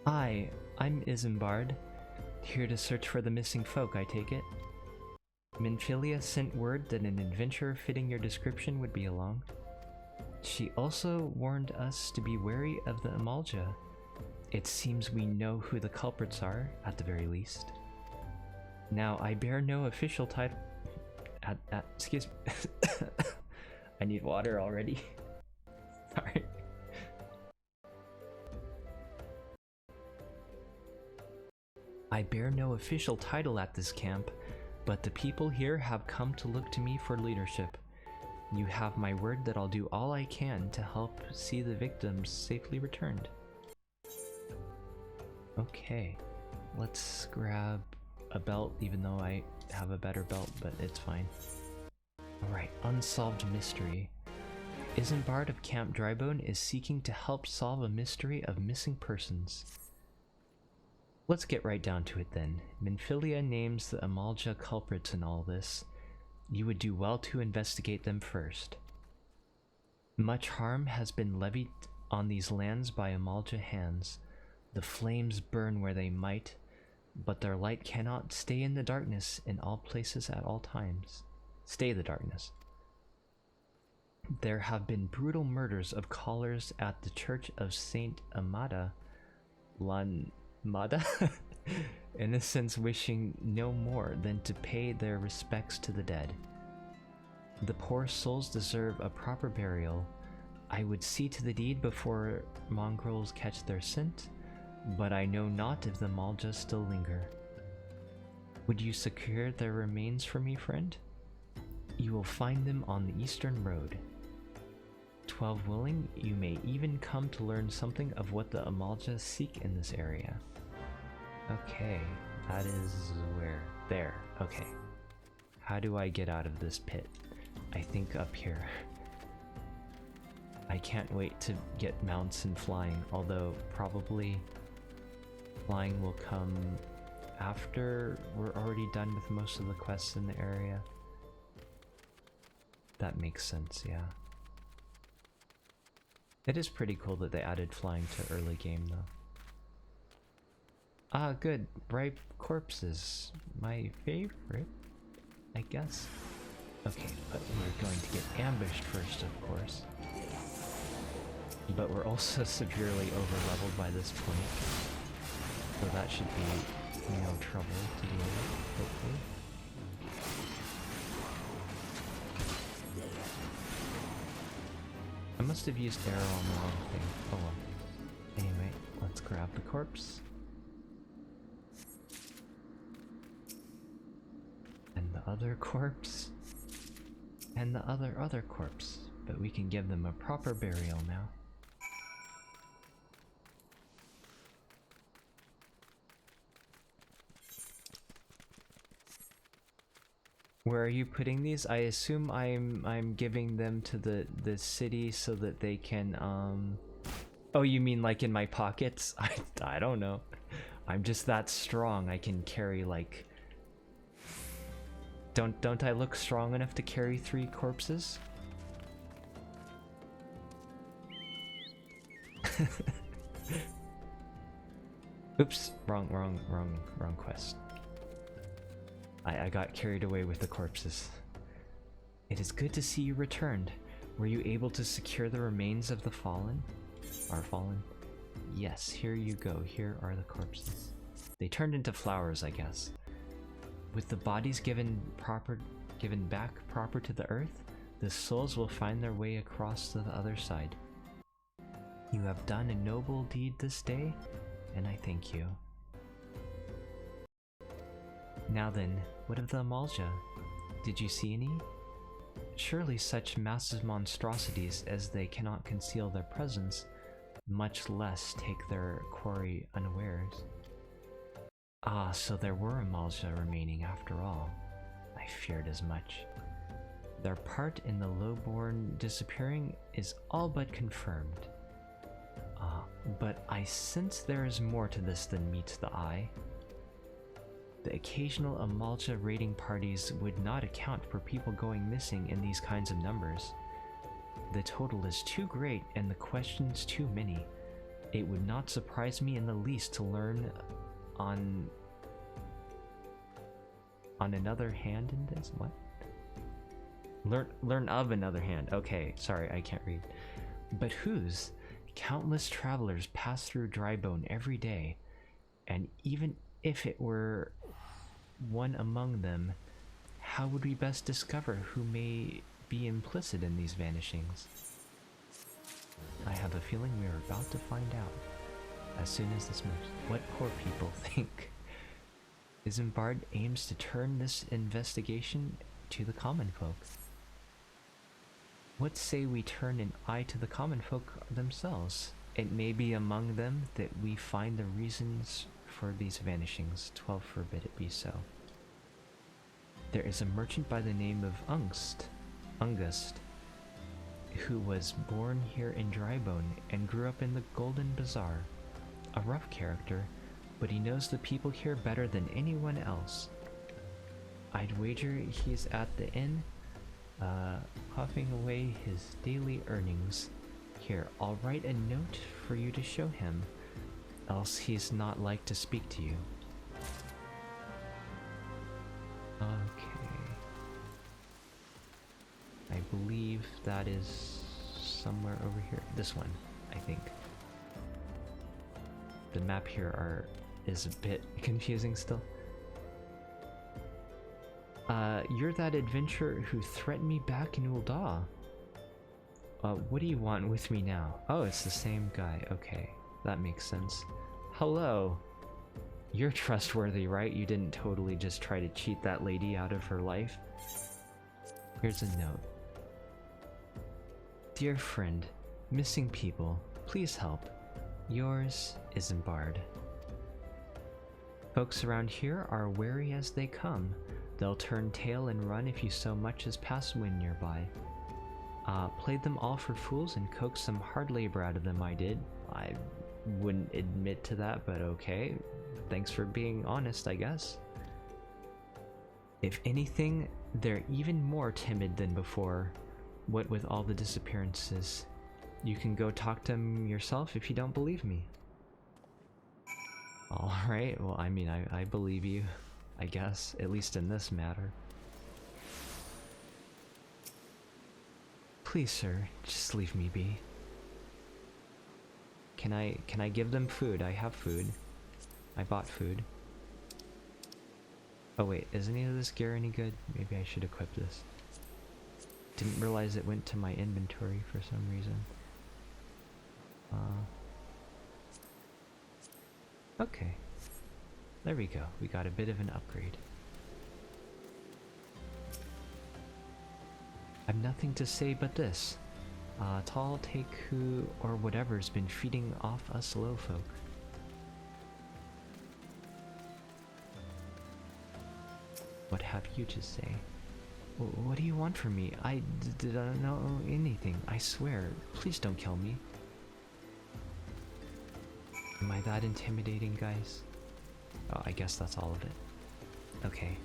Hi, I'm Isambard, here to search for the missing folk, I take it. Minfilia sent word that an adventurer fitting your description would be along. She also warned us to be wary of the Amalja. It seems we know who the culprits are, at the very least. Now, I bear no official title... excuse me. I need water already. Sorry. I bear no official title at this camp, but the people here have come to look to me for leadership. You have my word that I'll do all I can to help see the victims safely returned. Okay, let's grab a belt, even though I have a better belt, but it's fine. Alright, unsolved mystery. Isambard of Camp Drybone is seeking to help solve a mystery of missing persons. Let's get right down to it then. Minfilia names the Amalja culprits in all this. You would do well to investigate them first. Much harm has been levied on these lands by Amalja hands. The flames burn where they might, but their light cannot stay in the darkness in all places at all times. Stay the darkness. There have been brutal murders of callers at the Church of Saint Amada, Mada? Innocents wishing no more than to pay their respects to the dead. The poor souls deserve a proper burial. I would see to the deed before mongrels catch their scent, but I know not if the Amalja still linger. Would you secure their remains for me, friend? You will find them on the eastern road. 12 willing, you may even come to learn something of what the Amalja seek in this area. Okay, that is where? There, okay. How do I get out of this pit? I think up here. I can't wait to get mounts and flying, although probably flying will come after we're already done with most of the quests in the area. That makes sense, yeah. It is pretty cool that they added flying to early game though. Ah, good. Ripe corpses. My favorite, I guess. Okay, but we're going to get ambushed first, of course. But we're also severely over-leveled by this point. So that should be no trouble to deal with, hopefully. I must have used arrow on the wrong thing. Oh well. Anyway, let's grab the corpse. And the other corpse and the other corpse, but we can give them a proper burial now. Where are you putting these? I assume I'm giving them to the city so that they can oh, you mean like in my pockets? I don't know. I'm just that strong. I can carry like Don't I look strong enough to carry 3 corpses? Oops, wrong quest. I got carried away with the corpses. It is good to see you returned. Were you able to secure the remains of the fallen? Our fallen? Yes, here you go. Here are the corpses. They turned into flowers, I guess. With the bodies given back proper to the earth, the souls will find their way across to the other side. You have done a noble deed this day, and I thank you. Now then, what of the Amalja? Did you see any? Surely such massive monstrosities as they cannot conceal their presence, much less take their quarry unawares. Ah, so there were Amalja remaining after all. I feared as much. Their part in the lowborn disappearing is all but confirmed. But I sense there is more to this than meets the eye. The occasional Amalja raiding parties would not account for people going missing in these kinds of numbers. The total is too great and the questions too many. It would not surprise me in the least to learn on another hand in this? What? Learn of another hand. Okay, sorry, I can't read. But whose? Countless travelers pass through Drybone every day, and even if it were one among them, how would we best discover who may be implicit in these vanishings? I have a feeling we are about to find out as soon as this moves. What poor people think. Isambard aims to turn this investigation to the common folk. What say we turn an eye to the common folk themselves? It may be among them that we find the reasons for these vanishings. 12 forbid it be so. There is a merchant by the name of Ungust, who was born here in Drybone and grew up in the Golden Bazaar. A rough character, but he knows the people here better than anyone else. I'd wager he's at the inn, huffing away his daily earnings. Here, I'll write a note for you to show him, else he's not like to speak to you. Okay. I believe that is somewhere over here. This one, I think. The map here is a bit confusing still. You're that adventurer who threatened me back in Ul'dah. What do you want with me now? Oh, it's the same guy. Okay, that makes sense. Hello. You're trustworthy, right? You didn't totally just try to cheat that lady out of her life. Here's a note. Dear friend, missing people, please help. Yours, Isambard. Folks around here are wary as they come. They'll turn tail and run if you so much as pass wind nearby. Played them all for fools and coaxed some hard labor out of them, I did. I wouldn't admit to that, but okay. Thanks for being honest, I guess. If anything, they're even more timid than before, what with all the disappearances. You can go talk to them yourself if you don't believe me. Alright, well, I mean, I believe you, I guess, at least in this matter. Please, sir, just leave me be. Can I give them food? I have food. I bought food. Oh wait, is any of this gear any good? Maybe I should equip this. Didn't realize it went to my inventory for some reason. Okay. There we go. We got a bit of an upgrade. I've nothing to say but this. Tall take who or whatever's been feeding off us low folk. What have you to say? What do you want from me? I didn't know anything, I swear. Please don't kill me. Am I that intimidating, guys? Oh, I guess that's all of it. Okay.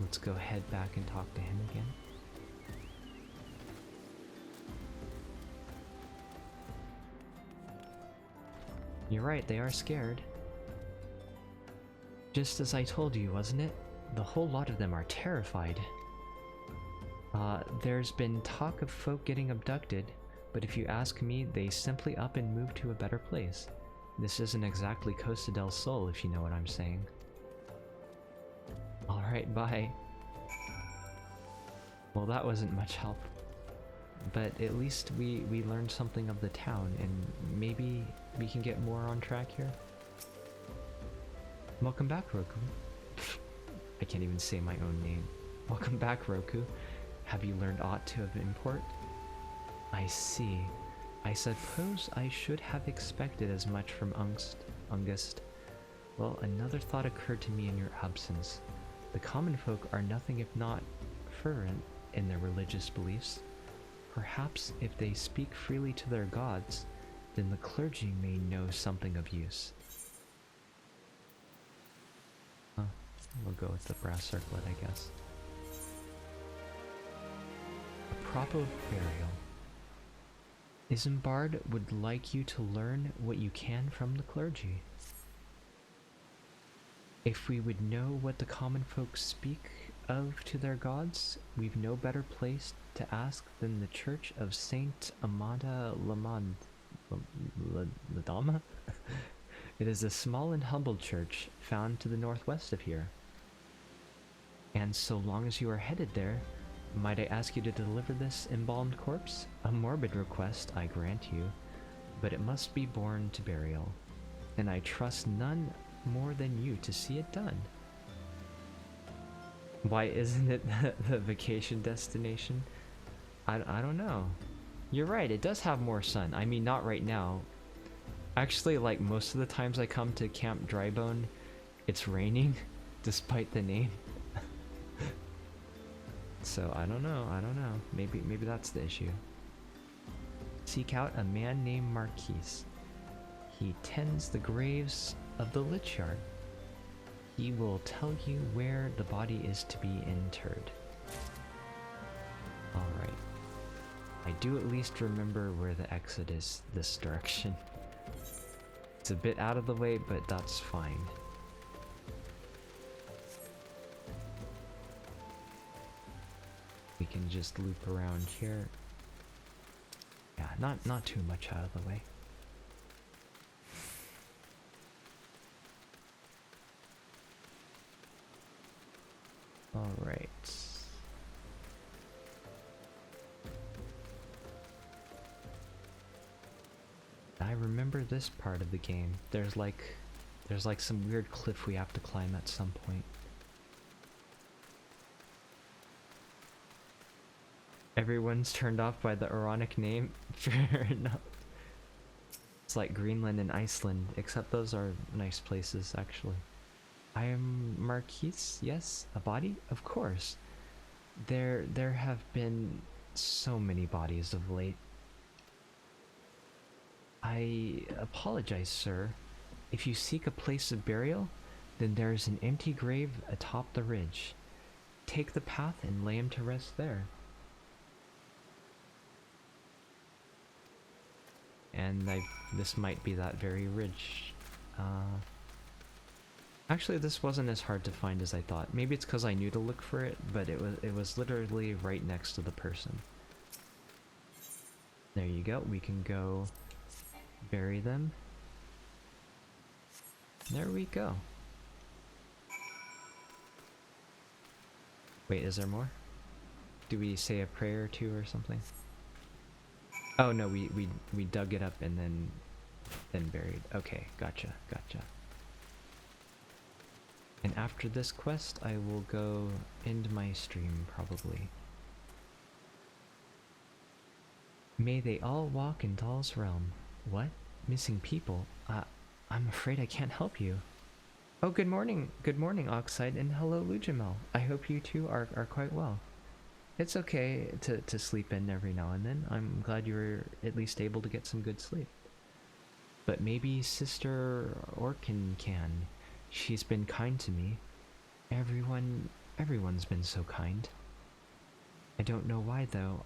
Let's go head back and talk to him again. You're right, they are scared. Just as I told you, wasn't it? The whole lot of them are terrified. There's been talk of folk getting abducted, but if you ask me, they simply up and move to a better place. This isn't exactly Costa del Sol, if you know what I'm saying. Alright, bye. Well, that wasn't much help. But at least we learned something of the town, and maybe we can get more on track here. Welcome back, Roku. I can't even say my own name. Welcome back, Roku. Have you learned aught to of import? I see. I suppose I should have expected as much from Ungst. Well, another thought occurred to me in your absence. The common folk are nothing if not fervent in their religious beliefs. Perhaps if they speak freely to their gods, then the clergy may know something of use. Huh. We'll go with the brass circlet, I guess. A proper burial. Isambard would like you to learn what you can from the clergy. If we would know what the common folk speak of to their gods, we've no better place to ask than the Church of Saint Amada Ladama? It is a small and humble church found to the northwest of here. And so long as you are headed there, might I ask you to deliver this embalmed corpse? A morbid request, I grant you, but it must be borne to burial, and I trust none more than you to see it done. Why isn't it the vacation destination? I don't know. You're right, it does have more sun. I mean, not right now. Actually, like, most of the times I come to Camp Drybone, it's raining, despite the name. So, I don't know. Maybe that's the issue. Seek out a man named Marquise. He tends the graves of the Lich Yard. He will tell you where the body is to be interred. Alright. I do at least remember where the exit is this direction. It's a bit out of the way, but that's fine. We can just loop around here. Yeah, not too much out of the way. Alright. I remember this part of the game. There's like some weird cliff we have to climb at some point. Everyone's turned off by the ironic name. Fair enough. It's like Greenland and Iceland, except those are nice places, actually. I am Marquise, yes? A body? Of course. There have been so many bodies of late. I apologize, sir. If you seek a place of burial, then there is an empty grave atop the ridge. Take the path and lay him to rest there. And this might be that very ridge. Actually, this wasn't as hard to find as I thought. Maybe it's because I knew to look for it, but it was literally right next to the person. There you go. We can go bury them. There we go. Wait, is there more? Do we say a prayer or two or something? Oh no, we dug it up and then buried. Okay, gotcha. And after this quest, I will go end my stream, probably. May they all walk in Dahl's realm. What? Missing people? I'm afraid I can't help you. Oh, good morning, Oxide, and hello, Lujamel. I hope you two are quite well. It's okay to sleep in every now and then. I'm glad you were at least able to get some good sleep. But maybe Sister Orkin can. She's been kind to me. Everyone's been so kind. I don't know why though.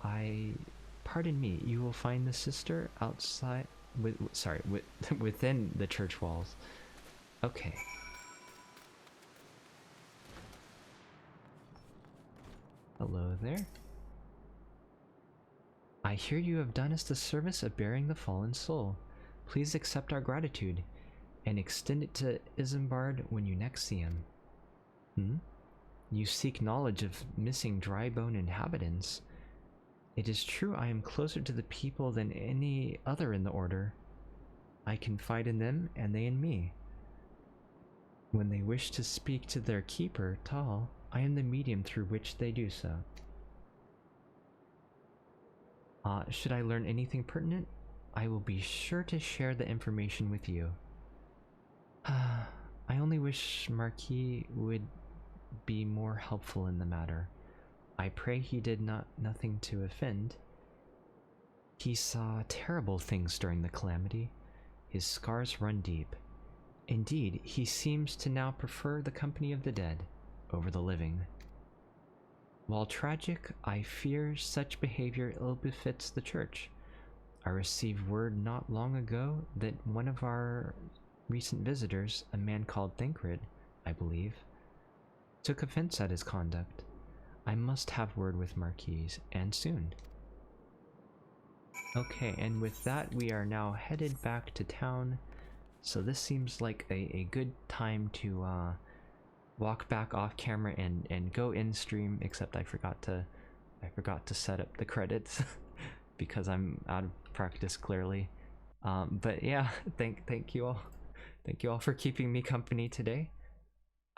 Pardon me, you will find the sister outside, within the church walls. Okay. Hello there. I hear you have done us the service of bearing the fallen soul. Please accept our gratitude, and extend it to Isambard when you next see him. You seek knowledge of missing dry bone inhabitants. It is true I am closer to the people than any other in the Order. I confide in them, and they in me. When they wish to speak to their keeper, Tal, I am the medium through which they do so. Should I learn anything pertinent? I will be sure to share the information with you. I only wish Marquis would be more helpful in the matter. I pray he did nothing to offend. He saw terrible things during the calamity. His scars run deep. Indeed, he seems to now prefer the company of the dead over the living. While tragic, I fear such behavior ill befits the church. I received word not long ago that one of our recent visitors, a man called Thancred, I believe, took offense at his conduct. I must have word with Marquis, and soon. Okay, and with that, we are now headed back to town. So this seems like a good time to walk back off camera and go in stream, except I forgot to set up the credits because I'm out of practice clearly. But yeah, thank you all for keeping me company today.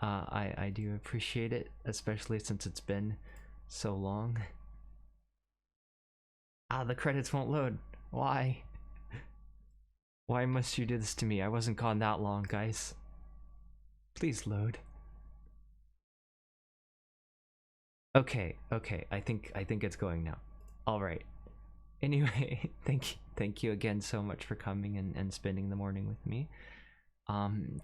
I do appreciate it, especially since it's been so long. The credits won't load. Why? Why must you do this to me? I wasn't gone that long, guys. Please load. Okay, I think it's going now. Alright. Anyway, thank you again so much for coming and spending the morning with me.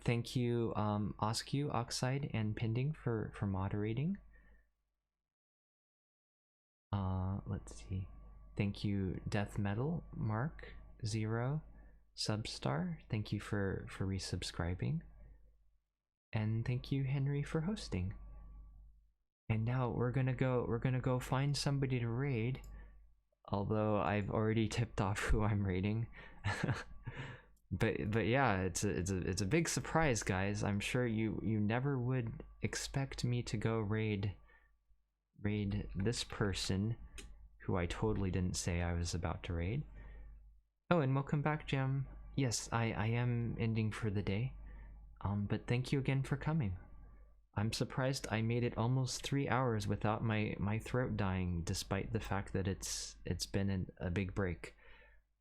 Thank you, Oscu, Oxide, and Pending for moderating. Let's see. Thank you, Death Metal, Mark, Zero, Substar. Thank you for resubscribing. And thank you, Henry, for hosting. And now we're gonna go find somebody to raid. Although I've already tipped off who I'm raiding. But yeah, it's a big surprise, guys. I'm sure you never would expect me to go raid this person who I totally didn't say I was about to raid. Oh, and welcome back, Gem. Yes, I am ending for the day. But thank you again for coming. I'm surprised I made it almost 3 hours without my throat dying, despite the fact that it's been a big break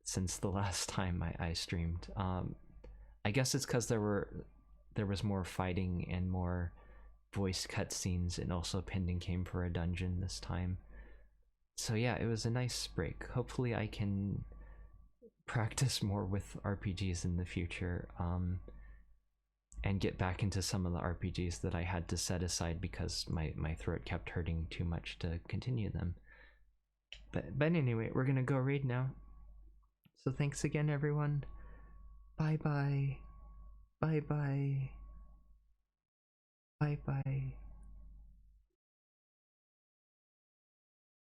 since the last time I streamed. I guess it's because there was more fighting and more voice cutscenes, and also Pending came for a dungeon this time. So yeah, it was a nice break. Hopefully I can practice more with RPGs in the future, and get back into some of the RPGs that I had to set aside because my throat kept hurting too much to continue them. But anyway, we're gonna go raid now. So thanks again, everyone. Bye bye. Bye bye. Bye bye.